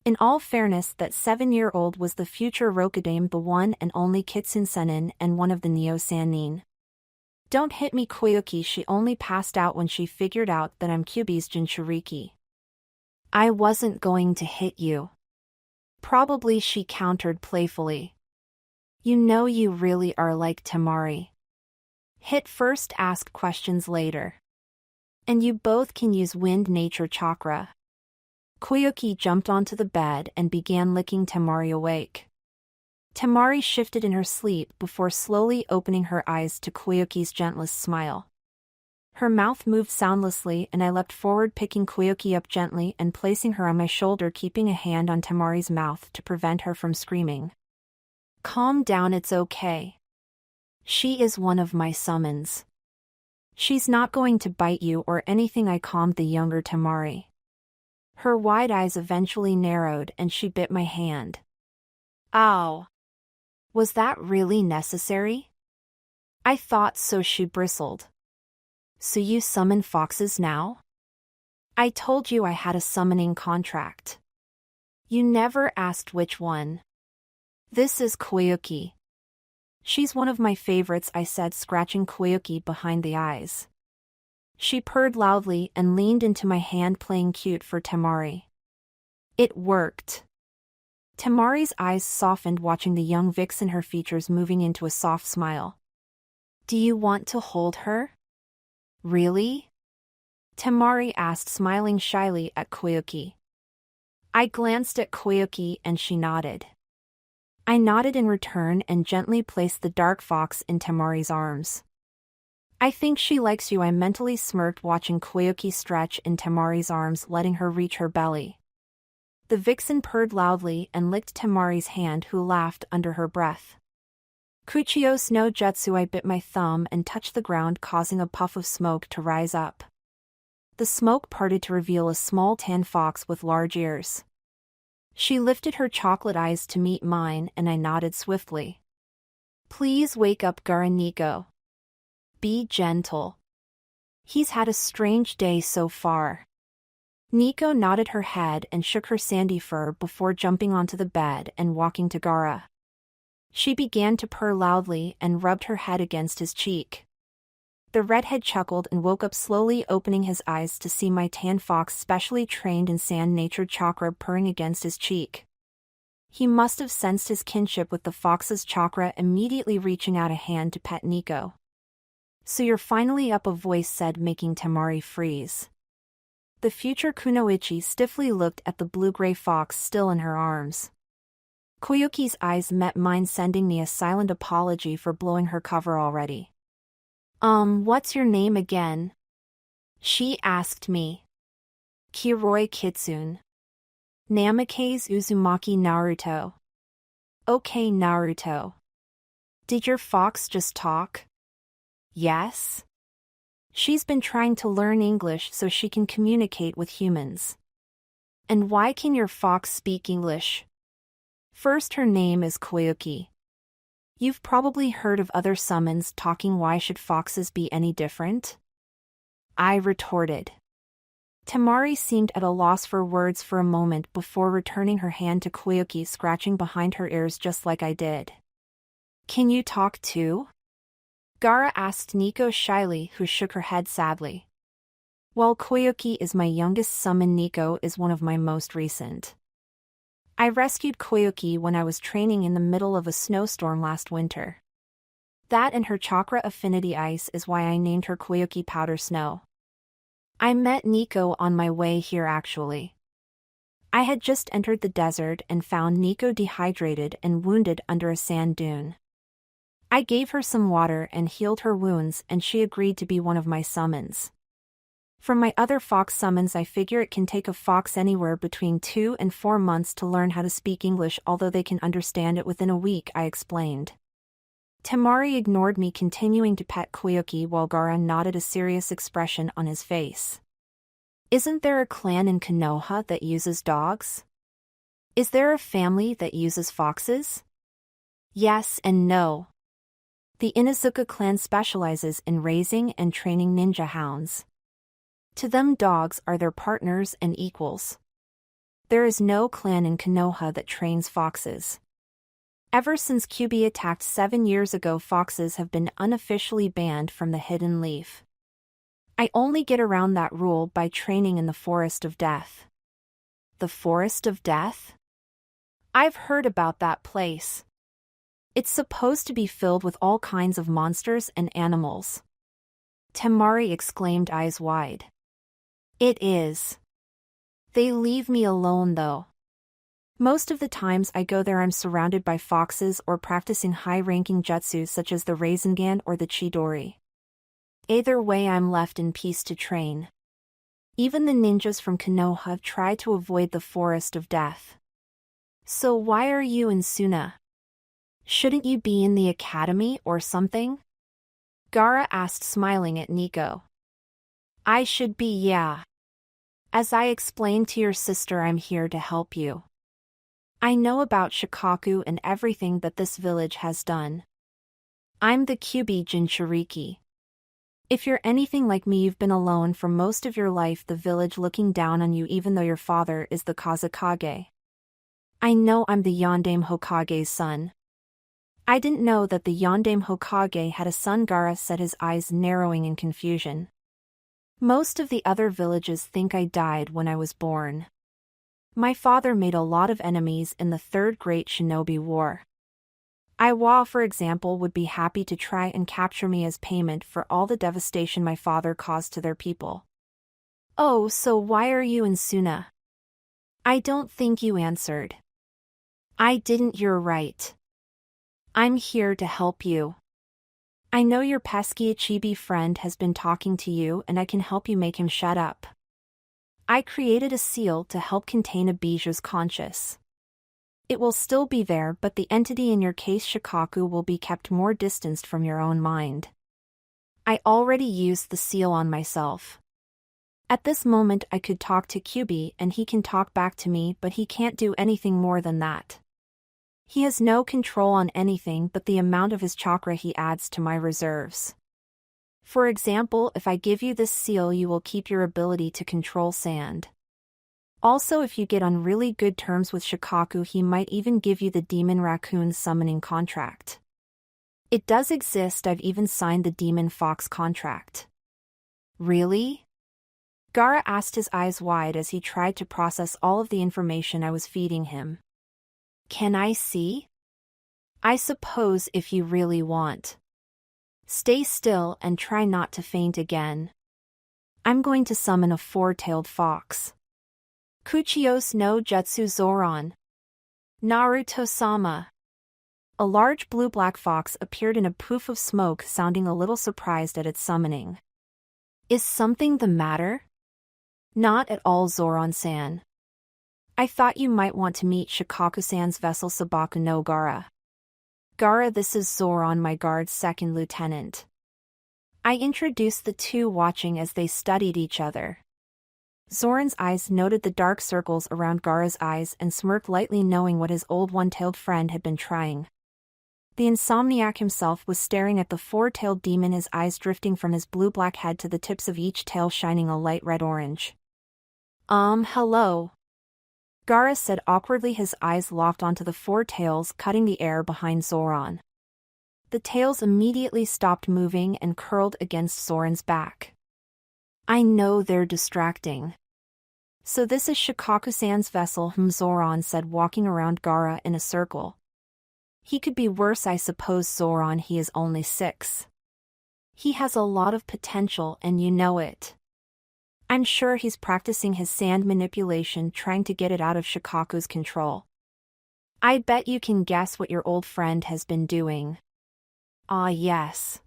In all fairness, that 7-year-old was the future Rokudame, the one and only Kitsune Sennin and one of the Neo Sannin. Don't hit me, Koyuki. She only passed out when she figured out that I'm Kyuubi's Jinchuriki. I wasn't going to hit you. Probably, she countered playfully. You know you really are like Temari. Hit first, ask questions later. And you both can use wind nature chakra. Koyuki jumped onto the bed and began licking Temari awake. Temari shifted in her sleep before slowly opening her eyes to Koyuki's gentlest smile. Her mouth moved soundlessly and I leapt forward, picking Koyuki up gently and placing her on my shoulder, keeping a hand on Temari's mouth to prevent her from screaming. Calm down, it's okay. She is one of my summons. She's not going to bite you or anything, I calmed the younger Temari. Her wide eyes eventually narrowed and she bit my hand. Ow! Was that really necessary? I thought so, she bristled. So you summon foxes now? I told you I had a summoning contract. You never asked which one. This is Koyuki. She's one of my favorites, I said, scratching Koyuki behind the eyes. She purred loudly and leaned into my hand, playing cute for Temari. It worked. Temari's eyes softened, watching the young vixen, her features moving into a soft smile. Do you want to hold her? Really? Temari asked, smiling shyly at Koyuki. I glanced at Koyuki and she nodded. I nodded in return and gently placed the dark fox in Temari's arms. I think she likes you, I mentally smirked, watching Koyuki stretch in Temari's arms, letting her reach her belly. The vixen purred loudly and licked Temari's hand, who laughed under her breath. Kuchios no jutsu, I bit my thumb and touched the ground, causing a puff of smoke to rise up. The smoke parted to reveal a small tan fox with large ears. She lifted her chocolate eyes to meet mine and I nodded swiftly. Please wake up Gara, Nico. Be gentle. He's had a strange day so far. Nico nodded her head and shook her sandy fur before jumping onto the bed and walking to Gara. She began to purr loudly and rubbed her head against his cheek. The redhead chuckled and woke up slowly, opening his eyes to see my tan fox, specially trained in sand-natured chakra, purring against his cheek. He must have sensed his kinship with the fox's chakra, immediately reaching out a hand to pet Nico. So you're finally up, a voice said, making Temari freeze. The future kunoichi stiffly looked at the blue-gray fox still in her arms. Koyuki's eyes met mine, sending me a silent apology for blowing her cover already. What's your name again? She asked me. Kiroi Kitsune. Namikaze Naruto. Okay, Naruto. Did your fox just talk? Yes? She's been trying to learn English so she can communicate with humans. And why can your fox speak English? First, her name is Koyuki. You've probably heard of other summons talking. Why should foxes be any different? I retorted. Temari seemed at a loss for words for a moment before returning her hand to Koyuki, scratching behind her ears just like I did. Can you talk too? Gara asked Nico shyly, who shook her head sadly. While Koyuki is my youngest summon, Nico is one of my most recent. I rescued Koyuki when I was training in the middle of a snowstorm last winter. That and her chakra affinity ice is why I named her Koyuki Powder Snow. I met Nico on my way here actually. I had just entered the desert and found Nico dehydrated and wounded under a sand dune. I gave her some water and healed her wounds, and she agreed to be one of my summons. From my other fox summons, I figure it can take a fox anywhere between 2 and 4 months to learn how to speak English, although they can understand it within a week, I explained. Temari ignored me, continuing to pet Koyuki while Gara nodded, a serious expression on his face. Isn't there a clan in Konoha that uses dogs? Is there a family that uses foxes? Yes and no. The Inuzuka clan specializes in raising and training ninja hounds. To them, dogs are their partners and equals. There is no clan in Konoha that trains foxes. Ever since Kyuubi attacked 7 years ago, foxes have been unofficially banned from the Hidden Leaf. I only get around that rule by training in the Forest of Death. The Forest of Death? I've heard about that place. It's supposed to be filled with all kinds of monsters and animals. Temari exclaimed, eyes wide. It is. They leave me alone though. Most of the times I go there I'm surrounded by foxes or practicing high-ranking jutsu such as the Rasengan or the Chidori. Either way I'm left in peace to train. Even the ninjas from Konoha try to avoid the Forest of Death. So why are you in Suna? Shouldn't you be in the academy or something? Gara asked, smiling at Nico. I should be, yeah. As I explained to your sister, I'm here to help you. I know about Shikaku and everything that this village has done. I'm the Kyuubi Jinchuriki. If you're anything like me, you've been alone for most of your life, the village looking down on you even though your father is the Kazekage. I know I'm the Yondaime Hokage's son. I didn't know that the Yondaime Hokage had a son. Gara said, his eyes narrowing in confusion. Most of the other villages think I died when I was born. My father made a lot of enemies in the Third Great Shinobi War. Iwa, for example, would be happy to try and capture me as payment for all the devastation my father caused to their people. Oh, so why are you in Suna? I don't think you answered. I didn't, you're right. I'm here to help you. I know your pesky Ichibi friend has been talking to you and I can help you make him shut up. I created a seal to help contain Abija's conscience. It will still be there, but the entity in your case, Shikaku, will be kept more distanced from your own mind. I already used the seal on myself. At this moment I could talk to Kyuubi and he can talk back to me, but he can't do anything more than that. He has no control on anything but the amount of his chakra he adds to my reserves. For example, if I give you this seal, you will keep your ability to control sand. Also, if you get on really good terms with Shikaku, he might even give you the Demon Raccoon summoning contract. It does exist, I've even signed the Demon Fox contract. Really? Gara asked, his eyes wide as he tried to process all of the information I was feeding him. Can I see? I suppose if you really want. Stay still and try not to faint again. I'm going to summon a four-tailed fox. Kuchios no Jutsu Zoran. Naruto-sama. A large blue-black fox appeared in a poof of smoke, sounding a little surprised at its summoning. Is something the matter? Not at all, Zoran-san. I thought you might want to meet Shikaku-san's vessel Sabaku no Gara. Gara, this is Zoran, my guard's second lieutenant. I introduced the two, watching as they studied each other. Zoran's eyes noted the dark circles around Gara's eyes and smirked lightly, knowing what his old one-tailed friend had been trying. The insomniac himself was staring at the four-tailed demon, his eyes drifting from his blue-black head to the tips of each tail shining a light red-orange. Hello. Gara said awkwardly, his eyes locked onto the four tails cutting the air behind Zoran. The tails immediately stopped moving and curled against Zoran's back. I know they're distracting. So this is Shikaku-san's vessel, Zoran said, walking around Gara in a circle. He could be worse, I suppose, Zoran. He is only 6. He has a lot of potential and you know it. I'm sure he's practicing his sand manipulation, trying to get it out of Shikaku's control. I bet you can guess what your old friend has been doing. Ah, yes.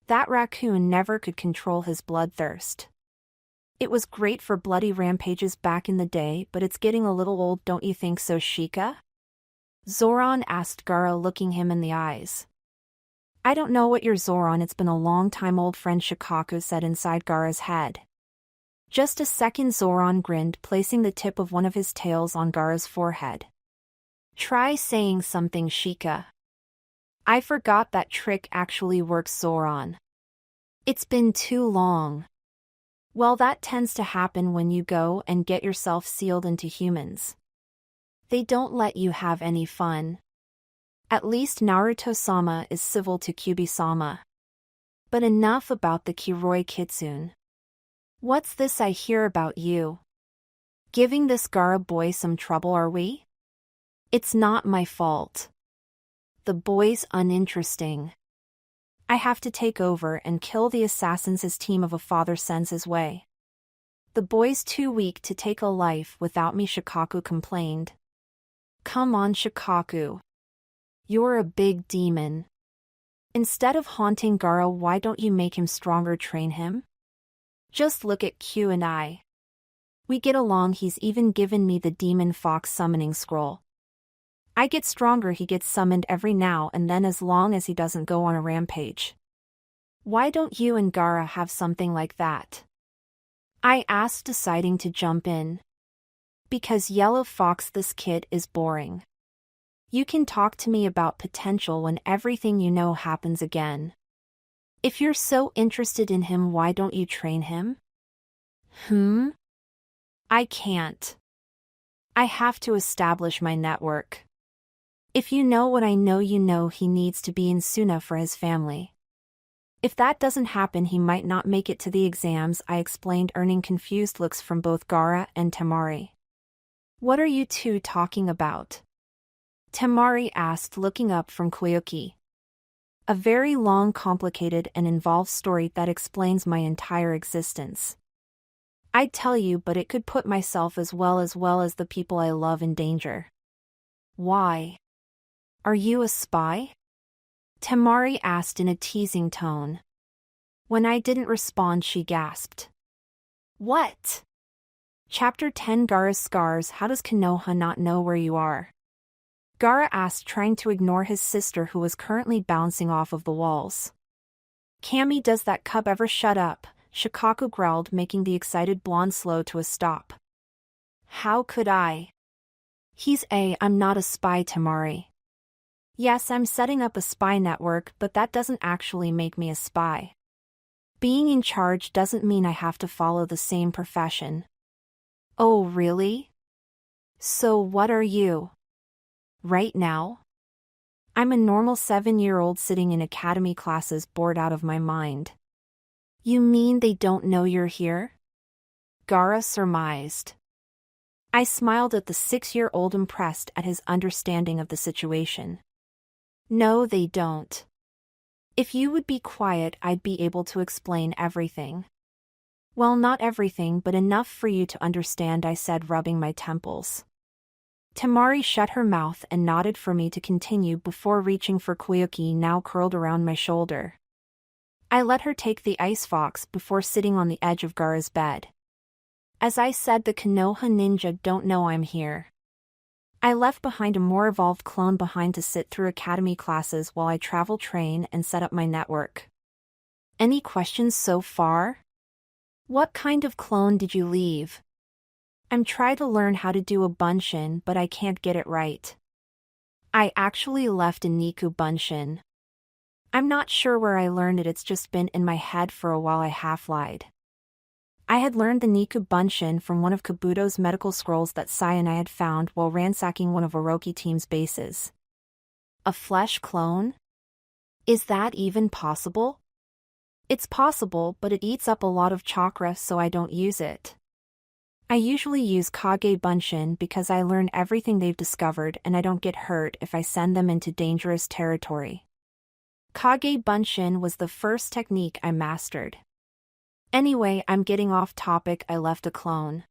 That raccoon never could control his bloodthirst. It was great for bloody rampages back in the day, but it's getting a little old, don't you think so, Shika? Zoran asked Gara, looking him in the eyes. I don't know what you're, Zoran, it's been a long time, old friend, Shikaku said inside Gara's head. Just a second, Zoran grinned, placing the tip of one of his tails on Gara's forehead. Try saying something, Shika. I forgot that trick actually works, Zoran. It's been too long. Well, that tends to happen when you go and get yourself sealed into humans. They don't let you have any fun. At least Naruto-sama is civil to Kyuubi-sama. But enough about the Kiroi Kitsune. What's this I hear about you? Giving this Gara boy some trouble, are we? It's not my fault. The boy's uninteresting. I have to take over and kill the assassins his team of a father sends his way. The boy's too weak to take a life without me, Shikaku complained. Come on, Shikaku. You're a big demon. Instead of haunting Gara, why don't you make him stronger, train him? Just look at Q and I. We get along, he's even given me the demon fox summoning scroll. I get stronger, he gets summoned every now and then as long as he doesn't go on a rampage. Why don't you and Gara have something like that? I asked, deciding to jump in. Because Yellow Fox, this kid is boring. You can talk to me about potential when everything you know happens again. If you're so interested in him, why don't you train him? I can't. I have to establish my network. If you know what I know, you know he needs to be in Suna for his family. If that doesn't happen, he might not make it to the exams, I explained, earning confused looks from both Gara and Temari. What are you two talking about? Temari asked, looking up from Koyuki. A very long, complicated, and involved story that explains my entire existence. I'd tell you, but it could put myself as well as the people I love in danger. Why? Are you a spy? Temari asked in a teasing tone. When I didn't respond, she gasped. What? Chapter 10, Gara's Scars. How does Konoha not know where you are? Gara asked, trying to ignore his sister who was currently bouncing off of the walls. Kami, does that cub ever shut up? Shikaku growled, making the excited blonde slow to a stop. How could I? I'm not a spy, Temari. Yes, I'm setting up a spy network, but that doesn't actually make me a spy. Being in charge doesn't mean I have to follow the same profession. Oh, really? So what are you? Right now? I'm a normal 7-year-old sitting in academy classes, bored out of my mind. You mean they don't know you're here? Gara surmised. I smiled at the 6-year-old, impressed at his understanding of the situation. No, they don't. If you would be quiet, I'd be able to explain everything. Well, not everything, but enough for you to understand, I said, rubbing my temples. Temari shut her mouth and nodded for me to continue before reaching for Koyuki, now curled around my shoulder. I let her take the ice fox before sitting on the edge of Gara's bed. As I said, the Konoha ninja don't know I'm here. I left behind a more evolved clone behind to sit through academy classes while I travel, train, and set up my network. Any questions so far? What kind of clone did you leave? I'm trying to learn how to do a bunshin, but I can't get it right. I actually left a Niku bunshin. I'm not sure where I learned it, it's just been in my head for a while, I half lied. I had learned the Niku bunshin from one of Kabuto's medical scrolls that Sai and I had found while ransacking one of Orochi team's bases. A flesh clone? Is that even possible? It's possible, but it eats up a lot of chakra, so I don't use it. I usually use Kage bunshin because I learn everything they've discovered and I don't get hurt if I send them into dangerous territory. Kage bunshin was the first technique I mastered. Anyway, I'm getting off topic. I left a clone.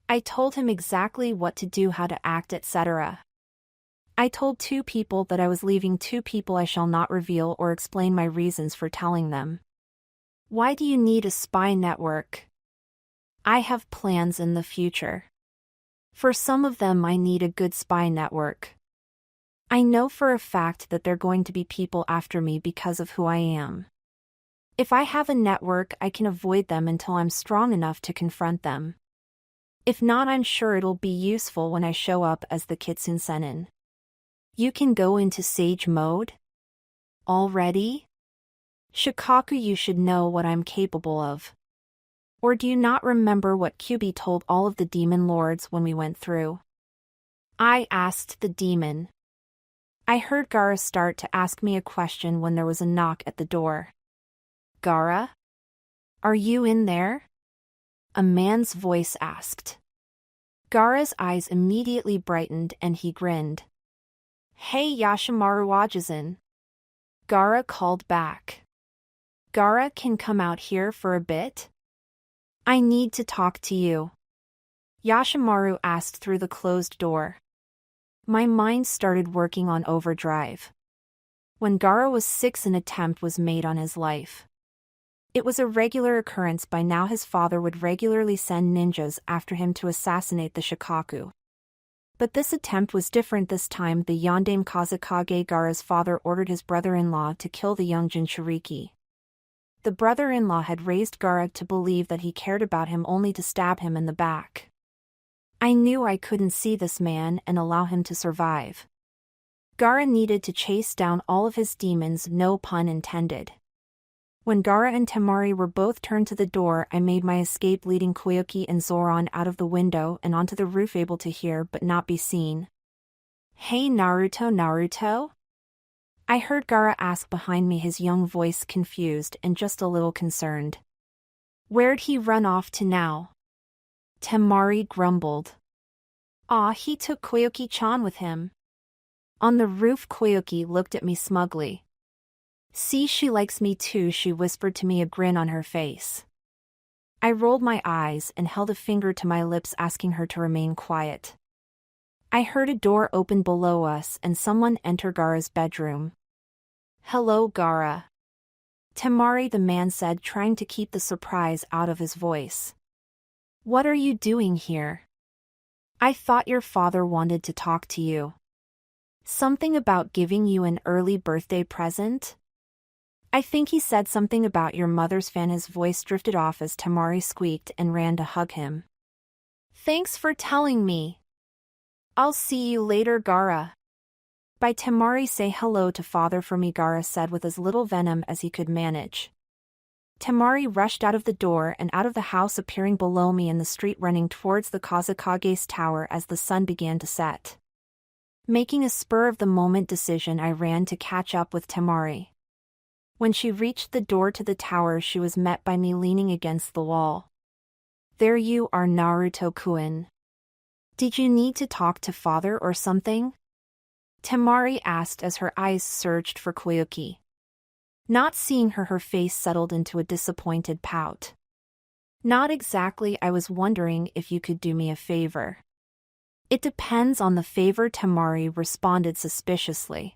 I told him exactly what to do, how to act, etc. I told 2 people that I was leaving, 2 people I shall not reveal or explain my reasons for telling them. Why do you need a spy network? I have plans in the future. For some of them I need a good spy network. I know for a fact that there are going to be people after me because of who I am. If I have a network, I can avoid them until I'm strong enough to confront them. If not, I'm sure it'll be useful when I show up as the Kitsune Sennin. You can go into sage mode? Already? Shikaku, you should know what I'm capable of. Or do you not remember what Kyuubi told all of the demon lords when we went through? I asked the demon. I heard Gara start to ask me a question when there was a knock at the door. Gara? Are you in there? A man's voice asked. Gara's eyes immediately brightened and he grinned. Hey Yashimaru Wajizan. Gara called back. Gara can come out here for a bit? I need to talk to you. Yashimaru asked through the closed door. My mind started working on overdrive. When Gara was 6, an attempt was made on his life. It was a regular occurrence. By now his father would regularly send ninjas after him to assassinate the Shikaku. But this attempt was different this time. The Yondaime Kazekage, Gara's father, ordered his brother-in-law to kill the young Jinchuriki. The brother-in-law had raised Gara to believe that he cared about him only to stab him in the back. I knew I couldn't see this man and allow him to survive. Gara needed to chase down all of his demons, no pun intended. When Gara and Temari were both turned to the door, I made my escape, leading Koyuki and Zoran out of the window and onto the roof, able to hear but not be seen. Hey Naruto? I heard Gara ask behind me, his young voice confused and just a little concerned. Where'd he run off to now? Temari grumbled. He took Koyuki-chan with him. On the roof, Koyuki looked at me smugly. See, she likes me too, she whispered to me, a grin on her face. I rolled my eyes and held a finger to my lips, asking her to remain quiet. I heard a door open below us and someone enter Gara's bedroom. Hello, Gara. Temari, the man said, trying to keep the surprise out of his voice. What are you doing here? I thought your father wanted to talk to you. Something about giving you an early birthday present? I think he said something about your mother's fan. His voice drifted off as Temari squeaked and ran to hug him. Thanks for telling me. I'll see you later, Gara. Bye, Temari. Say hello to father for me, Gara said with as little venom as he could manage. Temari rushed out of the door and out of the house, appearing below me in the street, running towards the Kazekage's tower as the sun began to set. Making a spur-of-the-moment decision, I ran to catch up with Temari. When she reached the door to the tower, she was met by me leaning against the wall. There you are, Naruto-kun. Did you need to talk to father or something? Temari asked as her eyes searched for Koyuki. Not seeing her, her face settled into a disappointed pout. Not exactly. I was wondering if you could do me a favor. It depends on the favor, Temari responded suspiciously.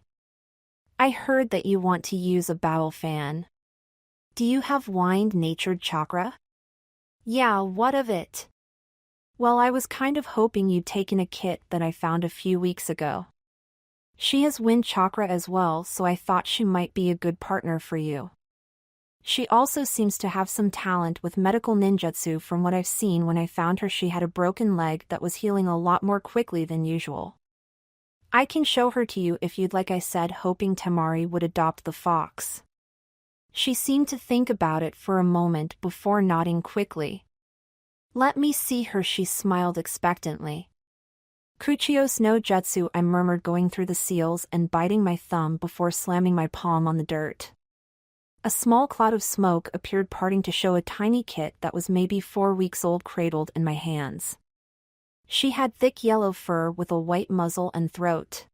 I heard that you want to use a battle fan. Do you have wind-natured chakra? Yeah, what of it? Well, I was kind of hoping you'd taken a kit that I found a few weeks ago. She has wind chakra as well, so I thought she might be a good partner for you. She also seems to have some talent with medical ninjutsu. From what I've seen, when I found her, she had a broken leg that was healing a lot more quickly than usual. I can show her to you if you'd like, I said, hoping Temari would adopt the fox. She seemed to think about it for a moment before nodding quickly. Let me see her, she smiled expectantly. Kuchios no jutsu, I murmured, going through the seals and biting my thumb before slamming my palm on the dirt. A small cloud of smoke appeared, parting to show a tiny kit that was maybe 4 weeks old cradled in my hands. She had thick yellow fur with a white muzzle and throat.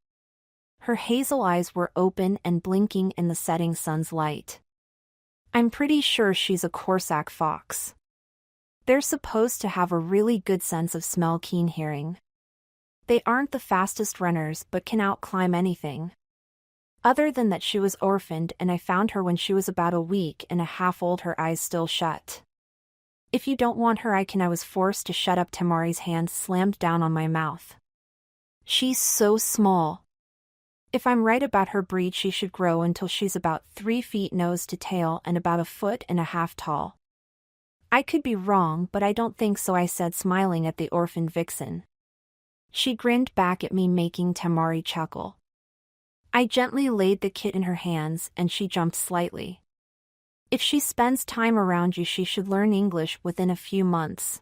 Her hazel eyes were open and blinking in the setting sun's light. I'm pretty sure she's a Corsac fox. They're supposed to have a really good sense of smell, keen hearing. They aren't the fastest runners but can outclimb anything. Other than that, she was orphaned and I found her when she was about a week and a half old, her eyes still shut. If you don't want her, I can. I was forced to shut up. Temari's hand slammed down on my mouth. She's so small. If I'm right about her breed, she should grow until she's about 3 feet nose to tail and about 1.5 feet tall. I could be wrong, but I don't think so, I said, smiling at the orphaned vixen. She grinned back at me, making Temari chuckle. I gently laid the kit in her hands and she jumped slightly. If she spends time around you, she should learn English within a few months.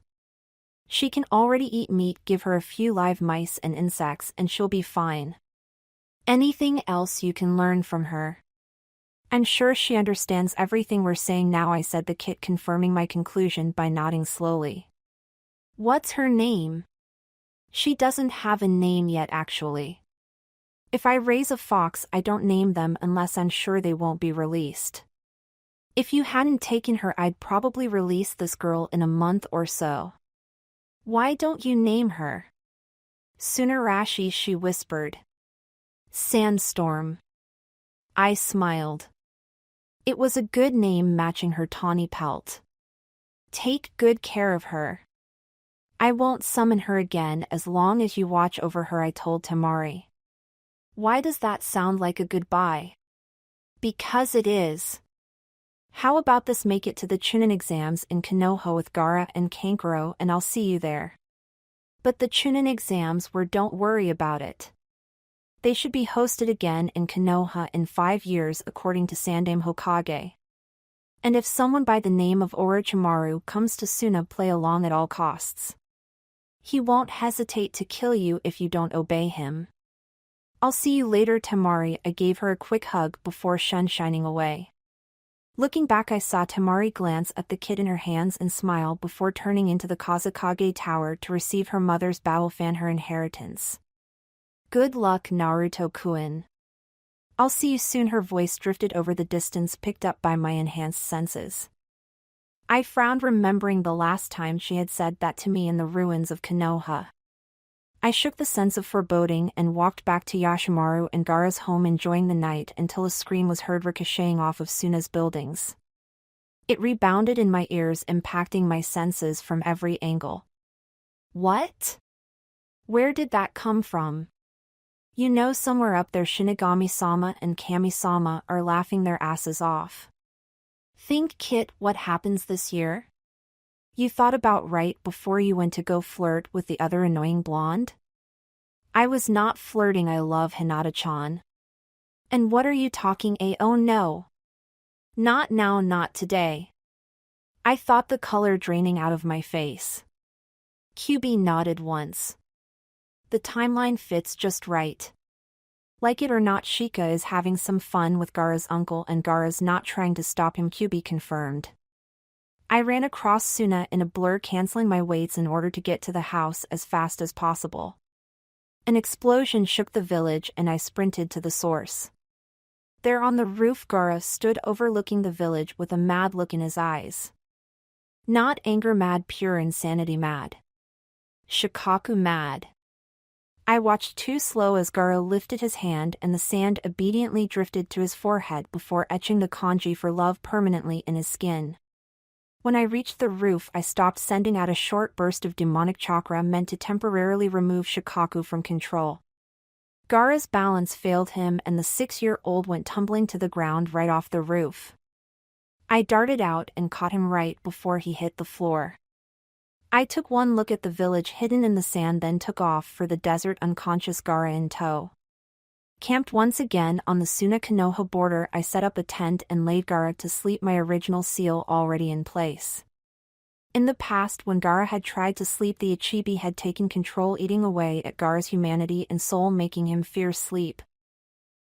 She can already eat meat. Give her a few live mice and insects and she'll be fine. Anything else you can learn from her? I'm sure she understands everything we're saying now, I said, the kid confirming my conclusion by nodding slowly. What's her name? She doesn't have a name yet, actually. If I raise a fox, I don't name them unless I'm sure they won't be released. If you hadn't taken her, I'd probably release this girl in a month or so. Why don't you name her? Tsunarashi, she whispered. Sandstorm. I smiled. It was a good name, matching her tawny pelt. Take good care of her. I won't summon her again as long as you watch over her, I told Temari. Why does that sound like a goodbye? Because it is. How about this? Make it to the Chunin exams in Konoha with Gara and Kankuro and I'll see you there. But the Chunin exams were, don't worry about it. They should be hosted again in Konoha in 5 years according to Sixth Hokage. And if someone by the name of Orochimaru comes to Suna, play along at all costs. He won't hesitate to kill you if you don't obey him. I'll see you later, Temari. I gave her a quick hug before shining away. Looking back, I saw Temari glance at the kid in her hands and smile before turning into the Kazekage tower to receive her mother's battle fan, her inheritance. Good luck, Naruto-kun. I'll see you soon. Her voice drifted over the distance, picked up by my enhanced senses. I frowned, remembering the last time she had said that to me in the ruins of Konoha. I shook the sense of foreboding and walked back to Yashimaru and Gara's home, enjoying the night until a scream was heard ricocheting off of Suna's buildings. It rebounded in my ears, impacting my senses from every angle. What? Where did that come from? You know, somewhere up there Shinigami-sama and Kami-sama are laughing their asses off. Think, Kit, what happens this year? You thought about right before you went to go flirt with the other annoying blonde? I was not flirting, I love Hinata-chan. And what are you talking a? Oh no. Not now, not today. I thought, the color draining out of my face. Kyuubi nodded once. The timeline fits just right. Like it or not, Shika is having some fun with Gara's uncle and Gara's not trying to stop him, Kyuubi confirmed. I ran across Suna in a blur, canceling my weights in order to get to the house as fast as possible. An explosion shook the village and I sprinted to the source. There on the roof, Gara stood overlooking the village with a mad look in his eyes. Not anger mad, pure insanity mad. Shikaku mad. I watched too slow as Gara lifted his hand and the sand obediently drifted to his forehead before etching the kanji for love permanently in his skin. When I reached the roof, I stopped, sending out a short burst of demonic chakra meant to temporarily remove Shikaku from control. Gara's balance failed him and the 6-year-old went tumbling to the ground right off the roof. I darted out and caught him right before he hit the floor. I took one look at the village hidden in the sand, then took off for the desert, unconscious Gara in tow. Camped once again on the Suna-Konoha border, I set up a tent and laid Gara to sleep, my original seal already in place. In the past, when Gara had tried to sleep, the Ichibi had taken control, eating away at Gara's humanity and soul, making him fear sleep.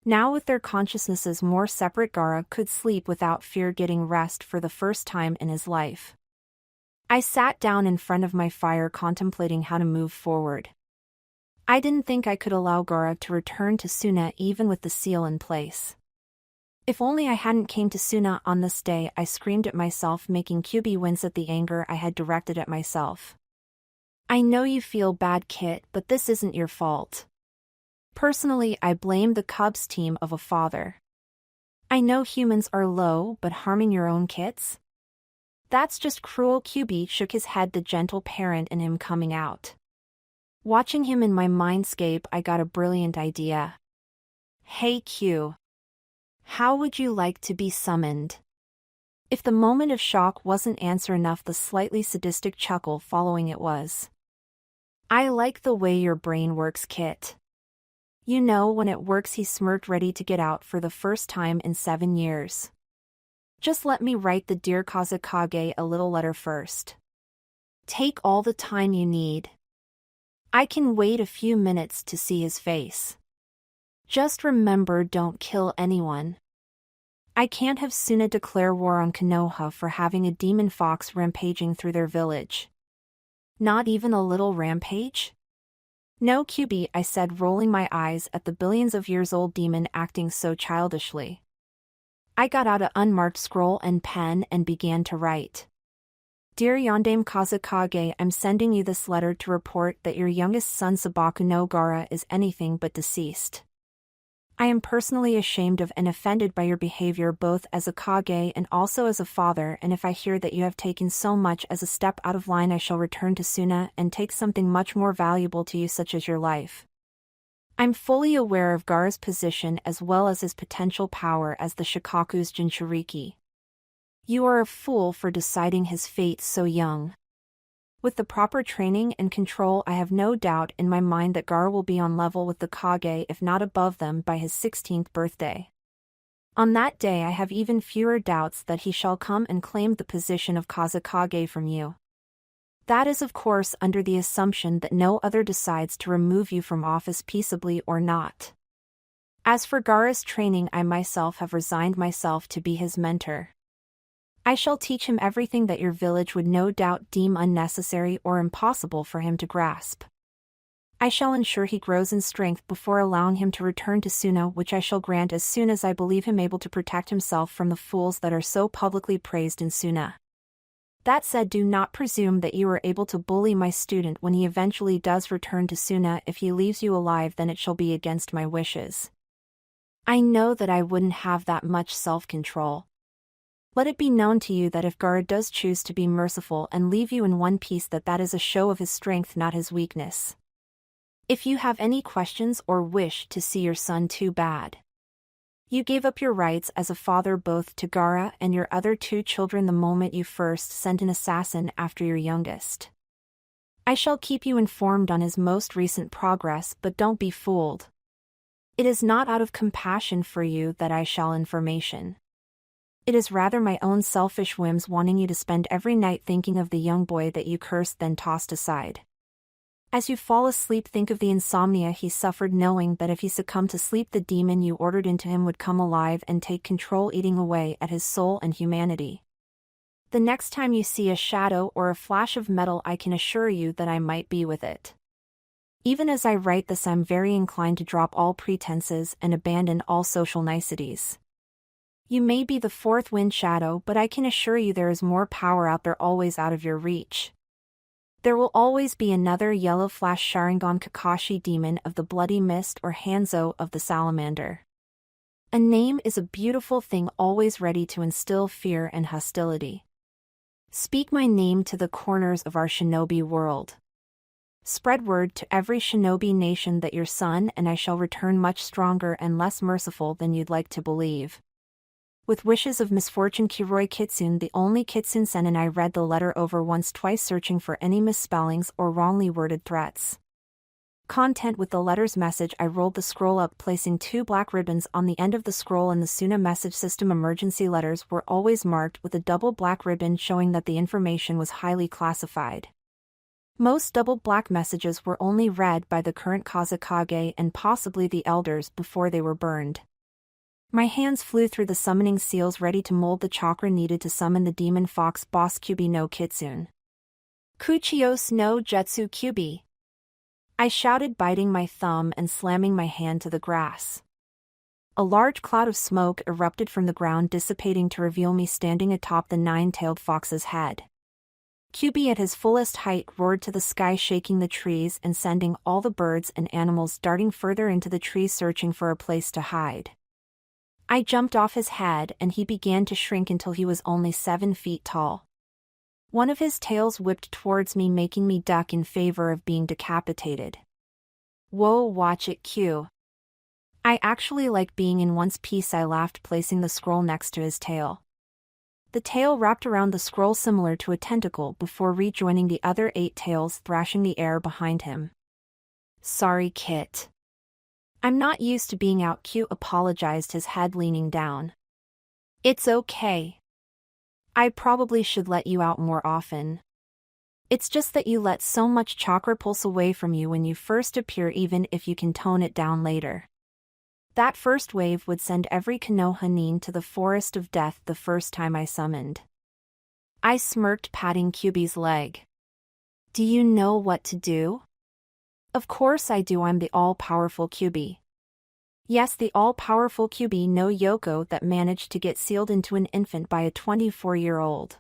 Now, with their consciousnesses more separate, Gara could sleep without fear, getting rest for the first time in his life. I sat down in front of my fire, contemplating how to move forward. I didn't think I could allow Gara to return to Suna even with the seal in place. If only I hadn't came to Suna on this day, I screamed at myself, making Kyuubi wince at the anger I had directed at myself. I know you feel bad, Kit, but this isn't your fault. Personally, I blame the Cubs team of a father. I know humans are low, but harming your own kids? That's just cruel. Kyuubi shook his head, the gentle parent in him coming out. Watching him in my mindscape, I got a brilliant idea. Hey Q. How would you like to be summoned? If the moment of shock wasn't answer enough, the slightly sadistic chuckle following it was. I like the way your brain works, Kit. You know, when it works, he smirked, ready to get out for the first time in 7 years. Just let me write the dear Kazekage a little letter first. Take all the time you need. I can wait a few minutes to see his face. Just remember, don't kill anyone. I can't have Suna declare war on Konoha for having a demon fox rampaging through their village. Not even a little rampage? No, Kyuubi, I said, rolling my eyes at the billions of years old demon acting so childishly. I got out an unmarked scroll and pen and began to write. Dear Yondame Kazekage, I'm sending you this letter to report that your youngest son Sabaku no Gara is anything but deceased. I am personally ashamed of and offended by your behavior both as a Kage and also as a father, and if I hear that you have taken so much as a step out of line, I shall return to Suna and take something much more valuable to you, such as your life. I'm fully aware of Gara's position as well as his potential power as the Shikaku's Jinchuriki. You are a fool for deciding his fate so young. With the proper training and control, I have no doubt in my mind that Gara will be on level with the Kage, if not above them, by his 16th birthday. On that day I have even fewer doubts that he shall come and claim the position of Kazekage from you. That is of course under the assumption that no other decides to remove you from office peaceably or not. As for Gara's training, I myself have resigned myself to be his mentor. I shall teach him everything that your village would no doubt deem unnecessary or impossible for him to grasp. I shall ensure he grows in strength before allowing him to return to Suna, which I shall grant as soon as I believe him able to protect himself from the fools that are so publicly praised in Suna. That said, do not presume that you are able to bully my student when he eventually does return to Suna. If he leaves you alive, then it shall be against my wishes. I know that I wouldn't have that much self-control. Let it be known to you that if Gara does choose to be merciful and leave you in one piece, that is a show of his strength, not his weakness. If you have any questions or wish to see your son, too bad. You gave up your rights as a father both to Gara and your other two children the moment you first sent an assassin after your youngest. I shall keep you informed on his most recent progress, but don't be fooled. It is not out of compassion for you that I shall information. It is rather my own selfish whims wanting you to spend every night thinking of the young boy that you cursed then tossed aside. As you fall asleep, think of the insomnia he suffered, knowing that if he succumbed to sleep, the demon you ordered into him would come alive and take control, eating away at his soul and humanity. The next time you see a shadow or a flash of metal, I can assure you that I might be with it. Even as I write this, I'm very inclined to drop all pretenses and abandon all social niceties. You may be the fourth wind shadow, but I can assure you there is more power out there, always out of your reach. There will always be another yellow flash Sharingan Kakashi demon of the bloody mist or Hanzo of the salamander. A name is a beautiful thing, always ready to instill fear and hostility. Speak my name to the corners of our shinobi world. Spread word to every shinobi nation that your son and I shall return much stronger and less merciful than you'd like to believe. With wishes of misfortune, Kiroi Kitsune. The only Kitsune-sen. And I read the letter over once, twice, searching for any misspellings or wrongly worded threats. Content with the letter's message. I rolled the scroll up, placing 2 black ribbons on the end of the scroll. In the Suna message system, emergency letters were always marked with a double black ribbon, showing that the information was highly classified. Most double black messages were only read by the current Kazekage and possibly the elders before they were burned. My hands flew through the summoning seals, ready to mold the chakra needed to summon the demon fox boss Kyuubi no Kitsune. Kuchios no Jutsu Kyuubi, I shouted, biting my thumb and slamming my hand to the grass. A large cloud of smoke erupted from the ground, dissipating to reveal me standing atop the 9-tailed fox's head. Kyuubi at his fullest height roared to the sky, shaking the trees and sending all the birds and animals darting further into the trees, searching for a place to hide. I jumped off his head and he began to shrink until he was only 7 feet tall. One of his tails whipped towards me, making me duck in favor of being decapitated. Whoa, watch it, Q. I actually like being in one's piece, I laughed, placing the scroll next to his tail. The tail wrapped around the scroll similar to a tentacle before rejoining the other 8 tails, thrashing the air behind him. Sorry, Kit. I'm not used to being out, Q apologized, his head leaning down. It's okay. I probably should let you out more often. It's just that you let so much chakra pulse away from you when you first appear, even if you can tone it down later. That first wave would send every Konoha nin to the forest of death the first time I summoned. I smirked, patting Kyuubi's leg. Do you know what to do? Of course I do, I'm the all-powerful Kyuubi. Yes, the all-powerful Kyuubi no Yoko that managed to get sealed into an infant by a 24-year-old.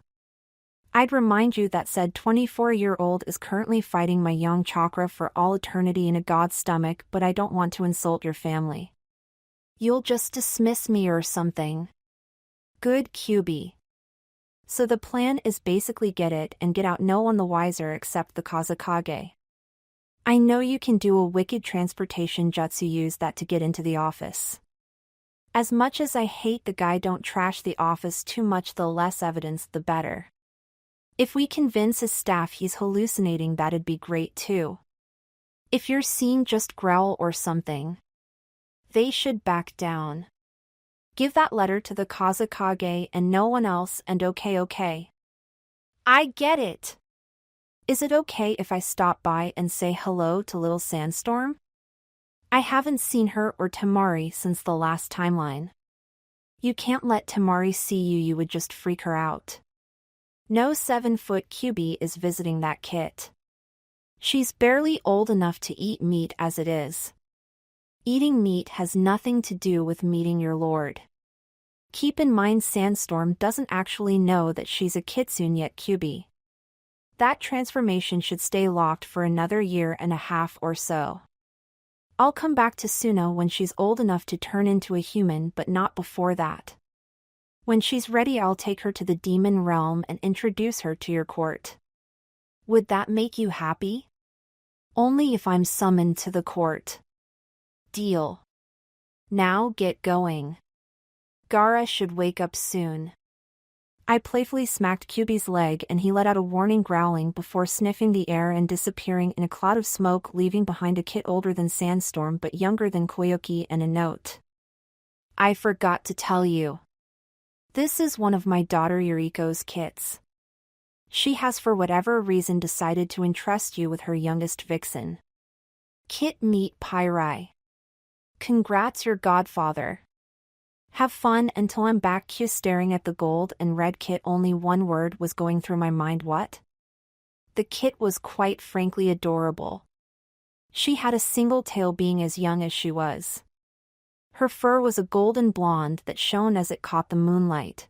I'd remind you that said 24-year-old is currently fighting my young chakra for all eternity in a god's stomach, but I don't want to insult your family. You'll just dismiss me or something. Good, Kyuubi. So the plan is basically get it and get out, no one the wiser except the Kazekage. I know you can do a wicked transportation jutsu, use that to get into the office. As much as I hate the guy, don't trash the office too much, the less evidence the better. If we convince his staff he's hallucinating, that'd be great too. If you're seeing, just growl or something. They should back down. Give that letter to the Kazekage and no one else, and okay. I get it. Is it okay if I stop by and say hello to little Sandstorm? I haven't seen her or Temari since the last timeline. You can't let Temari see you, you would just freak her out. No 7-foot Kyuubi is visiting that kit. She's barely old enough to eat meat as it is. Eating meat has nothing to do with meeting your lord. Keep in mind, Sandstorm doesn't actually know that she's a kitsune yet, Kyuubi. That transformation should stay locked for another 1.5 years or so. I'll come back to Suna when she's old enough to turn into a human, but not before that. When she's ready, I'll take her to the demon realm and introduce her to your court. Would that make you happy? Only if I'm summoned to the court. Deal. Now get going. Gara should wake up soon. I playfully smacked Kyuubi's leg and he let out a warning growling before sniffing the air and disappearing in a cloud of smoke, leaving behind a kit older than Sandstorm but younger than Koyoki and a note. I forgot to tell you. This is one of my daughter Yuriko's kits. She has for whatever reason decided to entrust you with her youngest vixen. Kit meet Pyrai. Congrats, your godfather. Have fun until I'm back. Q staring at the gold and red kit, only one word was going through my mind: what? The kit was quite frankly adorable. She had a single tail, being as young as she was. Her fur was a golden blonde that shone as it caught the moonlight.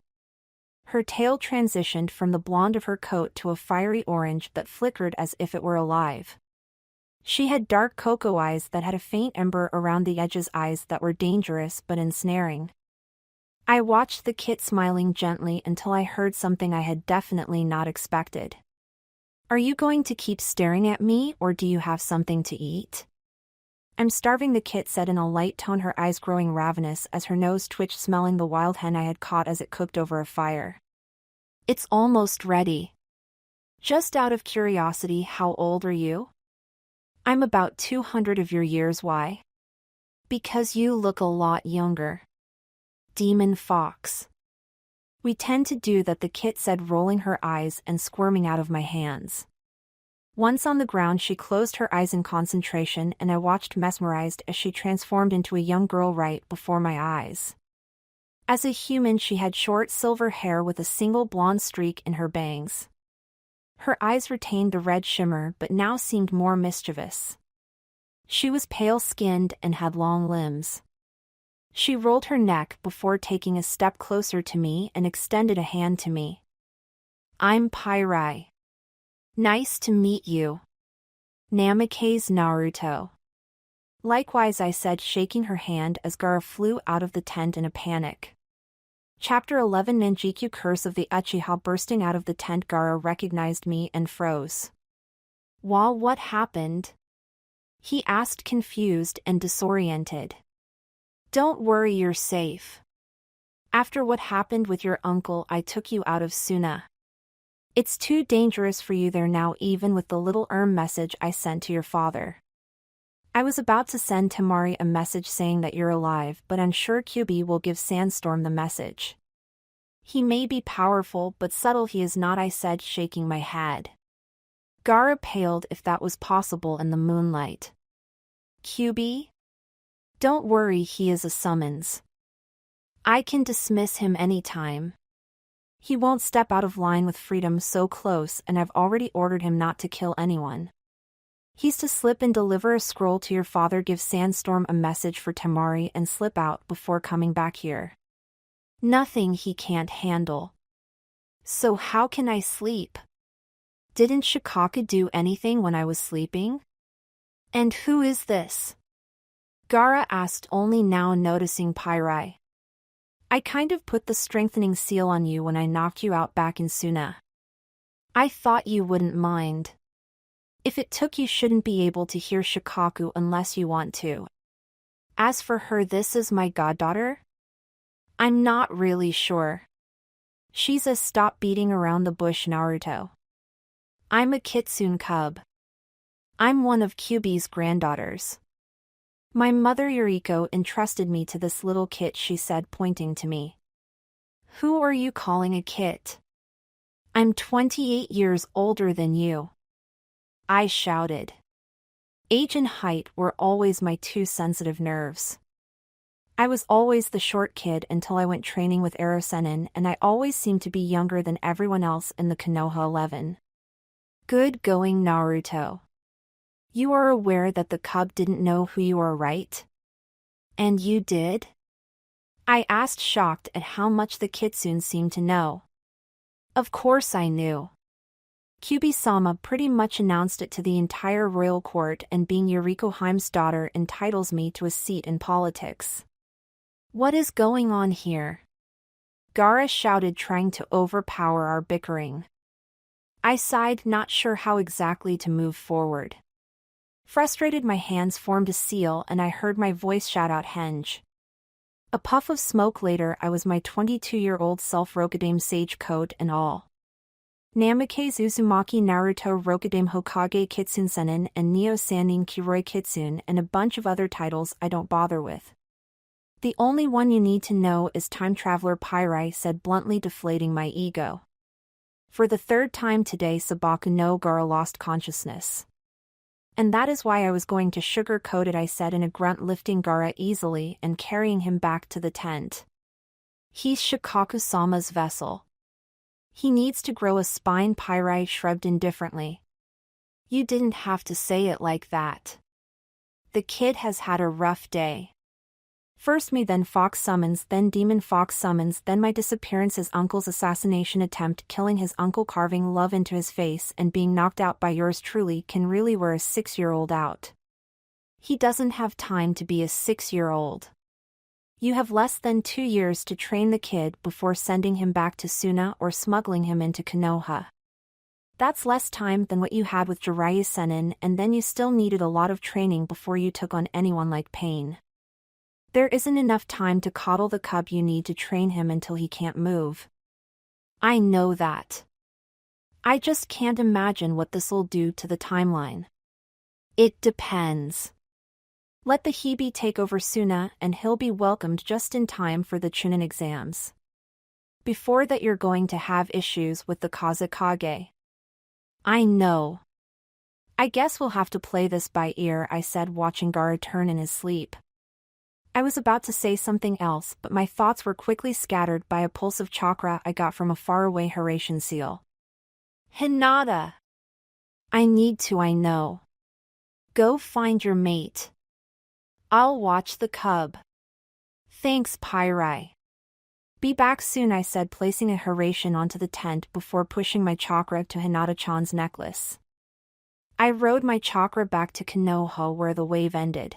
Her tail transitioned from the blonde of her coat to a fiery orange that flickered as if it were alive. She had dark cocoa eyes that had a faint ember around the edges, eyes that were dangerous but ensnaring. I watched the kit smiling gently until I heard something I had definitely not expected. Are you going to keep staring at me, or do you have something to eat? I'm starving, the kit said in a light tone, her eyes growing ravenous as her nose twitched, smelling the wild hen I had caught as it cooked over a fire. It's almost ready. Just out of curiosity, how old are you? I'm about 200 of your years. Why? Because you look a lot younger. Demon fox. We tend to do that, the kit said, rolling her eyes and squirming out of my hands. Once on the ground, she closed her eyes in concentration, and I watched mesmerized as she transformed into a young girl right before my eyes. As a human, she had short silver hair with a single blonde streak in her bangs. Her eyes retained the red shimmer but now seemed more mischievous. She was pale-skinned and had long limbs. She rolled her neck before taking a step closer to me and extended a hand to me. I'm Pyrai. Nice to meet you. Namikaze Naruto. Likewise, I said, shaking her hand as Gara flew out of the tent in a panic. Chapter 11 Ninjikyu Curse of the Uchiha. Bursting out of the tent, Gara recognized me and froze. Well, what happened? He asked, confused and disoriented. Don't worry, you're safe. After what happened with your uncle, I took you out of Suna. It's too dangerous for you there now, even with the little message I sent to your father. I was about to send Temari a message saying that you're alive, but I'm sure Kyuubi will give Sandstorm the message. He may be powerful, but subtle he is not, I said, shaking my head. Gara paled, if that was possible in the moonlight. Kyuubi? Don't worry, he is a summons. I can dismiss him anytime. He won't step out of line with freedom so close, and I've already ordered him not to kill anyone. He's to slip and deliver a scroll to your father, give Sandstorm a message for Temari, and slip out before coming back here. Nothing he can't handle. So how can I sleep? Didn't Shikaka do anything when I was sleeping? And who is this? Gara asked, only now noticing Pyrai. I kind of put the strengthening seal on you when I knocked you out back in Suna. I thought you wouldn't mind. If it took, you shouldn't be able to hear Shikaku unless you want to. As for her, this is my goddaughter? I'm not really sure. She's a stop beating around the bush Naruto. I'm a kitsune cub. I'm one of Kyuubi's granddaughters. My mother Yuriko entrusted me to this little kit, she said, pointing to me. Who are you calling a kit? I'm 28 years older than you. I shouted. Age and height were always my two sensitive nerves. I was always the short kid until I went training with Erosenin, and I always seemed to be younger than everyone else in the Konoha 11. Good going, Naruto. You are aware that the cub didn't know who you are, right? And you did? I asked, shocked at how much the kitsune seemed to know. Of course I knew. Kyuubi-sama pretty much announced it to the entire royal court, and being Yuriko Heim's daughter entitles me to a seat in politics. What is going on here? Gara shouted, trying to overpower our bickering. I sighed, not sure how exactly to move forward. Frustrated, my hands formed a seal and I heard my voice shout out, Henge. A puff of smoke later, I was my 22-year-old self, Rokudaime Sage Code and all. Namikaze Uzumaki Naruto Rokudaime Hokage Kitsune Senin and Neo Sannin Kiroi Kitsune, and a bunch of other titles I don't bother with. The only one you need to know is Time Traveler, Pyrai said, bluntly deflating my ego. For the third time today, Sabaku no Gara lost consciousness. And that is why I was going to sugarcoat it, I said in a grunt, lifting Gara easily and carrying him back to the tent. He's Shikaku-sama's vessel. He needs to grow a spine, Pyrai shrugged indifferently. You didn't have to say it like that. The kid has had a rough day. First me, then Fox summons, then Demon Fox summons, then my disappearance, his uncle's assassination attempt, killing his uncle, carving love into his face, and being knocked out by yours truly can really wear a 6-year-old out. He doesn't have time to be a 6-year-old. You have less than 2 years to train the kid before sending him back to Suna or smuggling him into Konoha. That's less time than what you had with Jiraiya Sennin, and then you still needed a lot of training before you took on anyone like Pain. There isn't enough time to coddle the cub, you need to train him until he can't move. I know that. I just can't imagine what this'll do to the timeline. It depends. Let the Hibi take over Suna and he'll be welcomed just in time for the Chunin exams. Before that, you're going to have issues with the Kazekage. I know. I guess we'll have to play this by ear, I said, watching Gara turn in his sleep. I was about to say something else, but my thoughts were quickly scattered by a pulse of chakra I got from a faraway Haration seal. Hinata! I need to, I know. Go find your mate. I'll watch the cub. Thanks, Pyrai. Be back soon, I said, placing a Haration onto the tent before pushing my chakra to Hinata-chan's necklace. I rode my chakra back to Konoha where the wave ended.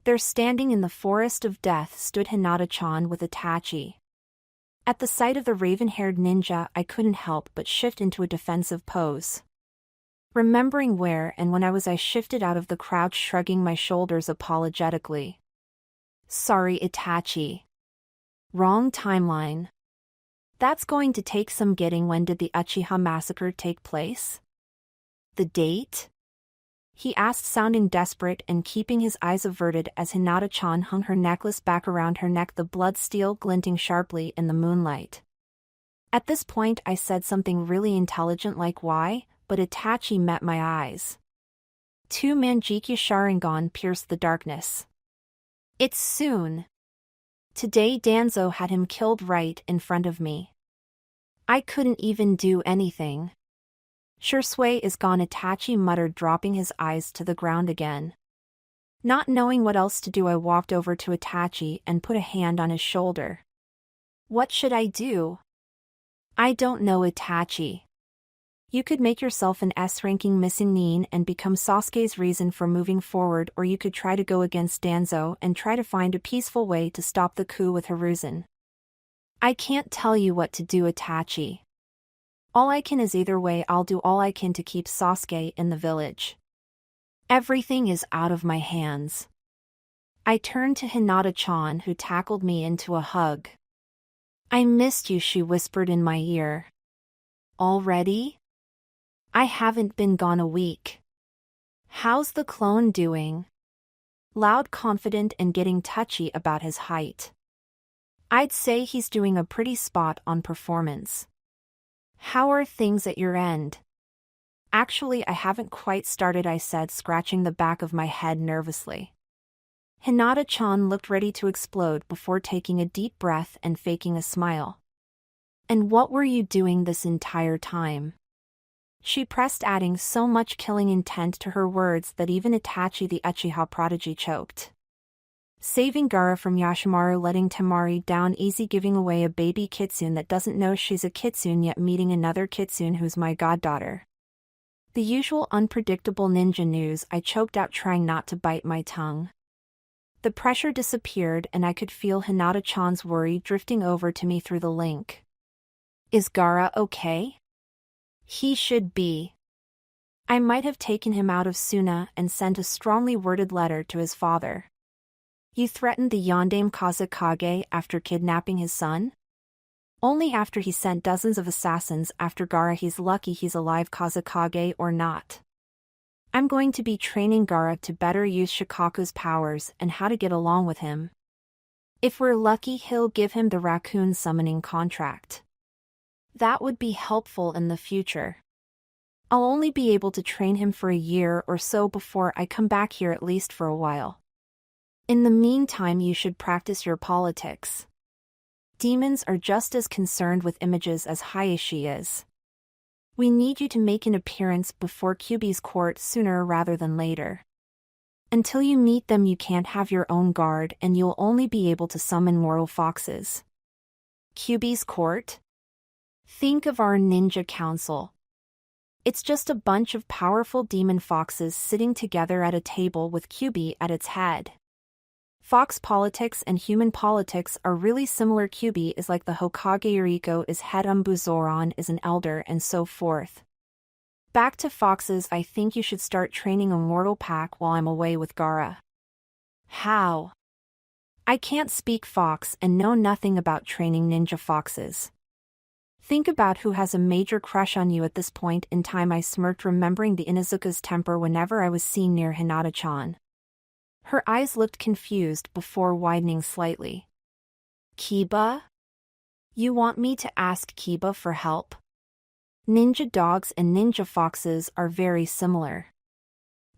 There, standing in the forest of death, stood Hinata-chan with Itachi. At the sight of the raven-haired ninja, I couldn't help but shift into a defensive pose. Remembering where and when I shifted out of the crouch, shrugging my shoulders apologetically. Sorry, Itachi. Wrong timeline. That's going to take some getting. When did the Uchiha massacre take place? The date? He asked, sounding desperate and keeping his eyes averted as Hinata-chan hung her necklace back around her neck, the blood steel glinting sharply in the moonlight. At this point I said something really intelligent like why, but Itachi met my eyes. Two Manjikyu Sharingan pierced the darkness. It's soon. Today Danzo had him killed right in front of me. I couldn't even do anything. Sue-Drae is gone, Itachi muttered, dropping his eyes to the ground again. Not knowing what else to do, I walked over to Itachi and put a hand on his shoulder. What should I do? I don't know, Itachi. You could make yourself an S-ranking missing nin and become Sasuke's reason for moving forward, or you could try to go against Danzo and try to find a peaceful way to stop the coup with Hiruzen. I can't tell you what to do, Itachi. All I can is either way I'll do all I can to keep Sasuke in the village. Everything is out of my hands. I turned to Hinata-chan, who tackled me into a hug. I missed you, she whispered in my ear. Already? I haven't been gone a week. How's the clone doing? Loud, confident, and getting touchy about his height. I'd say he's doing a pretty spot on performance. How are things at your end? Actually, I haven't quite started, I said, scratching the back of my head nervously. Hinata-chan looked ready to explode before taking a deep breath and faking a smile. And what were you doing this entire time? She pressed, adding so much killing intent to her words that even Itachi, the Uchiha prodigy, choked. Saving Gara from Yashimaru, letting Temari down easy, giving away a baby kitsune that doesn't know she's a kitsune, yet meeting another kitsune who's my goddaughter. The usual unpredictable ninja news, I choked out, trying not to bite my tongue. The pressure disappeared and I could feel Hinata-chan's worry drifting over to me through the link. Is Gara okay? He should be. I might have taken him out of Suna and sent a strongly worded letter to his father. You threatened the Yondaime Kazekage after kidnapping his son? Only after he sent dozens of assassins after Gara. He's lucky he's alive, Kazekage or not. I'm going to be training Gara to better use Shikaku's powers and how to get along with him. If we're lucky, he'll give him the raccoon summoning contract. That would be helpful in the future. I'll only be able to train him for a year or so before I come back here, at least for a while. In the meantime, you should practice your politics. Demons are just as concerned with images as Hayashi is. We need you to make an appearance before Kyuubi's court sooner rather than later. Until you meet them, you can't have your own guard and you'll only be able to summon mortal foxes. Kyuubi's court? Think of our ninja council. It's just a bunch of powerful demon foxes sitting together at a table with Kyuubi at its head. Fox politics and human politics are really similar. Kyuubi is like the Hokage, Yuriko is head, Umbuzoran is an elder, and so forth. Back to foxes, I think you should start training a mortal pack while I'm away with Gara. How? I can't speak fox and know nothing about training ninja foxes. Think about who has a major crush on you at this point in time. I smirked, remembering the Inuzuka's temper whenever I was seen near Hinata-chan. Her eyes looked confused before widening slightly. Kiba? You want me to ask Kiba for help? Ninja dogs and ninja foxes are very similar.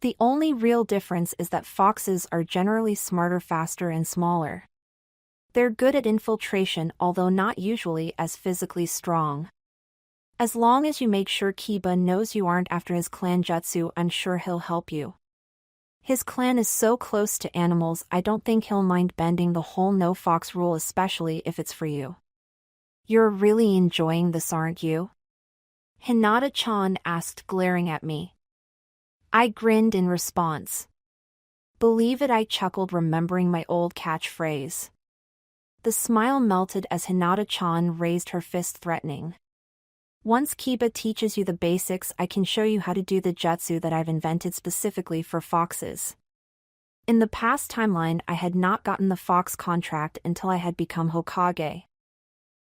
The only real difference is that foxes are generally smarter, faster, and smaller. They're good at infiltration, although not usually as physically strong. As long as you make sure Kiba knows you aren't after his clan jutsu, I'm sure he'll help you. His clan is so close to animals, I don't think he'll mind bending the whole no fox rule, especially if it's for you. You're really enjoying this, aren't you? Hinata-chan asked, glaring at me. I grinned in response. Believe it, I chuckled, remembering my old catchphrase. The smile melted as Hinata-chan raised her fist, threatening. Once Kiba teaches you the basics, I can show you how to do the jutsu that I've invented specifically for foxes. In the past timeline, I had not gotten the fox contract until I had become Hokage.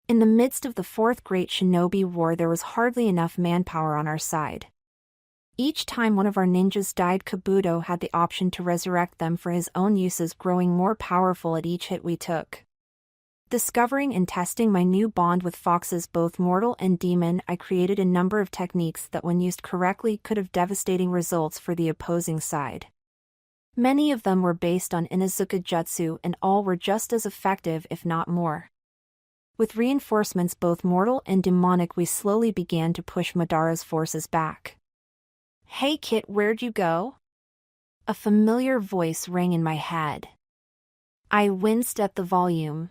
In the midst of the Fourth Great Shinobi War, there was hardly enough manpower on our side. Each time one of our ninjas died, Kabuto had the option to resurrect them for his own uses, growing more powerful at each hit we took. Discovering and testing my new bond with foxes, both mortal and demon, I created a number of techniques that, when used correctly, could have devastating results for the opposing side. Many of them were based on Inuzuka jutsu and all were just as effective if not more. With reinforcements both mortal and demonic, we slowly began to push Madara's forces back. "Hey Kit, where'd you go?" A familiar voice rang in my head. I winced at the volume.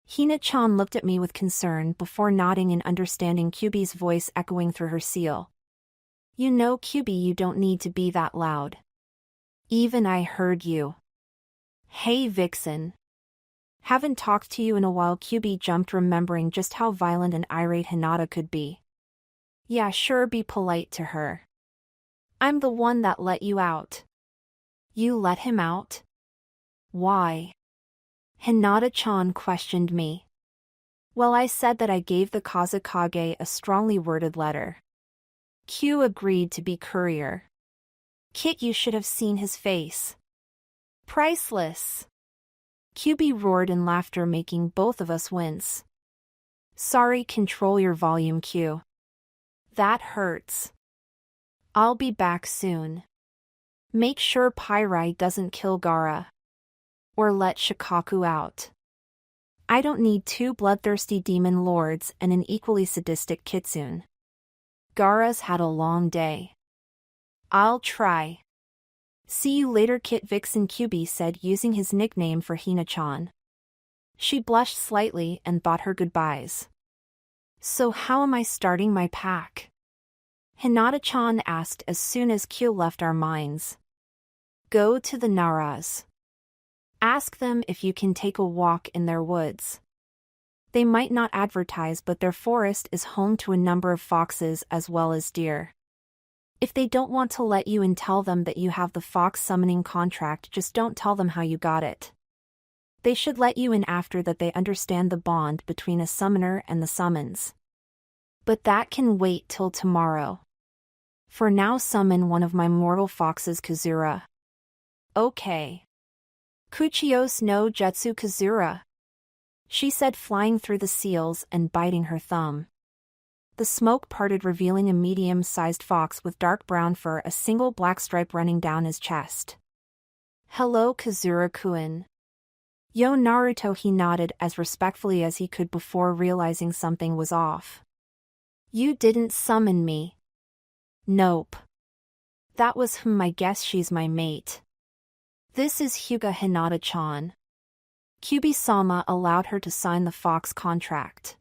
Hina-chan looked at me with concern before nodding and understanding Kyuubi's voice echoing through her seal. "You know, Kyuubi, you don't need to be that loud. Even I heard you." "Hey Vixen. Haven't talked to you in a while." Kyuubi jumped, remembering just how violent and irate Hinata could be. "Yeah, sure, be polite to her. I'm the one that let you out." "You let him out? Why?" Hinata-chan questioned me. "Well, I said that I gave the Kazekage a strongly worded letter. Q agreed to be courier. Kit, you should have seen his face. Priceless." Kyuubi roared in laughter, making both of us wince. "Sorry, control your volume, Q. That hurts. I'll be back soon. Make sure Pyrai doesn't kill Gara. Or let Shikaku out. I don't need two bloodthirsty demon lords and an equally sadistic kitsune. Gara's had a long day. I'll try. See you later, Kit." Vixen Kyuubi said, using his nickname for Hina-chan. She blushed slightly and bought her goodbyes. "So how am I starting my pack?" Hinata-chan asked as soon as Q left our minds. "Go to the Naras. Ask them if you can take a walk in their woods. They might not advertise, but their forest is home to a number of foxes as well as deer. If they don't want to let you in, tell them that you have the fox summoning contract, just don't tell them how you got it. They should let you in after that. They understand the bond between a summoner and the summons. But that can wait till tomorrow. For now, summon one of my mortal foxes, Kazura." "Okay. Kuchios no Jutsu Kazura," she said, flying through the seals and biting her thumb. The smoke parted, revealing a medium-sized fox with dark brown fur, a single black stripe running down his chest. "Hello, Kazura-kun." "Yo, Naruto," he nodded as respectfully as he could before realizing something was off. "You didn't summon me." "Nope. That was I guess she's my mate. This is Hyuga." Hinata-chan. Kyuubi-sama allowed her to sign the fox contract.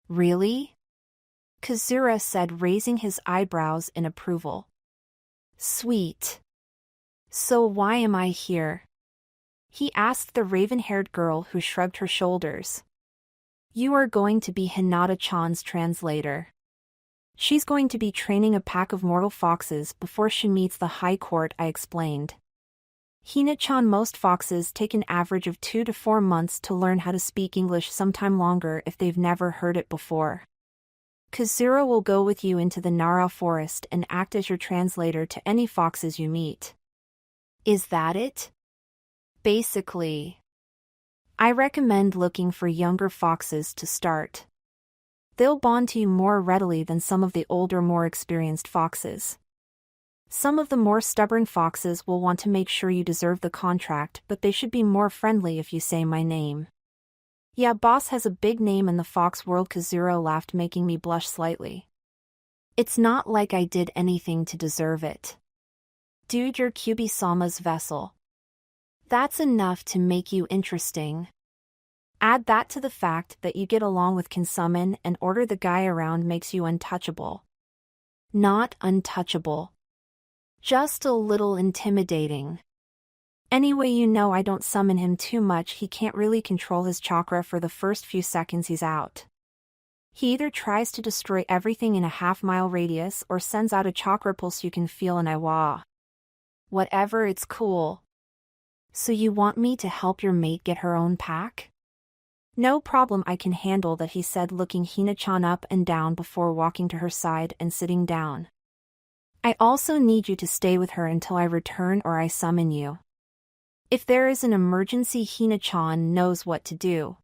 "Really?" Kazura said, raising his eyebrows in approval. "Sweet. So why am I here?" he asked the raven-haired girl, who shrugged her shoulders. "You are going to be Hinata-chan's translator. She's going to be training a pack of mortal foxes before she meets the high court," I explained. "Hina-chan, most foxes take an average of 2 to 4 months to learn how to speak English, sometime longer if they've never heard it before. Kazura will go with you into the Nara forest and act as your translator to any foxes you meet." "Is that it?" "Basically. I recommend looking for younger foxes to start. They'll bond to you more readily than some of the older, more experienced foxes. Some of the more stubborn foxes will want to make sure you deserve the contract, but they should be more friendly if you say my name." "Yeah, boss has a big name in the fox world." Kazura laughed, making me blush slightly. "It's not like I did anything to deserve it. Dude, you're Kyuubi-sama's vessel. That's enough to make you interesting. Add that to the fact that you get along with, can summon and order the guy around, makes you untouchable." "Not untouchable. Just a little intimidating. Anyway, you know, I don't summon him too much. He can't really control his chakra for the first few seconds he's out. He either tries to destroy everything in a half-mile radius or sends out a chakra pulse you can feel, and whatever, it's cool." "So you want me to help your mate get her own pack?" "No problem, I can handle that," he said, looking Hina-chan up and down before walking to her side and sitting down. "I also need you to stay with her until I return or I summon you. If there is an emergency, Hina-chan knows what to do.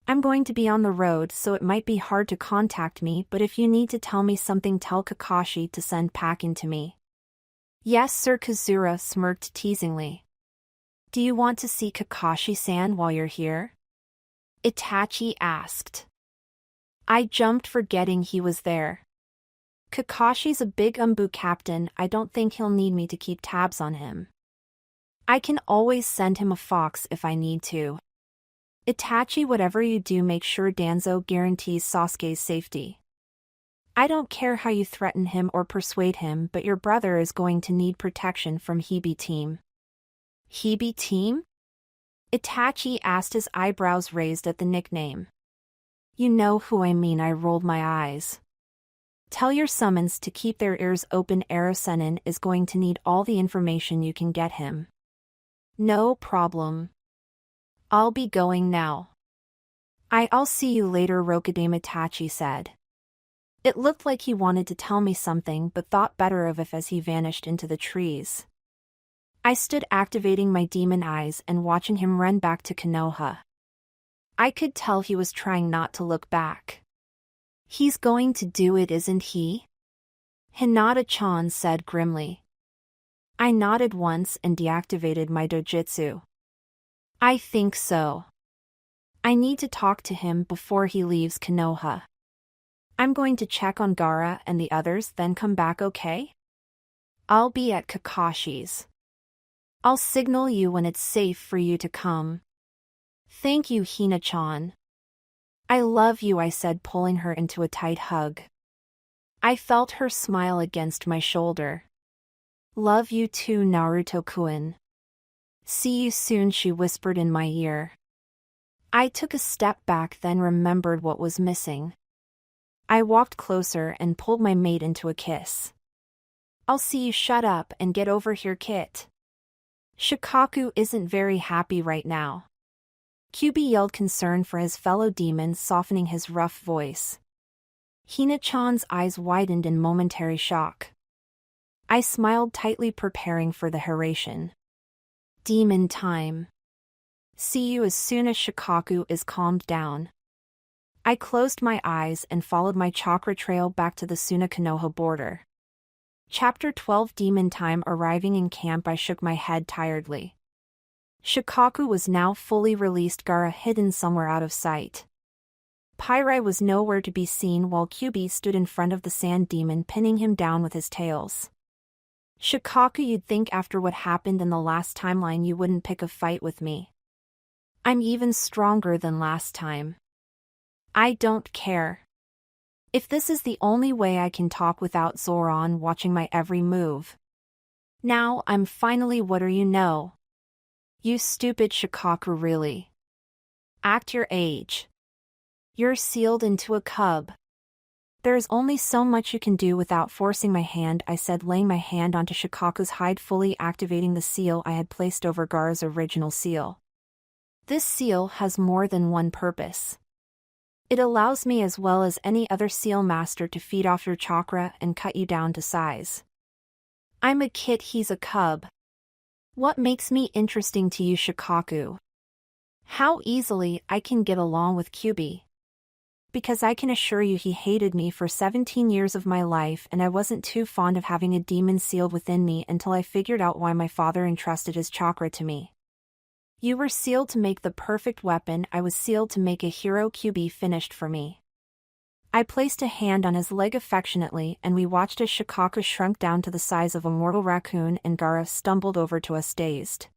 I'm going to be on the road, so it might be hard to contact me, but if you need to tell me something, tell Kakashi to send packing to me." Yes, Sir. Kazura smirked teasingly. Do you want to see Kakashi-san while you're here? Itachi asked. I jumped, forgetting he was there. Kakashi's a big umbu captain. I don't think he'll need me to keep tabs on him. I can always send him a fox if I need to. Itachi, whatever you do, make sure Danzo guarantees Sasuke's safety. I don't care how you threaten him or persuade him, but your brother is going to need protection from Hibi team. Hibi team? Itachi asked, his eyebrows raised at the nickname. You know who I mean. I rolled my eyes. Tell your summons to keep their ears open. Arasenin is going to need all the information you can get him. No problem. I'll be going now. I'll see you later, Rokudame, Itachi said. It looked like he wanted to tell me something but thought better of it as he vanished into the trees. I stood activating my demon eyes and watching him run back to Konoha. I could tell he was trying not to look back. He's going to do it, isn't he? Hinata-chan said grimly. I nodded once and deactivated my dojutsu. I think so. I need to talk to him before he leaves Konoha. I'm going to check on Gara and the others, then come back, okay? I'll be at Kakashi's. I'll signal you when it's safe for you to come. Thank you, Hina-chan. I love you, I said, pulling her into a tight hug. I felt her smile against my shoulder. Love you too, Naruto-kun. See you soon, she whispered in my ear. I took a step back, then remembered what was missing. I walked closer and pulled my mate into a kiss. I'll see you. Shut up and get over here, Kit. Shikaku isn't very happy right now. Kyuubi yelled concern for his fellow demons, softening his rough voice. Hina-chan's eyes widened in momentary shock. I smiled tightly, preparing for the haration. Demon time. See you as soon as Shikaku is calmed down. I closed my eyes and followed my chakra trail back to the Suna-Konoha border. Chapter 12, Demon Time. Arriving in camp, I shook my head tiredly. Shikaku was now fully released, Gara hidden somewhere out of sight. Pyrai was nowhere to be seen, while Kyuubi stood in front of the sand demon, pinning him down with his tails. Shikaku, you'd think after what happened in the last timeline you wouldn't pick a fight with me. I'm even stronger than last time. I don't care. If this is the only way I can talk without Zoran watching my every move. Now I'm finally. What are you know? You stupid Shikaku, really. Act your age. You're sealed into a cub. There's only so much you can do without forcing my hand, I said, laying my hand onto Shikaku's hide, fully activating the seal I had placed over Gara's original seal. This seal has more than one purpose. It allows me, as well as any other seal master, to feed off your chakra and cut you down to size. I'm a kid, he's a cub. What makes me interesting to you, Shikaku? How easily I can get along with Kyuubi. Because I can assure you he hated me for 17 years of my life, and I wasn't too fond of having a demon sealed within me until I figured out why my father entrusted his chakra to me. You were sealed to make the perfect weapon, I was sealed to make a hero. Kyuubi finished for me. I placed a hand on his leg affectionately, and we watched as Shikaku shrunk down to the size of a mortal raccoon and Gara stumbled over to us, dazed.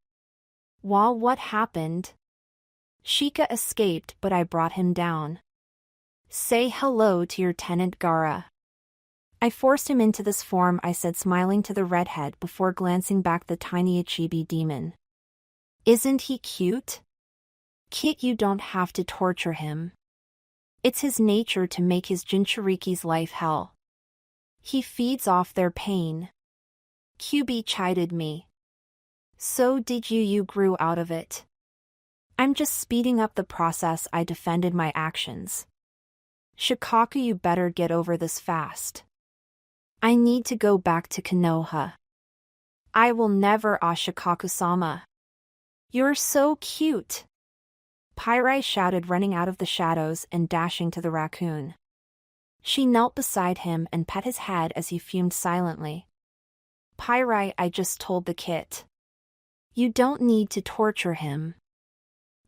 While what happened? Shika escaped, but I brought him down. Say hello to your tenant, Gara. I forced him into this form, I said, smiling to the redhead before glancing back the tiny Ichibi demon. Isn't he cute? Kit, you don't have to torture him. It's his nature to make his Jinchuriki's life hell. He feeds off their pain. Kyuubi chided me. So did you. You grew out of it. I'm just speeding up the process, I defended my actions. Shikaku, you better get over this fast. I need to go back to Konoha. I will never, Shikaku-sama. You're so cute. Pyrai shouted, running out of the shadows and dashing to the raccoon. She knelt beside him and pet his head as he fumed silently. Pyrai, I just told the kit. You don't need to torture him.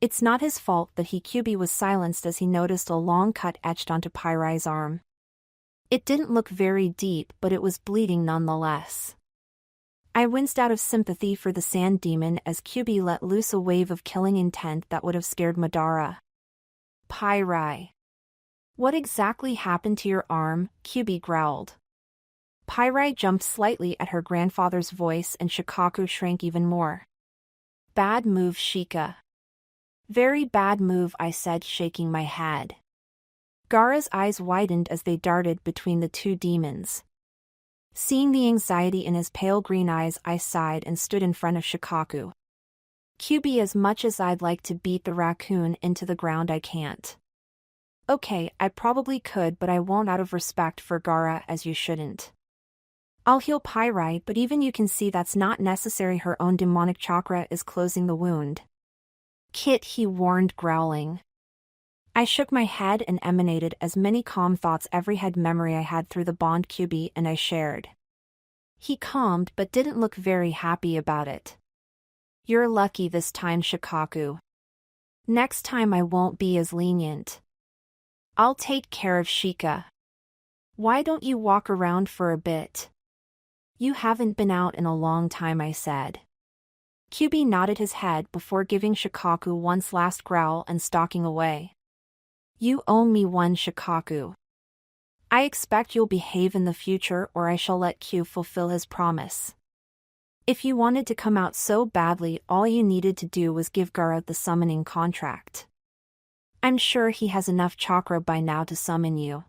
It's not his fault that Kyuubi was silenced as he noticed a long cut etched onto Pyrai's arm. It didn't look very deep, but it was bleeding nonetheless. I winced out of sympathy for the sand demon as Kyuubi let loose a wave of killing intent that would have scared Madara. Pyrai. What exactly happened to your arm? Kyuubi growled. Pyrai jumped slightly at her grandfather's voice and Shikaku shrank even more. Bad move, Shika. Very bad move, I said, shaking my head. Gaara's eyes widened as they darted between the two demons. Seeing the anxiety in his pale green eyes, I sighed and stood in front of Shikaku. Kyuubi, as much as I'd like to beat the raccoon into the ground, I can't. Okay, I probably could, but I won't out of respect for Gara, as you shouldn't. I'll heal Pyrai, but even you can see that's not necessary. Her own demonic chakra is closing the wound. Kit, he warned, growling. I shook my head and emanated as many calm thoughts, every head memory I had through the bond Kyuubi and I shared. He calmed but didn't look very happy about it. You're lucky this time, Shikaku. Next time I won't be as lenient. I'll take care of Shika. Why don't you walk around for a bit? You haven't been out in a long time, I said. Kyuubi nodded his head before giving Shikaku one last growl and stalking away. You owe me one, Shikaku. I expect you'll behave in the future or I shall let Q fulfill his promise. If you wanted to come out so badly, all you needed to do was give Gara the summoning contract. I'm sure he has enough chakra by now to summon you.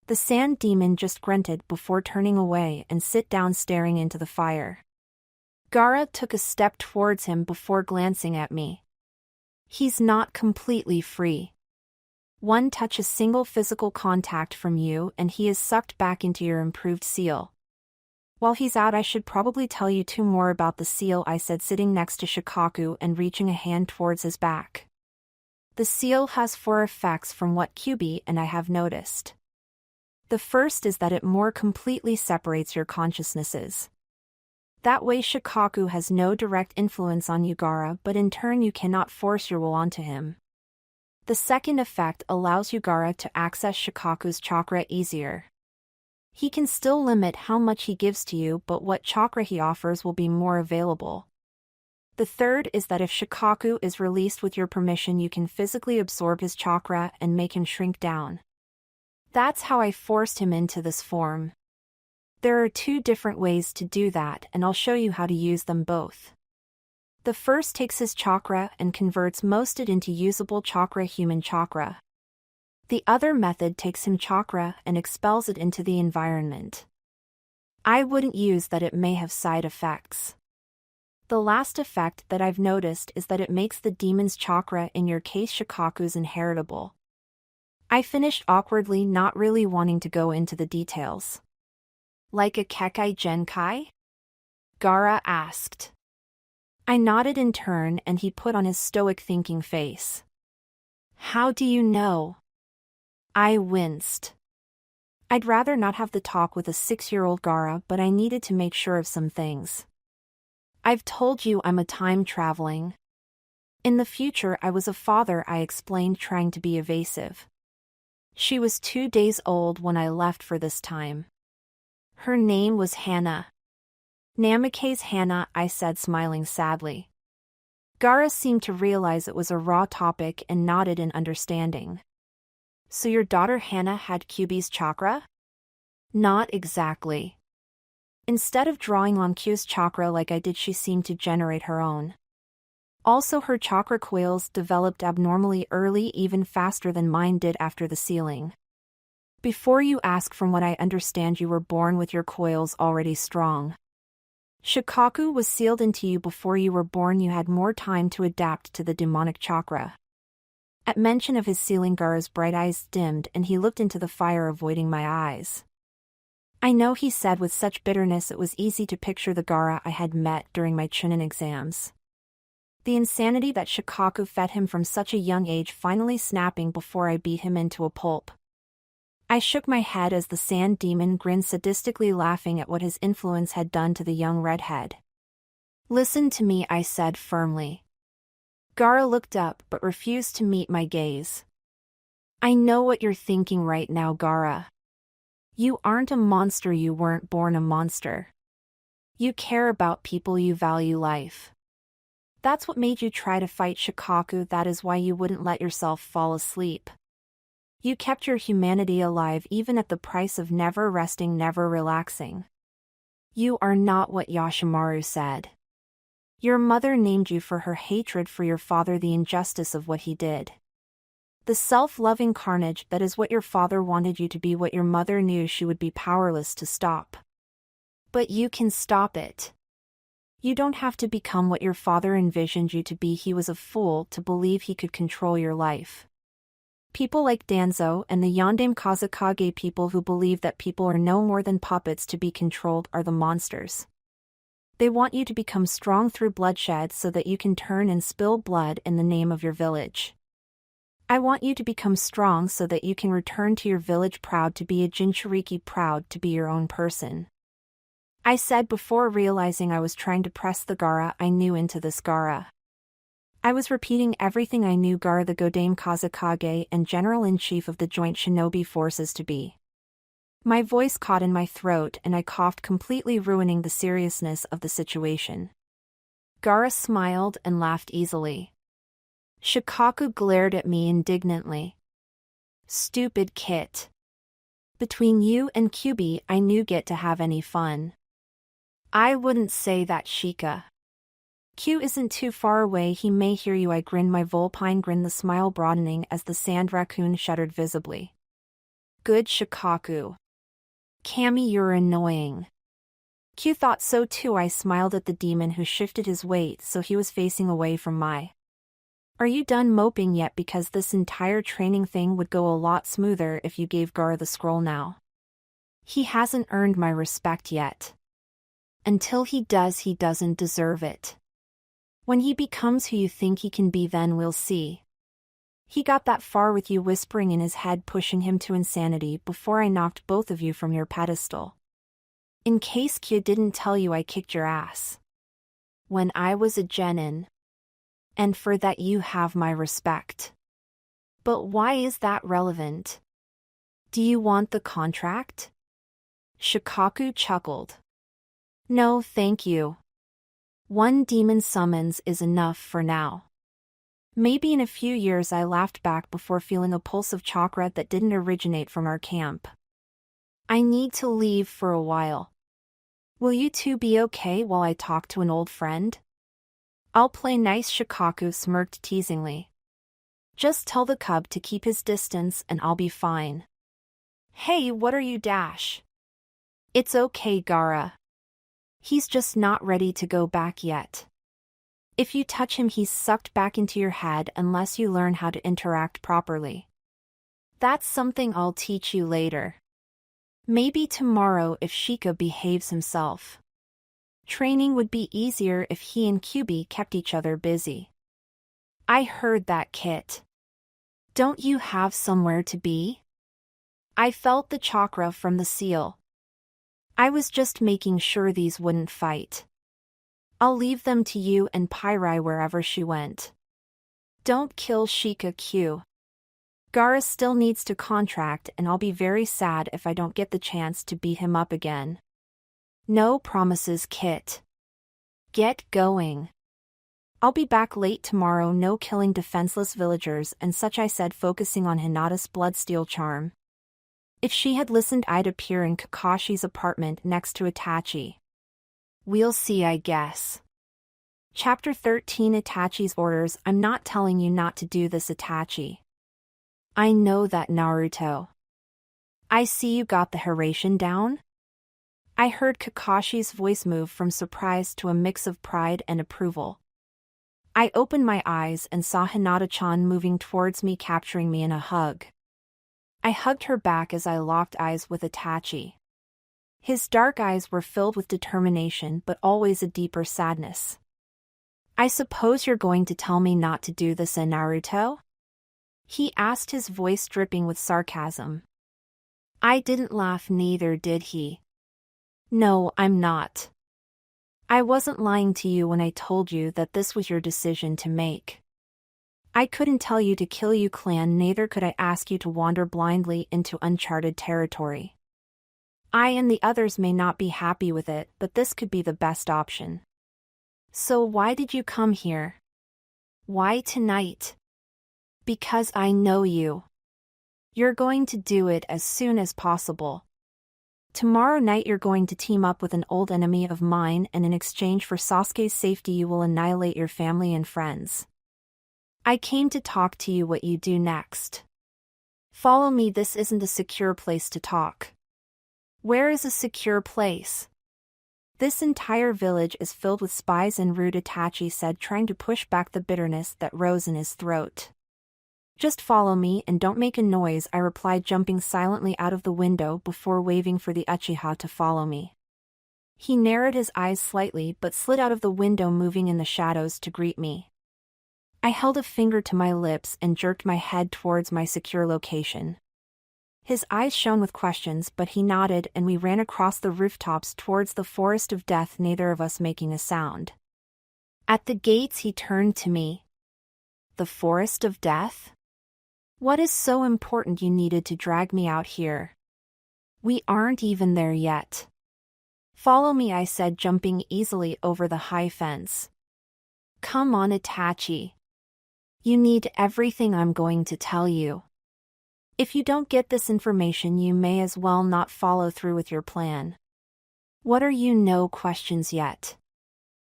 The sand demon just grunted before turning away and sit down staring into the fire. Gara took a step towards him before glancing at me. He's not completely free. One touch, a single physical contact from you and he is sucked back into your improved seal. While he's out, I should probably tell you two more about the seal, I said, sitting next to Shikaku and reaching a hand towards his back. The seal has 4 effects from what Kyuubi and I have noticed. The first is that it more completely separates your consciousnesses. That way Shikaku has no direct influence on you, Gara, but in turn you cannot force your will onto him. The second effect allows you, Gara, to access Shikaku's chakra easier. He can still limit how much he gives to you, but what chakra he offers will be more available. The third is that if Shikaku is released with your permission, you can physically absorb his chakra and make him shrink down. That's how I forced him into this form. There are 2 different ways to do that, and I'll show you how to use them both. The first takes his chakra and converts most it into usable chakra, human chakra. The other method takes him chakra and expels it into the environment. I wouldn't use that, it may have side effects. The last effect that I've noticed is that it makes the demon's chakra, in your case Shikaku's, inheritable. I finished awkwardly, not really wanting to go into the details. Like a Kekai Genkai? Gara asked. I nodded in turn and he put on his stoic thinking face. How do you know? I winced. I'd rather not have the talk with a 6-year-old Gara, but I needed to make sure of some things. I've told you I'm a time traveling. In the future I was a father, I explained, trying to be evasive. She was 2 days old when I left for this time. Her name was Hana. Namikaze Hana, I said, smiling sadly. Gara seemed to realize it was a raw topic and nodded in understanding. So your daughter Hana had Kyuubi's chakra? Not exactly. Instead of drawing on Q's chakra like I did, she seemed to generate her own. Also, her chakra coils developed abnormally early, even faster than mine did after the sealing. Before you ask, from what I understand, you were born with your coils already strong. Shikaku was sealed into you before you were born. You had more time to adapt to the demonic chakra. At mention of his sealing, Gara's bright eyes dimmed and he looked into the fire, avoiding my eyes. I know, he said with such bitterness it was easy to picture the Gara I had met during my Chunin exams. The insanity that Shikaku fed him from such a young age finally snapping before I beat him into a pulp. I shook my head as the sand demon grinned sadistically, laughing at what his influence had done to the young redhead. Listen to me, I said firmly. Gara looked up but refused to meet my gaze. I know what you're thinking right now, Gara. You aren't a monster, you weren't born a monster. You care about people, you value life. That's what made you try to fight Shikaku, that is why you wouldn't let yourself fall asleep. You kept your humanity alive even at the price of never resting, never relaxing. You are not what Yoshimaru said. Your mother named you for her hatred for your father, the injustice of what he did. The self-loving carnage that is what your father wanted you to be, what your mother knew she would be powerless to stop. But you can stop it. You don't have to become what your father envisioned you to be. He was a fool to believe he could control your life. People like Danzo and the Yondaime Kazekage, people who believe that people are no more than puppets to be controlled, are the monsters. They want you to become strong through bloodshed so that you can turn and spill blood in the name of your village. I want you to become strong so that you can return to your village proud to be a Jinchuriki, proud to be your own person. I said before realizing I was trying to press the Gara I knew into this Gara. I was repeating everything I knew Gara the Godlike Kazekage and General-in-Chief of the Joint Shinobi Forces to be. My voice caught in my throat and I coughed, completely ruining the seriousness of the situation. Gara smiled and laughed easily. Shikaku glared at me indignantly. Stupid kit. Between you and Kyuubi, I knew get to have any fun. I wouldn't say that, Shika. Q isn't too far away, he may hear you. I grinned my vulpine grin, the smile broadening as the sand raccoon shuddered visibly. Good, Shikaku. Kami, you're annoying. Q thought so too. I smiled at the demon who shifted his weight so he was facing away from my. Are you done moping yet? Because this entire training thing would go a lot smoother if you gave Gara the scroll now. He hasn't earned my respect yet. Until he does, he doesn't deserve it. When he becomes who you think he can be, then we'll see. He got that far with you whispering in his head, pushing him to insanity before I knocked both of you from your pedestal. In case Q didn't tell you, I kicked your ass when I was a genin. And for that you have my respect. But why is that relevant? Do you want the contract? Shikaku chuckled. No, thank you. One demon summons is enough for now. Maybe in a few years, I laughed back before feeling a pulse of chakra that didn't originate from our camp. I need to leave for a while. Will you two be okay while I talk to an old friend? I'll play nice, Shikaku smirked teasingly. Just tell the cub to keep his distance and I'll be fine. Hey, what are you dash? It's okay, Gara. He's just not ready to go back yet. If you touch him, he's sucked back into your head unless you learn how to interact properly. That's something I'll teach you later. Maybe tomorrow if Shika behaves himself. Training would be easier if he and Kyuubi kept each other busy. I heard that, Kit. Don't you have somewhere to be? I felt the chakra from the seal. I was just making sure these wouldn't fight. I'll leave them to you and Pyrai wherever she went. Don't kill Shika, Q. Gara still needs to contract and I'll be very sad if I don't get the chance to beat him up again. No promises, Kit. Get going. I'll be back late tomorrow, no killing defenseless villagers and such, I said, focusing on Hinata's bloodsteel charm. If she had listened, I'd appear in Kakashi's apartment next to Itachi. We'll see, I guess. Chapter 13, Itachi's orders. I'm not telling you not to do this, Itachi. I know that, Naruto. I see you got the Hiraishin down? I heard Kakashi's voice move from surprise to a mix of pride and approval. I opened my eyes and saw Hinata-chan moving towards me, capturing me in a hug. I hugged her back as I locked eyes with Itachi. His dark eyes were filled with determination but always a deeper sadness. I suppose you're going to tell me not to do this, Naruto? He asked, his voice dripping with sarcasm. I didn't laugh, neither did he. No, I'm not. I wasn't lying to you when I told you that this was your decision to make. I couldn't tell you to kill you clan, neither could I ask you to wander blindly into uncharted territory. I and the others may not be happy with it, but this could be the best option. So why did you come here? Why tonight? Because I know you. You're going to do it as soon as possible. Tomorrow night you're going to team up with an old enemy of mine, and in exchange for Sasuke's safety you will annihilate your family and friends. I came to talk to you what you do next. Follow me, this isn't a secure place to talk. Where is a secure place? This entire village is filled with spies and rude, Itachi said, trying to push back the bitterness that rose in his throat. Just follow me and don't make a noise, I replied, jumping silently out of the window before waving for the Uchiha to follow me. He narrowed his eyes slightly but slid out of the window, moving in the shadows to greet me. I held a finger to my lips and jerked my head towards my secure location. His eyes shone with questions, but he nodded and we ran across the rooftops towards the forest of death, neither of us making a sound. At the gates he turned to me. The forest of death? What is so important you needed to drag me out here? We aren't even there yet. Follow me, I said, jumping easily over the high fence. Come on, Itachi. You need everything I'm going to tell you. If you don't get this information, you may as well not follow through with your plan. What are you? No questions yet.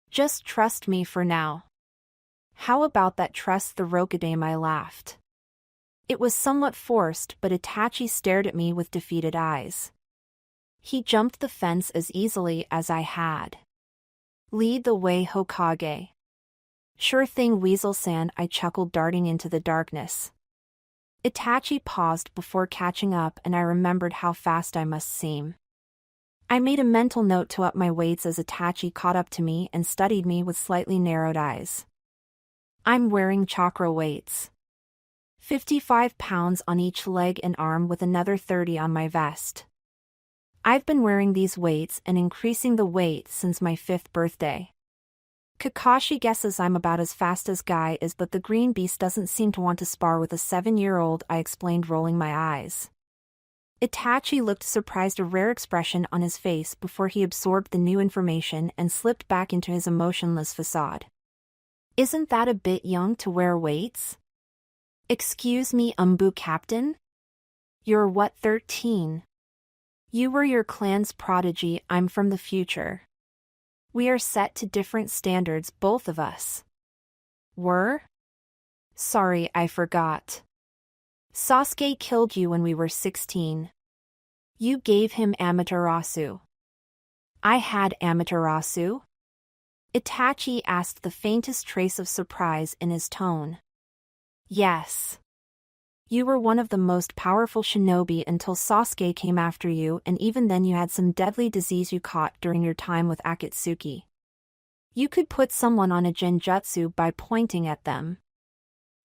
Just trust me for now. How about that? Trust the Rokudame, I laughed. It was somewhat forced, but Itachi stared at me with defeated eyes. He jumped the fence as easily as I had. Lead the way, Hokage. Sure thing, Weasel-san, I chuckled, darting into the darkness. Itachi paused before catching up, and I remembered how fast I must seem. I made a mental note to up my weights as Itachi caught up to me and studied me with slightly narrowed eyes. I'm wearing chakra weights. 55 pounds on each leg and arm, with another 30 on my vest. I've been wearing these weights and increasing the weight since my 5th birthday. Kakashi guesses I'm about as fast as Guy is, but the green beast doesn't seem to want to spar with a 7-year-old, I explained, rolling my eyes. Itachi looked surprised, a rare expression on his face before he absorbed the new information and slipped back into his emotionless facade. Isn't that a bit young to wear weights? Excuse me, Umbu Captain? You're what, 13? You were your clan's prodigy, I'm from the future. We are set to different standards, both of us. Were? Sorry, I forgot. Sasuke killed you when we were 16. You gave him Amaterasu. I had Amaterasu? Itachi asked, the faintest trace of surprise in his tone. Yes. You were one of the most powerful shinobi until Sasuke came after you, and even then you had some deadly disease you caught during your time with Akatsuki. You could put someone on a genjutsu by pointing at them.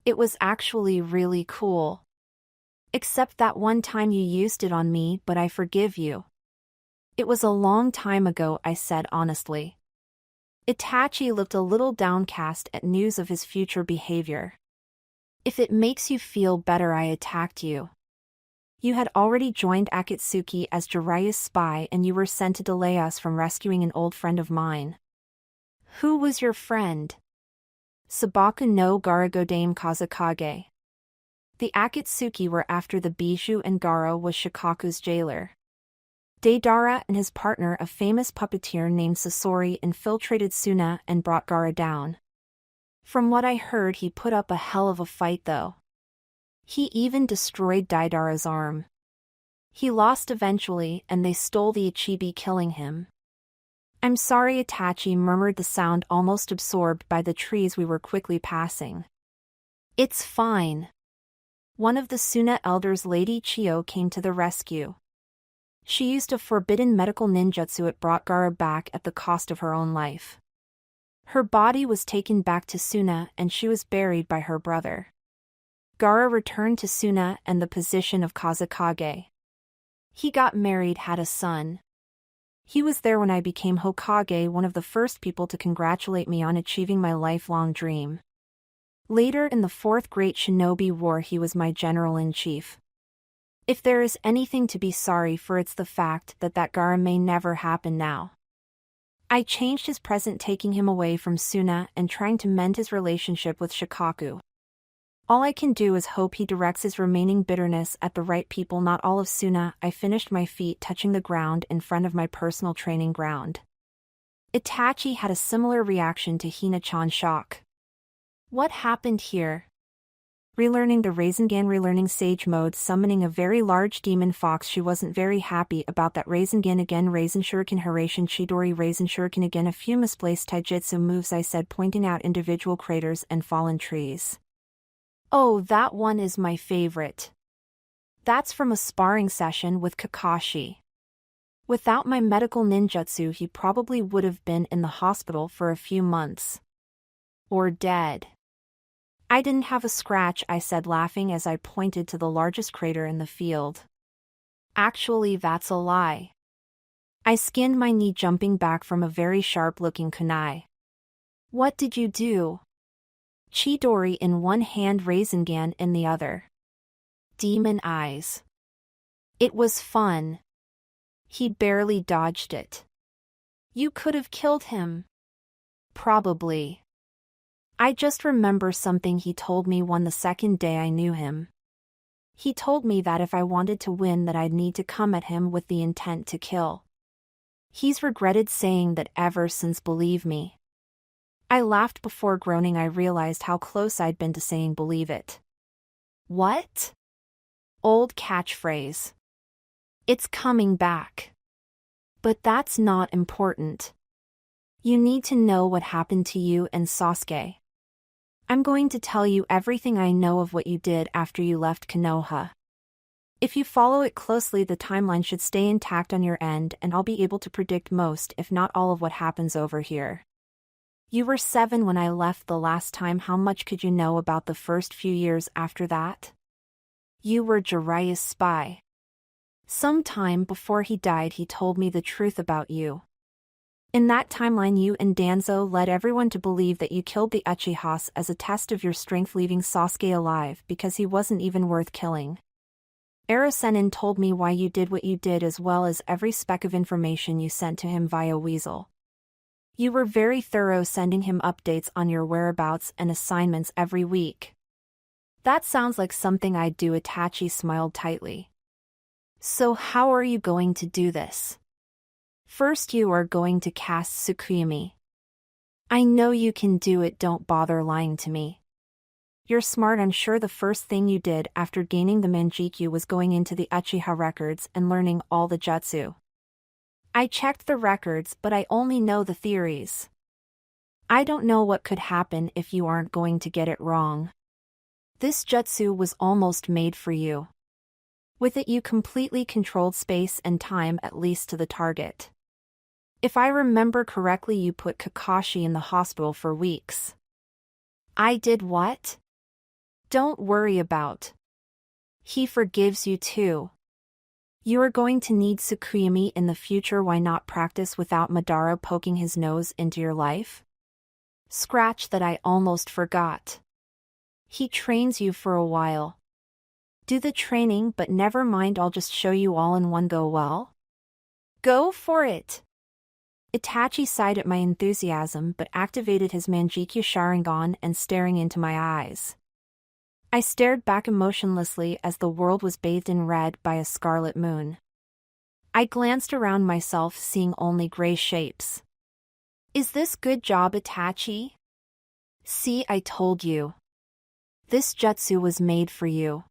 It was actually really cool. Except that one time you used it on me, but I forgive you. It was a long time ago, I said honestly. Itachi looked a little downcast at news of his future behavior. If it makes you feel better, I attacked you. You had already joined Akatsuki as Jiraiya's spy, and you were sent to delay us from rescuing an old friend of mine. Who was your friend? Sabaku no Gara Godame Kazekage. The Akatsuki were after the Bijou, and Gara was Shikaku's jailer. Deidara and his partner, a famous puppeteer named Sasori, infiltrated Suna and brought Gara down. From what I heard, he put up a hell of a fight though. He even destroyed Deidara's arm. He lost eventually, and they stole the Ichibi, killing him. I'm sorry, Itachi murmured, the sound almost absorbed by the trees we were quickly passing. It's fine. One of the Suna elders, Lady Chiyo, came to the rescue. She used a forbidden medical ninjutsu. It brought Gara back at the cost of her own life. Her body was taken back to Suna, and she was buried by her brother. Gara returned to Suna and the position of Kazekage. He got married, had a son. He was there when I became Hokage, one of the first people to congratulate me on achieving my lifelong dream. Later in the Fourth Great Shinobi War, he was my general-in-chief. If there is anything to be sorry for, it's the fact that Gara may never happen now. I changed his present, taking him away from Suna and trying to mend his relationship with Shikaku. All I can do is hope he directs his remaining bitterness at the right people, not all of Suna. I finished, my feet touching the ground in front of my personal training ground. Itachi had a similar reaction to Hina-chan's shock. What happened here? Relearning the Rasengan, relearning Sage Mode, summoning a very large demon fox. She wasn't very happy about that. Rasengan again, Rasen Shuriken, Haraishin Chidori, Rasen Shuriken again. A few misplaced taijutsu moves, I said, pointing out individual craters and fallen trees. Oh, that one is my favorite. That's from a sparring session with Kakashi. Without my medical ninjutsu, he probably would have been in the hospital for a few months. Or dead. I didn't have a scratch, I said, laughing as I pointed to the largest crater in the field. Actually, that's a lie. I skinned my knee, jumping back from a very sharp-looking kunai. What did you do? Chidori in one hand, Rasengan in the other. Demon eyes. It was fun. He barely dodged it. You could have killed him. Probably. I just remember something he told me the second day I knew him. He told me that if I wanted to win, that I'd need to come at him with the intent to kill. He's regretted saying that ever since, believe me. I laughed before groaning. I realized how close I'd been to saying believe it. What? Old catchphrase. It's coming back. But that's not important. You need to know what happened to you and Sasuke. I'm going to tell you everything I know of what you did after you left Konoha. If you follow it closely, the timeline should stay intact on your end, and I'll be able to predict most, if not all, of what happens over here. You were 7 when I left the last time. How much could you know about the first few years after that? You were Jiraiya's spy. Sometime before he died, he told me the truth about you. In that timeline, you and Danzo led everyone to believe that you killed the Uchihas as a test of your strength, leaving Sasuke alive because he wasn't even worth killing. Arasenin told me why you did what you did, as well as every speck of information you sent to him via Weasel. You were very thorough, sending him updates on your whereabouts and assignments every week. That sounds like something I'd do. Itachi smiled tightly. So how are you going to do this? First, you are going to cast Tsukuyami. I know you can do it, don't bother lying to me. You're smart. I'm sure the first thing you did after gaining the Manjikyu was going into the Uchiha records and learning all the jutsu. I checked the records, but I only know the theories. I don't know what could happen if you aren't going to get it wrong. This jutsu was almost made for you. With it, you completely controlled space and time, at least to the target. If I remember correctly, you put Kakashi in the hospital for weeks. I did what? Don't worry about. He forgives you too. You are going to need Tsukuyami in the future. Why not practice without Madara poking his nose into your life? Scratch that, I almost forgot. He trains you for a while. Do the training, but never mind, I'll just show you all in one go. Well? Go for it! Itachi sighed at my enthusiasm but activated his Manjikyu Sharingan and staring into my eyes. I stared back emotionlessly as the world was bathed in red by a scarlet moon. I glanced around myself, seeing only gray shapes. Is this good job, Itachi? See, I told you. This jutsu was made for you.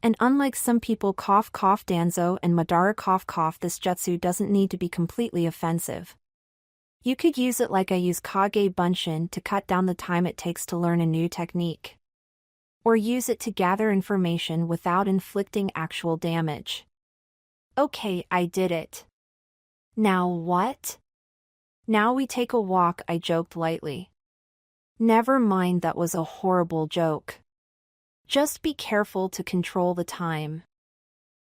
And unlike some people, Danzo and Madara, this jutsu doesn't need to be completely offensive. You could use it like I use Kage Bunshin to cut down the time it takes to learn a new technique. Or use it to gather information without inflicting actual damage. Okay, I did it. Now what? Now we take a walk, I joked lightly. Never mind, that was a horrible joke. Just be careful to control the time.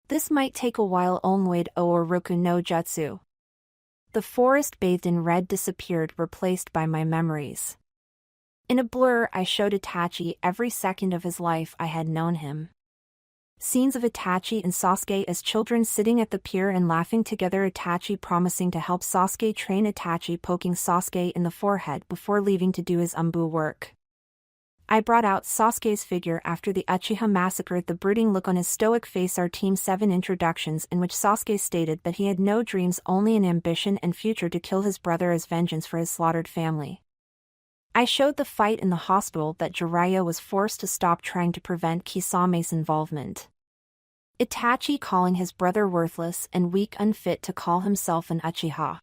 This might take a while. Onward or Roku no Jutsu. The forest bathed in red disappeared, replaced by my memories. In a blur, I showed Itachi every second of his life I had known him. Scenes of Itachi and Sasuke as children sitting at the pier and laughing together. Itachi promising to help Sasuke train. Itachi poking Sasuke in the forehead before leaving to do his umbu work. I brought out Sasuke's figure after the Uchiha massacre. The brooding look on his stoic face. Our Team 7 introductions in which Sasuke stated that he had no dreams, only an ambition and future to kill his brother as vengeance for his slaughtered family. I showed the fight in the hospital that Jiraiya was forced to stop trying to prevent Kisame's involvement. Itachi calling his brother worthless and weak, unfit to call himself an Uchiha.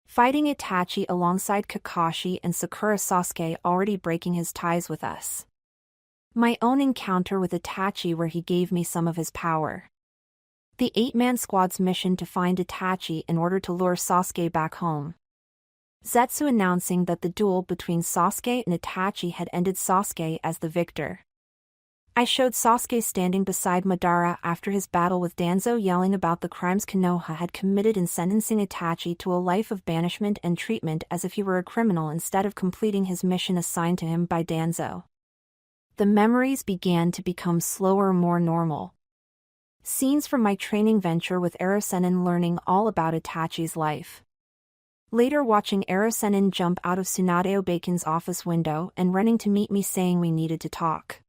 Fighting Itachi alongside Kakashi and Sakura. Sasuke already breaking his ties with us. My own encounter with Itachi where he gave me some of his power. The 8-man squad's mission to find Itachi in order to lure Sasuke back home. Zetsu announcing that the duel between Sasuke and Itachi had ended, Sasuke as the victor. I showed Sasuke standing beside Madara after his battle with Danzo, yelling about the crimes Konoha had committed and sentencing Itachi to a life of banishment and treatment as if he were a criminal instead of completing his mission assigned to him by Danzo. The memories began to become slower, more normal. Scenes from my training venture with Erosenin, learning all about Itachi's life. Later watching Erosenin jump out of Tsunade Obaken's office window and running to meet me saying we needed to talk.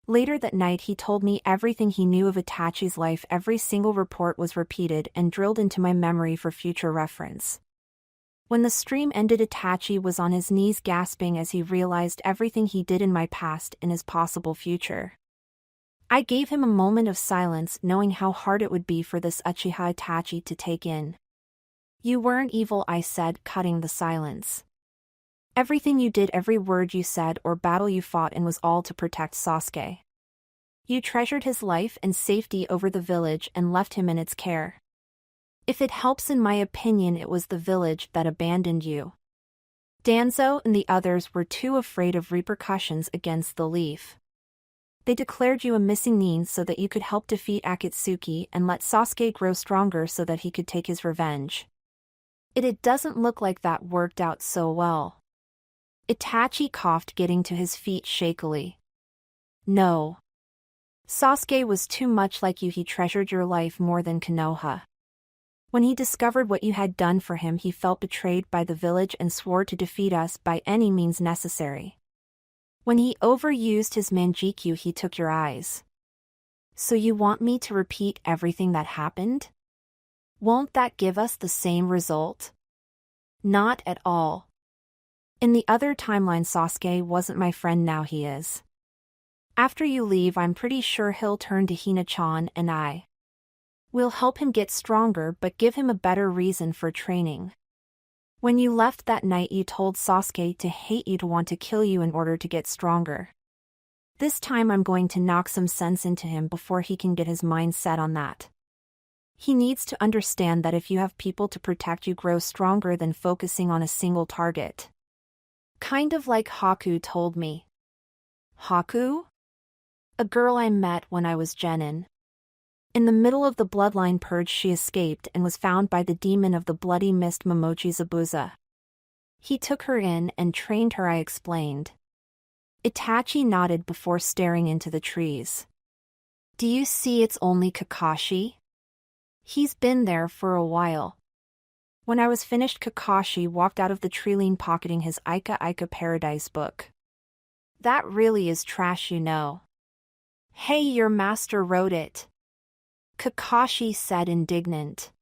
Later that night he told me everything he knew of Itachi's life. Every single report was repeated and drilled into my memory for future reference. When the stream ended, Itachi was on his knees gasping as he realized everything he did in my past and his possible future. I gave him a moment of silence, knowing how hard it would be for this Uchiha Itachi to take in. You weren't evil, I said, cutting the silence. Everything you did, every word you said or battle you fought in was all to protect Sasuke. You treasured his life and safety over the village and left him in its care. If it helps, in my opinion, it was the village that abandoned you. Danzo and the others were too afraid of repercussions against the Leaf. They declared you a missing nin so that you could help defeat Akatsuki and let Sasuke grow stronger so that he could take his revenge. It doesn't look like that worked out so well. Itachi coughed, getting to his feet shakily. No. Sasuke was too much like you. He treasured your life more than Konoha. When he discovered what you had done for him, he felt betrayed by the village and swore to defeat us by any means necessary. When he overused his manjikyu, he took your eyes. So you want me to repeat everything that happened? Won't that give us the same result? Not at all. In the other timeline, Sasuke wasn't my friend, now he is. After you leave, I'm pretty sure he'll turn to Hina-chan and I will help him get stronger, but give him a better reason for training. When you left that night, you told Sasuke to hate you, to want to kill you in order to get stronger. This time I'm going to knock some sense into him before he can get his mind set on that. He needs to understand that if you have people to protect, you grow stronger than focusing on a single target. Kind of like Haku told me. Haku? A girl I met when I was genin. In the middle of the Bloodline purge, she escaped and was found by the demon of the bloody mist, Momochi Zabuza. He took her in and trained her, I explained. Itachi nodded before staring into the trees. Do you see, it's only Kakashi? He's been there for a while. When I was finished, Kakashi walked out of the treeline pocketing his Aika Aika Paradise book. That really is trash, you know. Hey, your master wrote it. Kakashi said, indignant.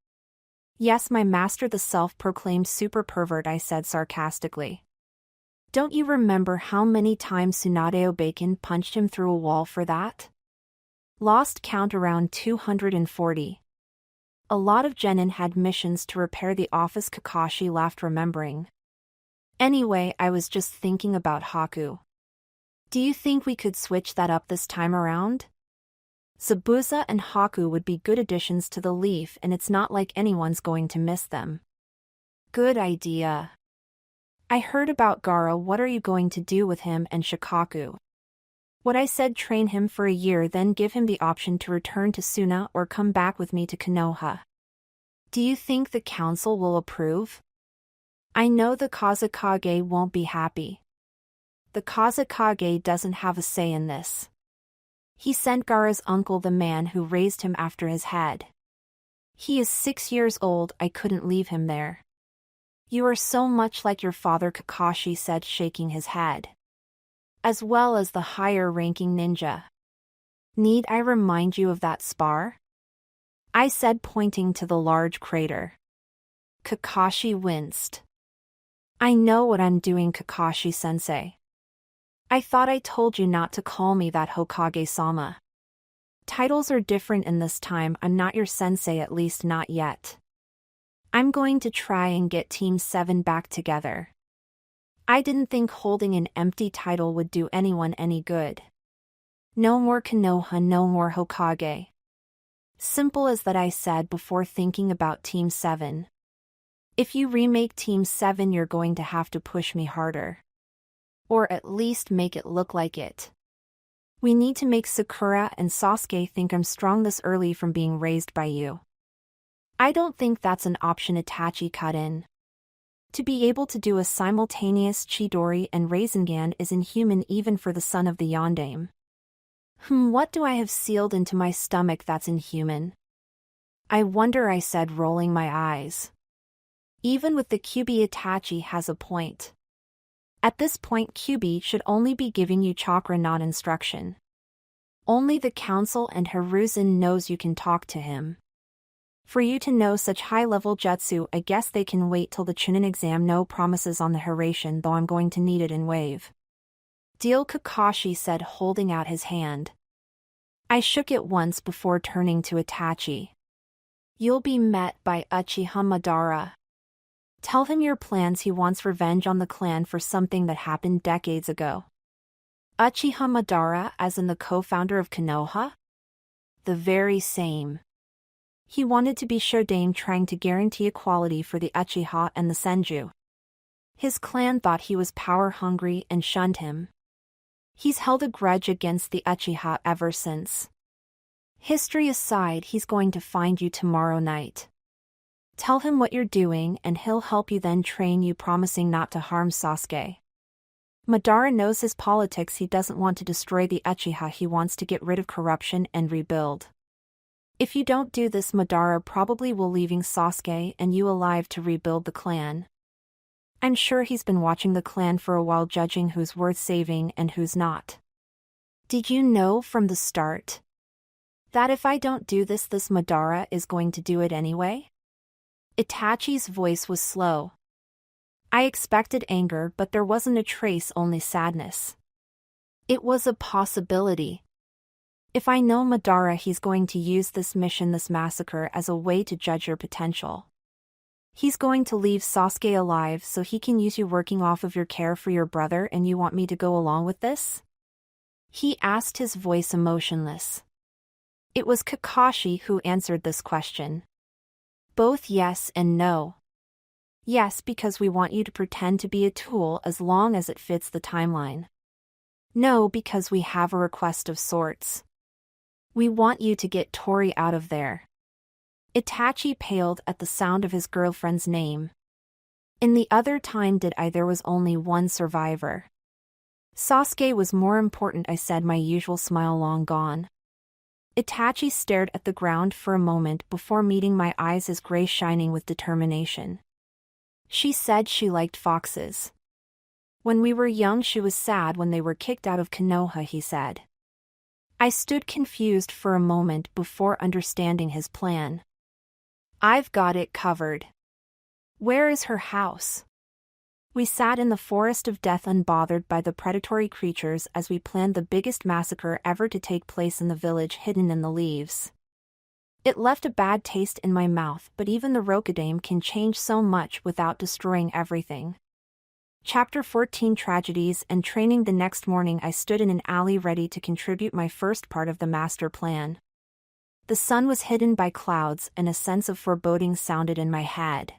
Yes, my master, the self-proclaimed super pervert, I said sarcastically. Don't you remember how many times Tsunade Obaken punched him through a wall for that? Lost count, around 240. A lot of genin had missions to repair the office, Kakashi laughed, remembering. Anyway, I was just thinking about Haku. Do you think we could switch that up this time around? Zabuza and Haku would be good additions to the Leaf, and it's not like anyone's going to miss them. Good idea. I heard about Gara. What are you going to do with him and Shikaku? What I said, train him for a year, then give him the option to return to Suna or come back with me to Konoha. Do you think the council will approve? I know the Kazekage won't be happy. The Kazekage doesn't have a say in this. He sent Gaara's uncle, the man who raised him, after his head. He is 6 years old, I couldn't leave him there. You are so much like your father, Kakashi said, shaking his head. As well as the higher-ranking ninja. Need I remind you of that spar? I said, pointing to the large crater. Kakashi winced. I know what I'm doing, Kakashi-sensei. I thought I told you not to call me that, Hokage-sama. Titles are different in this time. I'm not your sensei, at least not yet. I'm going to try and get Team 7 back together. I didn't think holding an empty title would do anyone any good. No more Konoha, no more Hokage. Simple as that, I said before thinking about Team 7. If you remake Team 7, you're going to have to push me harder. Or at least make it look like it. We need to make Sakura and Sasuke think I'm strong this early from being raised by you. I don't think that's an option, Itachi cut in. To be able to do a simultaneous Chidori and Rasengan is inhuman even for the son of the Yondaime. What do I have sealed into my stomach that's inhuman? I wonder, I said, rolling my eyes. Even with the Kyuubi, Itachi has a point. At this point, Kyuubi should only be giving you chakra, not instruction. Only the council and Hiruzen knows you can talk to him. For you to know such high-level jutsu, I guess they can wait till the Chunin exam. No promises on the Hiraishin, though I'm going to need it in wave. Deal, Kakashi said, holding out his hand. I shook it once before turning to Itachi. You'll be met by Uchiha Madara. Tell him your plans. He wants revenge on the clan for something that happened decades ago. Uchiha Madara, as in the co-founder of Konoha? The very same. He wanted to be Shodaime, trying to guarantee equality for the Uchiha and the Senju. His clan thought he was power-hungry and shunned him. He's held a grudge against the Uchiha ever since. History aside, he's going to find you tomorrow night. Tell him what you're doing and he'll help you, then train you, promising not to harm Sasuke. Madara knows his politics. He doesn't want to destroy the Uchiha. He wants to get rid of corruption and rebuild. If you don't do this, Madara probably will leaving Sasuke and you alive to rebuild the clan. I'm sure he's been watching the clan for a while, judging who's worth saving and who's not. Did you know from the start that if I don't do this, this Madara is going to do it anyway? Itachi's voice was slow. I expected anger, but there wasn't a trace, only sadness. It was a possibility. If I know Madara, he's going to use this mission, this massacre, as a way to judge your potential. He's going to leave Sasuke alive so he can use you, working off of your care for your brother, and you want me to go along with this? He asked, his voice emotionless. It was Kakashi who answered this question. Both yes and no. Yes, because we want you to pretend to be a tool as long as it fits the timeline. No, because we have a request of sorts. We want you to get Tori out of there. Itachi paled at the sound of his girlfriend's name. In the other time there was only one survivor. Sasuke was more important, I said, my usual smile long gone. Itachi stared at the ground for a moment before meeting my eyes, his gray shining with determination. She said she liked foxes. When we were young, she was sad when they were kicked out of Konoha, he said. I stood confused for a moment before understanding his plan. I've got it covered. Where is her house? We sat in the forest of death, unbothered by the predatory creatures, as we planned the biggest massacre ever to take place in the village, hidden in the leaves. It left a bad taste in my mouth, but even the Rokudaime can change so much without destroying everything. Chapter 14, Tragedies and Training. The next morning I stood in an alley ready to contribute my first part of the master plan. The sun was hidden by clouds and a sense of foreboding sounded in my head.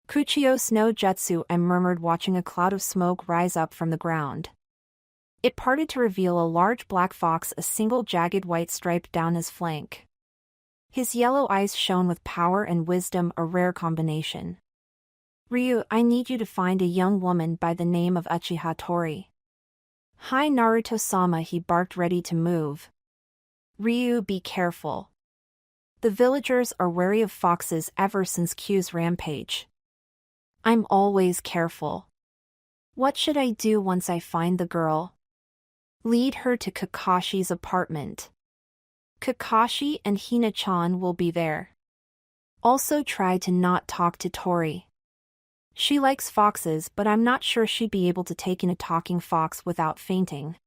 Kuchiyos no Jutsu, I murmured, watching a cloud of smoke rise up from the ground. It parted to reveal a large black fox, a single jagged white stripe down his flank. His yellow eyes shone with power and wisdom, a rare combination. Ryu, I need you to find a young woman by the name of Uchiha Tori. Hi Naruto-sama, he barked, ready to move. Ryu, be careful. The villagers are wary of foxes ever since Kyuubi's rampage. I'm always careful. What should I do once I find the girl? Lead her to Kakashi's apartment. Kakashi and Hina-chan will be there. Also try to not talk to Tori. She likes foxes, but I'm not sure she'd be able to take in a talking fox without fainting.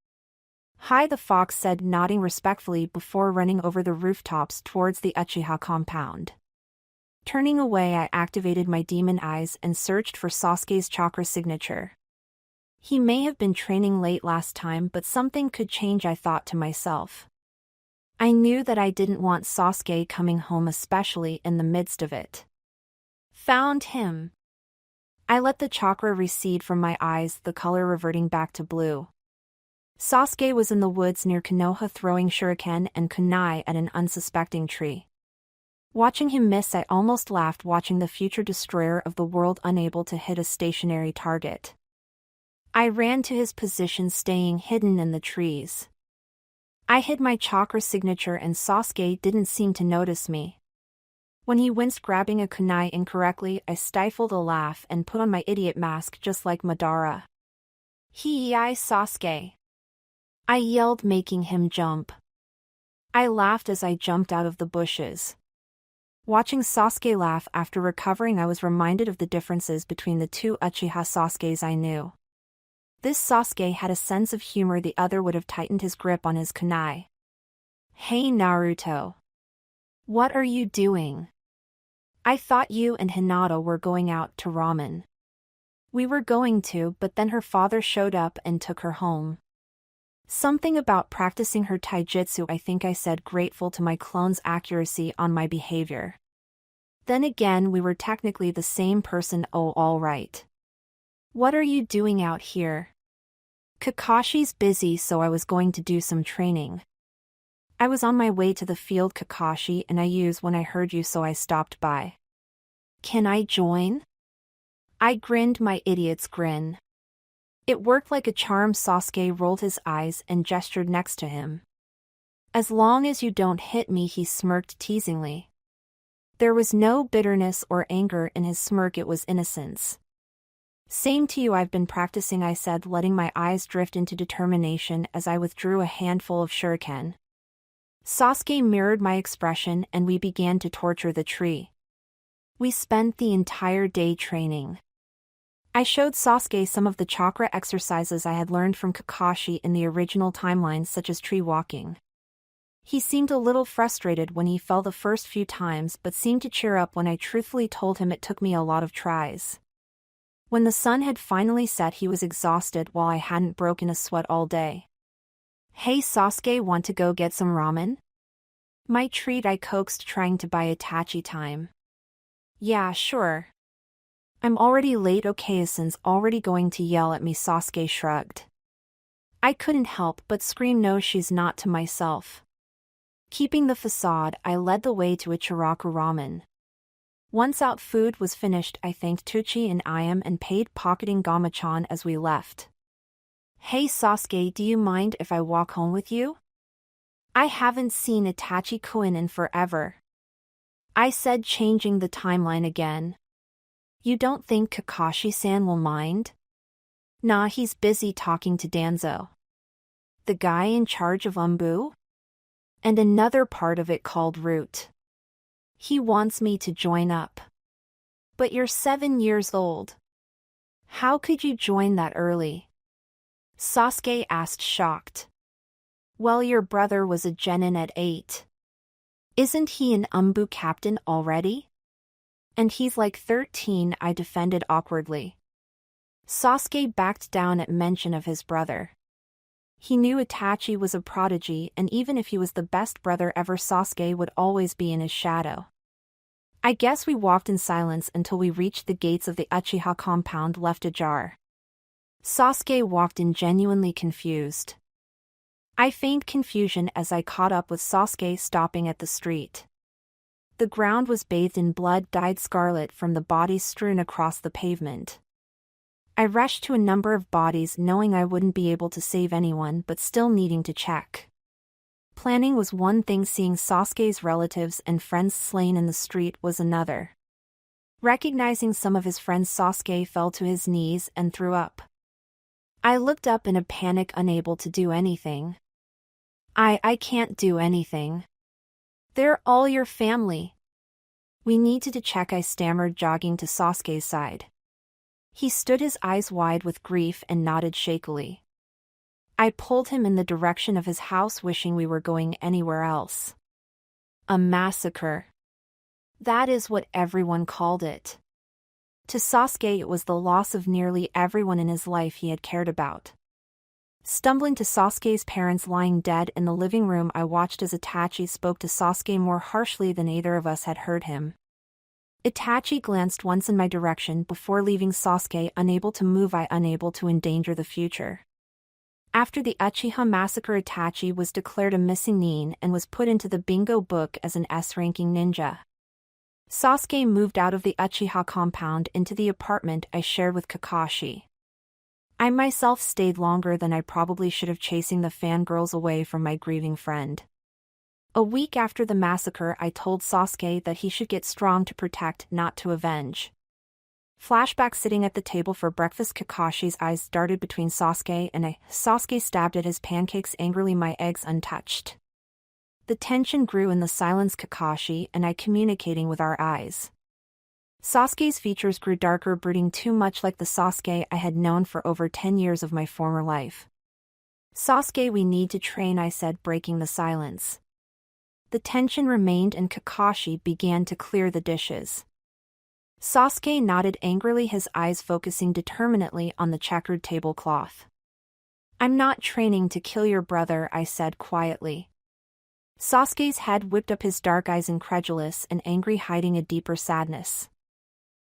Hi, the fox said, nodding respectfully before running over the rooftops towards the Uchiha compound. Turning away, I activated my demon eyes and searched for Sasuke's chakra signature. He may have been training late last time, but something could change, I thought to myself. I knew that I didn't want Sasuke coming home, especially in the midst of it. Found him. I let the chakra recede from my eyes, the color reverting back to blue. Sasuke was in the woods near Konoha, throwing shuriken and kunai at an unsuspecting tree. Watching him miss, I almost laughed, watching the future destroyer of the world unable to hit a stationary target. I ran to his position, staying hidden in the trees. I hid my chakra signature and Sasuke didn't seem to notice me. When he winced grabbing a kunai incorrectly, I stifled a laugh and put on my idiot mask just like Madara. Hee-I Sasuke. I yelled, making him jump. I laughed as I jumped out of the bushes. Watching Sasuke laugh after recovering, I was reminded of the differences between the two Uchiha Sasukes I knew. This Sasuke had a sense of humor, the other would have tightened his grip on his kunai. Hey Naruto. What are you doing? I thought you and Hinata were going out to ramen. We were going to, but then her father showed up and took her home. Something about practicing her taijutsu, I think I said, grateful to my clone's accuracy on my behavior. Then again, we were technically the same person. Oh, all right. What are you doing out here? Kakashi's busy, so I was going to do some training. I was on my way to the field, Kakashi, and I used when I heard you, so I stopped by. Can I join? I grinned my idiot's grin. It worked like a charm. Sasuke rolled his eyes and gestured next to him. As long as you don't hit me, he smirked teasingly. There was no bitterness or anger in his smirk, it was innocence. Same to you, I've been practicing, I said, letting my eyes drift into determination as I withdrew a handful of shuriken. Sasuke mirrored my expression and we began to torture the tree. We spent the entire day training. I showed Sasuke some of the chakra exercises I had learned from Kakashi in the original timeline, such as tree walking. He seemed a little frustrated when he fell the first few times, but seemed to cheer up when I truthfully told him it took me a lot of tries. When the sun had finally set, he was exhausted while I hadn't broken a sweat all day. Hey Sasuke, want to go get some ramen? My treat, I coaxed, trying to buy Itachi time. Yeah, sure. I'm already late. Okayasan's already going to yell at me, Sasuke shrugged. I couldn't help but scream no, she's not, to myself. Keeping the facade, I led the way to Ichiraku Ramen. Once out, food was finished, I thanked Tucci and Iam and paid, pocketing Gama-chan as we left. Hey Sasuke, do you mind if I walk home with you? I haven't seen Itachi-kun in forever. I said, changing the timeline again. You don't think Kakashi-san will mind? Nah, he's busy talking to Danzo. The guy in charge of Umbu? And another part of it called Root. He wants me to join up. But you're 7 years old. How could you join that early? Sasuke asked, shocked. Well, your brother was a genin at 8. Isn't he an Umbu captain already? And he's like 13, I defended awkwardly. Sasuke backed down at mention of his brother. He knew Itachi was a prodigy, and even if he was the best brother ever, Sasuke would always be in his shadow. I guess we walked in silence until we reached the gates of the Uchiha compound, left ajar. Sasuke walked in genuinely confused. I feigned confusion as I caught up with Sasuke stopping at the street. The ground was bathed in blood dyed scarlet from the bodies strewn across the pavement. I rushed to a number of bodies knowing I wouldn't be able to save anyone but still needing to check. Planning was one thing, seeing Sasuke's relatives and friends slain in the street was another. Recognizing some of his friends, Sasuke fell to his knees and threw up. I looked up in a panic, unable to do anything. I can't do anything. They're all your family. We needed to check, I stammered, jogging to Sasuke's side. He stood, his eyes wide with grief, and nodded shakily. I pulled him in the direction of his house, wishing we were going anywhere else. A massacre. That is what everyone called it. To Sasuke, it was the loss of nearly everyone in his life he had cared about. Stumbling to Sasuke's parents lying dead in the living room, I watched as Itachi spoke to Sasuke more harshly than either of us had heard him. Itachi glanced once in my direction before leaving Sasuke unable to move, unable to endanger the future. After the Uchiha massacre, Itachi was declared a missing nin and was put into the bingo book as an S-ranking ninja. Sasuke moved out of the Uchiha compound into the apartment I shared with Kakashi. I myself stayed longer than I probably should have, chasing the fangirls away from my grieving friend. A week after the massacre, I told Sasuke that he should get strong to protect, not to avenge. Flashback: sitting at the table for breakfast, Kakashi's eyes darted between Sasuke and I. Sasuke stabbed at his pancakes angrily, my eggs untouched. The tension grew in the silence, Kakashi and I communicating with our eyes. Sasuke's features grew darker, brooding too much like the Sasuke I had known for over 10 years of my former life. Sasuke, we need to train, I said, breaking the silence. The tension remained and Kakashi began to clear the dishes. Sasuke nodded angrily, his eyes focusing determinedly on the checkered tablecloth. I'm not training to kill your brother, I said quietly. Sasuke's head whipped up, his dark eyes incredulous and angry, hiding a deeper sadness.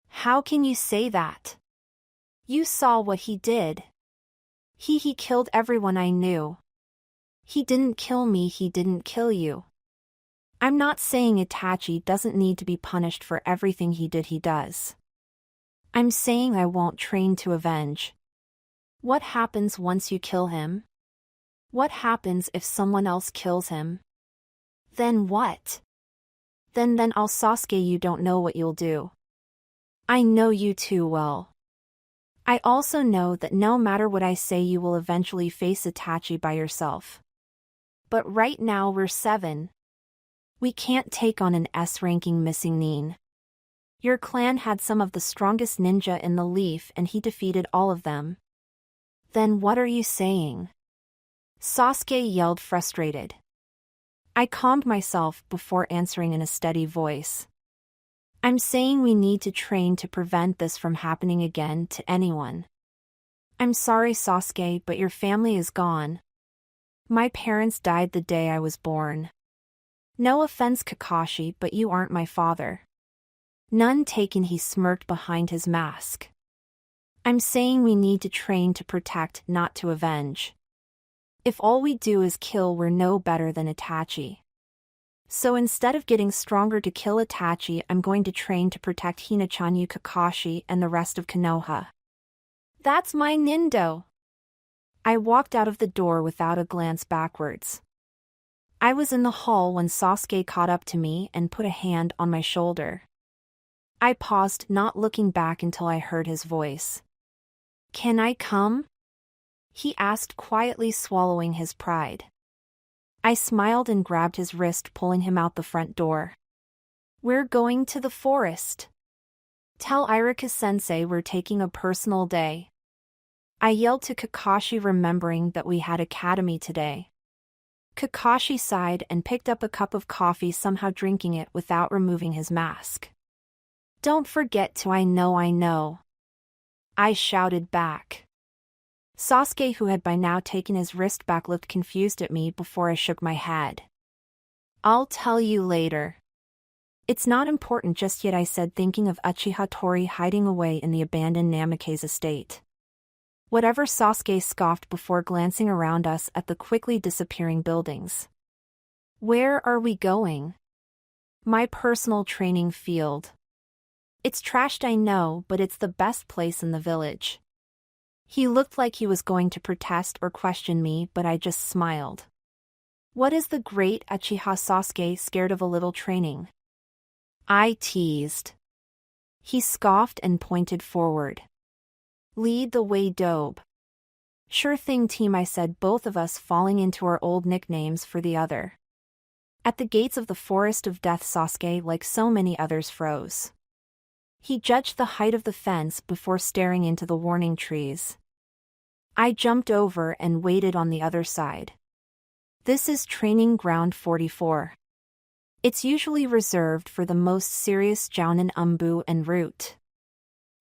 How can you say that? You saw what he did. He killed everyone I knew. He didn't kill me, he didn't kill you. I'm not saying Itachi doesn't need to be punished for everything he did, he does. I'm saying I won't train to avenge. What happens once you kill him? What happens if someone else kills him? Then what? Then I'll Sasuke, you don't know what you'll do. I know you too well. I also know that no matter what I say, you will eventually face Itachi by yourself. But right now we're 7. We can't take on an S-ranking missing nin. Your clan had some of the strongest ninja in the Leaf and he defeated all of them. Then what are you saying? Sasuke yelled, frustrated. I calmed myself before answering in a steady voice. I'm saying we need to train to prevent this from happening again to anyone. I'm sorry, Sasuke, but your family is gone. My parents died the day I was born. No offense, Kakashi, but you aren't my father. None taken, he smirked behind his mask. I'm saying we need to train to protect, not to avenge. If all we do is kill, we're no better than Itachi. So instead of getting stronger to kill Itachi, I'm going to train to protect Hinata, you, Kakashi, and the rest of Konoha. That's my Nindo. I walked out of the door without a glance backwards. I was in the hall when Sasuke caught up to me and put a hand on my shoulder. I paused, not looking back until I heard his voice. Can I come? He asked quietly, swallowing his pride. I smiled and grabbed his wrist, pulling him out the front door. We're going to the forest. Tell Iruka-sensei we're taking a personal day. I yelled to Kakashi, remembering that we had academy today. Kakashi sighed and picked up a cup of coffee, somehow drinking it without removing his mask. Don't forget to. I know. I shouted back. Sasuke, who had by now taken his wrist back, looked confused at me before I shook my head. I'll tell you later. It's not important just yet, I said, thinking of Uchiha Tori hiding away in the abandoned Namikaze estate. Whatever, Sasuke scoffed before glancing around us at the quickly disappearing buildings. Where are we going? My personal training field. It's trashed, I know, but it's the best place in the village. He looked like he was going to protest or question me, but I just smiled. What is the great Uchiha Sasuke scared of a little training? I teased. He scoffed and pointed forward. Lead the way, Dobe. Sure thing, team, I said, both of us falling into our old nicknames for the other. At the gates of the Forest of Death, Sasuke, like so many others, froze. He judged the height of the fence before staring into the warning trees. I jumped over and waited on the other side. This is Training Ground 44. It's usually reserved for the most serious jounin, umbu, and root.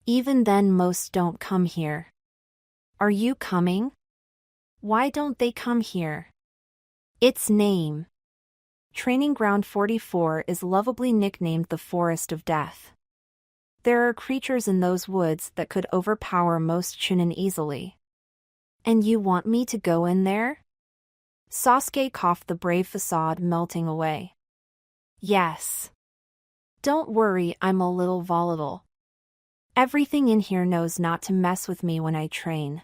Even then, most don't come here. Are you coming? Why don't they come here? Its name. Training Ground 44 is lovably nicknamed the Forest of Death. There are creatures in those woods that could overpower most chunin easily. And you want me to go in there? Sasuke coughed, the brave facade melting away. Yes. Don't worry, I'm a little volatile. Everything in here knows not to mess with me when I train.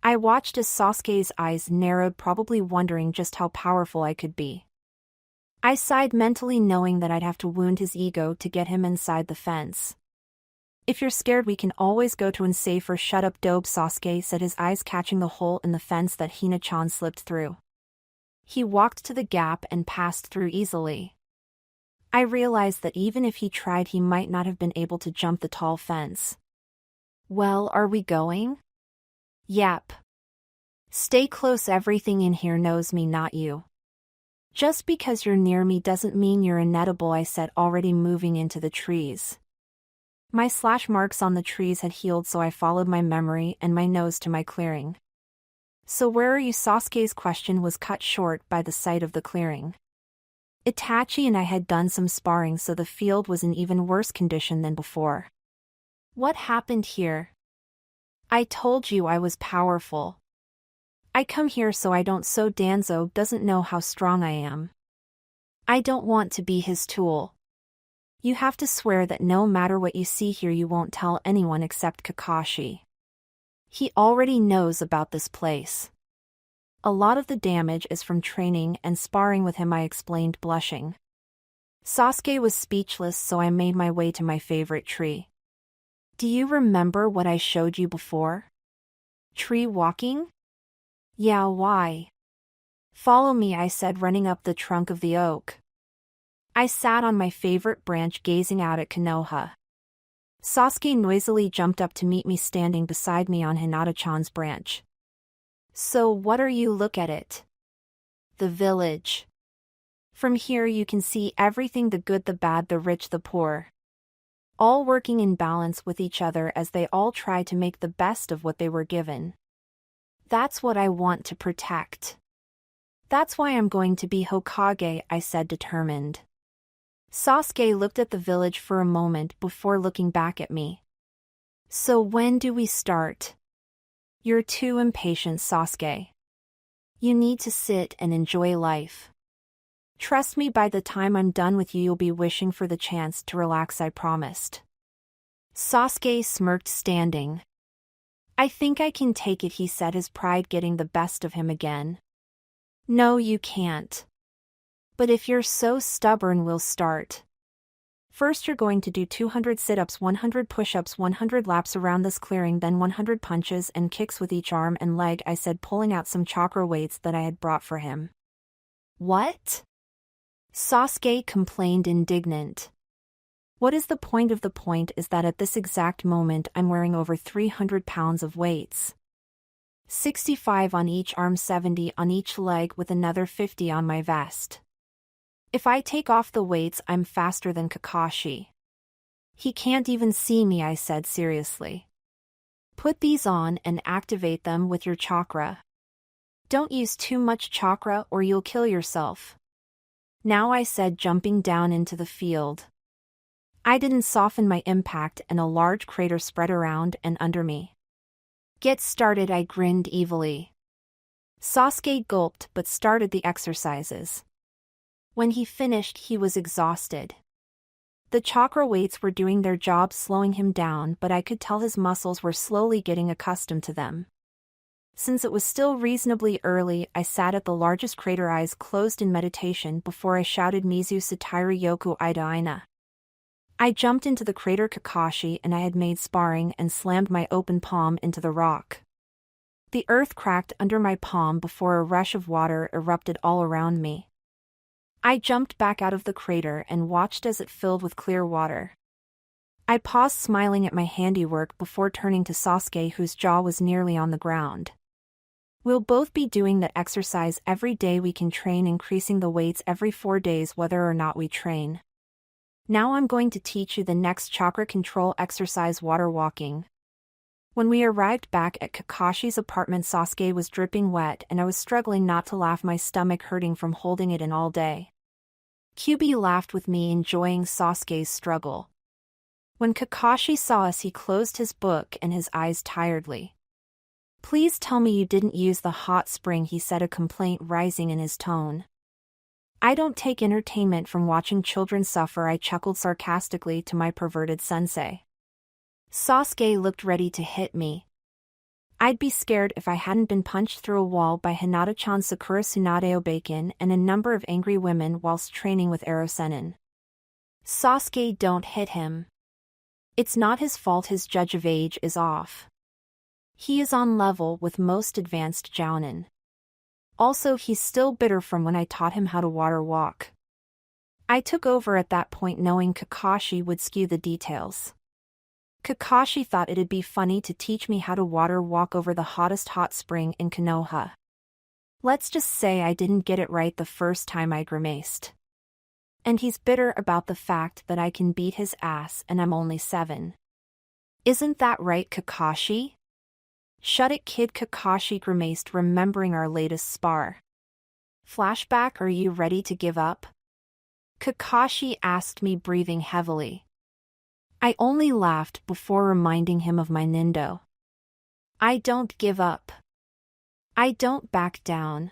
I watched as Sasuke's eyes narrowed, probably wondering just how powerful I could be. I sighed mentally, knowing that I'd have to wound his ego to get him inside the fence. If you're scared, we can always go to unsafe or shut up, Dobe, Sasuke said, his eyes catching the hole in the fence that Hina-chan slipped through. He walked to the gap and passed through easily. I realized that even if he tried, he might not have been able to jump the tall fence. Well, are we going? Yep. Stay close, everything in here knows me, not you. Just because you're near me doesn't mean you're inedible, I said, already moving into the trees. My slash marks on the trees had healed, so I followed my memory and my nose to my clearing. So where are you? Sasuke's question was cut short by the sight of the clearing. Itachi and I had done some sparring, so the field was in even worse condition than before. What happened here? I told you I was powerful. I come here so I don't, so Danzo doesn't know how strong I am. I don't want to be his tool. You have to swear that no matter what you see here, you won't tell anyone except Kakashi. He already knows about this place. A lot of the damage is from training and sparring with him, I explained, blushing. Sasuke was speechless, so I made my way to my favorite tree. Do you remember what I showed you before? Tree walking? Yeah, why? Follow me, I said, running up the trunk of the oak. I sat on my favorite branch, gazing out at Konoha. Sasuke noisily jumped up to meet me, standing beside me on Hinata-chan's branch. So what are you? Look at it. The village. From here you can see everything, the good, the bad, the rich, the poor. All working in balance with each other as they all try to make the best of what they were given. That's what I want to protect. That's why I'm going to be Hokage, I said, determined. Sasuke looked at the village for a moment before looking back at me. So when do we start? You're too impatient, Sasuke. You need to sit and enjoy life. Trust me, by the time I'm done with you, you'll be wishing for the chance to relax, I promised. Sasuke smirked, standing. I think I can take it, he said, his pride getting the best of him again. No, you can't. But if you're so stubborn, we'll start. First you're going to do 200 sit-ups, 100 push-ups, 100 laps around this clearing, then 100 punches and kicks with each arm and leg, I said, pulling out some chakra weights that I had brought for him. What? Sasuke complained, indignant. What is the point of the point is that at this exact moment I'm wearing over 300 pounds of weights. 65 on each arm, 70 on each leg, with another 50 on my vest. If I take off the weights, I'm faster than Kakashi. He can't even see me, I said seriously. Put these on and activate them with your chakra. Don't use too much chakra or you'll kill yourself. Now, I said, jumping down into the field. I didn't soften my impact and a large crater spread around and under me. Get started, I grinned evilly. Sasuke gulped but started the exercises. When he finished, he was exhausted. The chakra weights were doing their job slowing him down, but I could tell his muscles were slowly getting accustomed to them. Since it was still reasonably early, I sat at the largest crater, eyes closed in meditation, before I shouted Mizu Satairi Yoku Ida. I jumped into the crater Kakashi, and I had made sparring and slammed my open palm into the rock. The earth cracked under my palm before a rush of water erupted all around me. I jumped back out of the crater and watched as it filled with clear water. I paused, smiling at my handiwork, before turning to Sasuke, whose jaw was nearly on the ground. We'll both be doing that exercise every day. We can train increasing the weights every 4 days whether or not we train. Now I'm going to teach you the next chakra control exercise, water walking. When we arrived back at Kakashi's apartment, Sasuke was dripping wet and I was struggling not to laugh, my stomach hurting from holding it in all day. Kyuubi laughed with me, enjoying Sasuke's struggle. When Kakashi saw us, he closed his book and his eyes tiredly. Please tell me you didn't use the hot spring, he said, a complaint rising in his tone. I don't take entertainment from watching children suffer, I chuckled sarcastically to my perverted sensei. Sasuke looked ready to hit me. I'd be scared if I hadn't been punched through a wall by Hinata-chan, Sakura Tsunade Bacon, and a number of angry women whilst training with Ero Sennin. Sasuke, don't hit him. It's not his fault, his judge of age is off. He is on level with most advanced jounin. Also, he's still bitter from when I taught him how to water walk. I took over at that point, knowing Kakashi would skew the details. Kakashi thought it'd be funny to teach me how to water walk over the hottest hot spring in Konoha. Let's just say I didn't get it right the first time, I grimaced. And he's bitter about the fact that I can beat his ass and I'm only 7. Isn't that right, Kakashi? Shut it, kid, Kakashi grimaced, remembering our latest spar. Flashback, are you ready to give up? Kakashi asked me, breathing heavily. I only laughed before reminding him of my Nindo. I don't give up. I don't back down.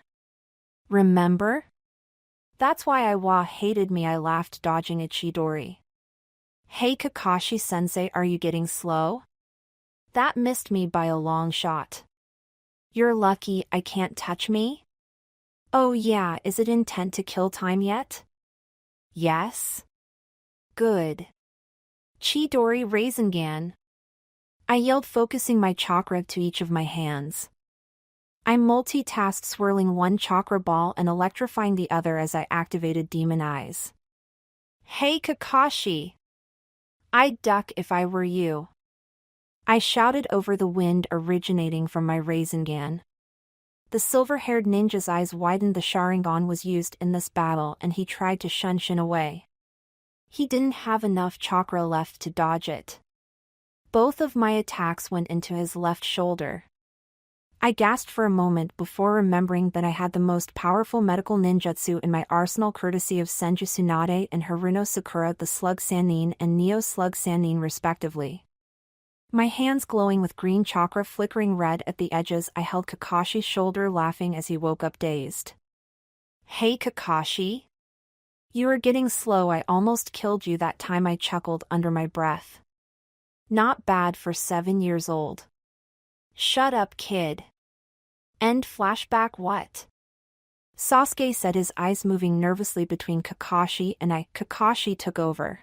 Remember? That's why Iwa hated me, I laughed, dodging a Chidori. Hey Kakashi-sensei, are you getting slow? That missed me by a long shot. You're lucky I can't touch me? Oh yeah, is it intent to kill time yet? Yes? Good. Chidori Rasengan. I yelled, focusing my chakra to each of my hands. I multitasked, swirling one chakra ball and electrifying the other as I activated Demon Eyes. Hey Kakashi! I'd duck if I were you. I shouted over the wind originating from my Rasengan. The silver-haired ninja's eyes widened. The Sharingan was used in this battle and he tried to shun away. He didn't have enough chakra left to dodge it. Both of my attacks went into his left shoulder. I gasped for a moment before remembering that I had the most powerful medical ninjutsu in my arsenal, courtesy of Senju Tsunade and Haruno Sakura, the Slug Sannin and Neo Slug Sannin respectively. My hands glowing with green chakra flickering red at the edges, I held Kakashi's shoulder, laughing as he woke up dazed. Hey Kakashi? You are getting slow, I almost killed you that time, I chuckled under my breath. Not bad for 7 years old. Shut up, kid. End flashback. What? Sasuke said, his eyes moving nervously between Kakashi and I. Kakashi took over.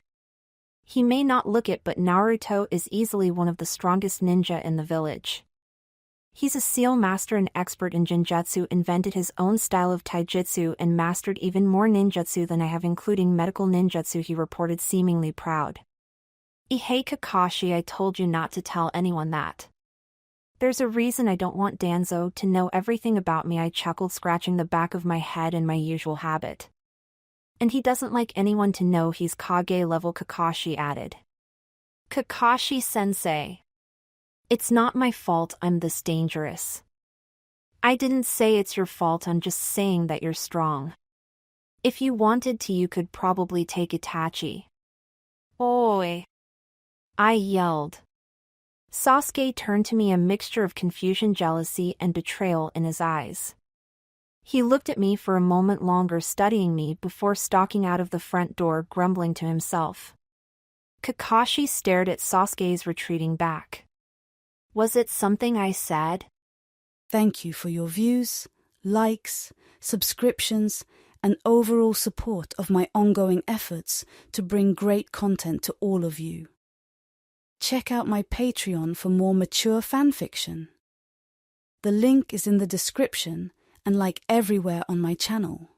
He may not look it, but Naruto is easily one of the strongest ninja in the village. He's a seal master and expert in genjutsu, invented his own style of taijutsu and mastered even more ninjutsu than I have, including medical ninjutsu, he reported, seemingly proud. Hey Kakashi, I told you not to tell anyone that. There's a reason I don't want Danzo to know everything about me, I chuckled, scratching the back of my head in my usual habit. And he doesn't like anyone to know he's Kage level, Kakashi added. Kakashi-sensei. It's not my fault I'm this dangerous. I didn't say it's your fault, I'm just saying that you're strong. If you wanted to, you could probably take Itachi. Oi! I yelled. Sasuke turned to me, a mixture of confusion, jealousy, and betrayal in his eyes. He looked at me for a moment longer, studying me before stalking out of the front door, grumbling to himself. Kakashi stared at Sasuke's retreating back. Was it something I said? Thank you for your views, likes, subscriptions, and overall support of my ongoing efforts to bring great content to all of you. Check out my Patreon for more mature fanfiction. The link is in the description and like everywhere on my channel.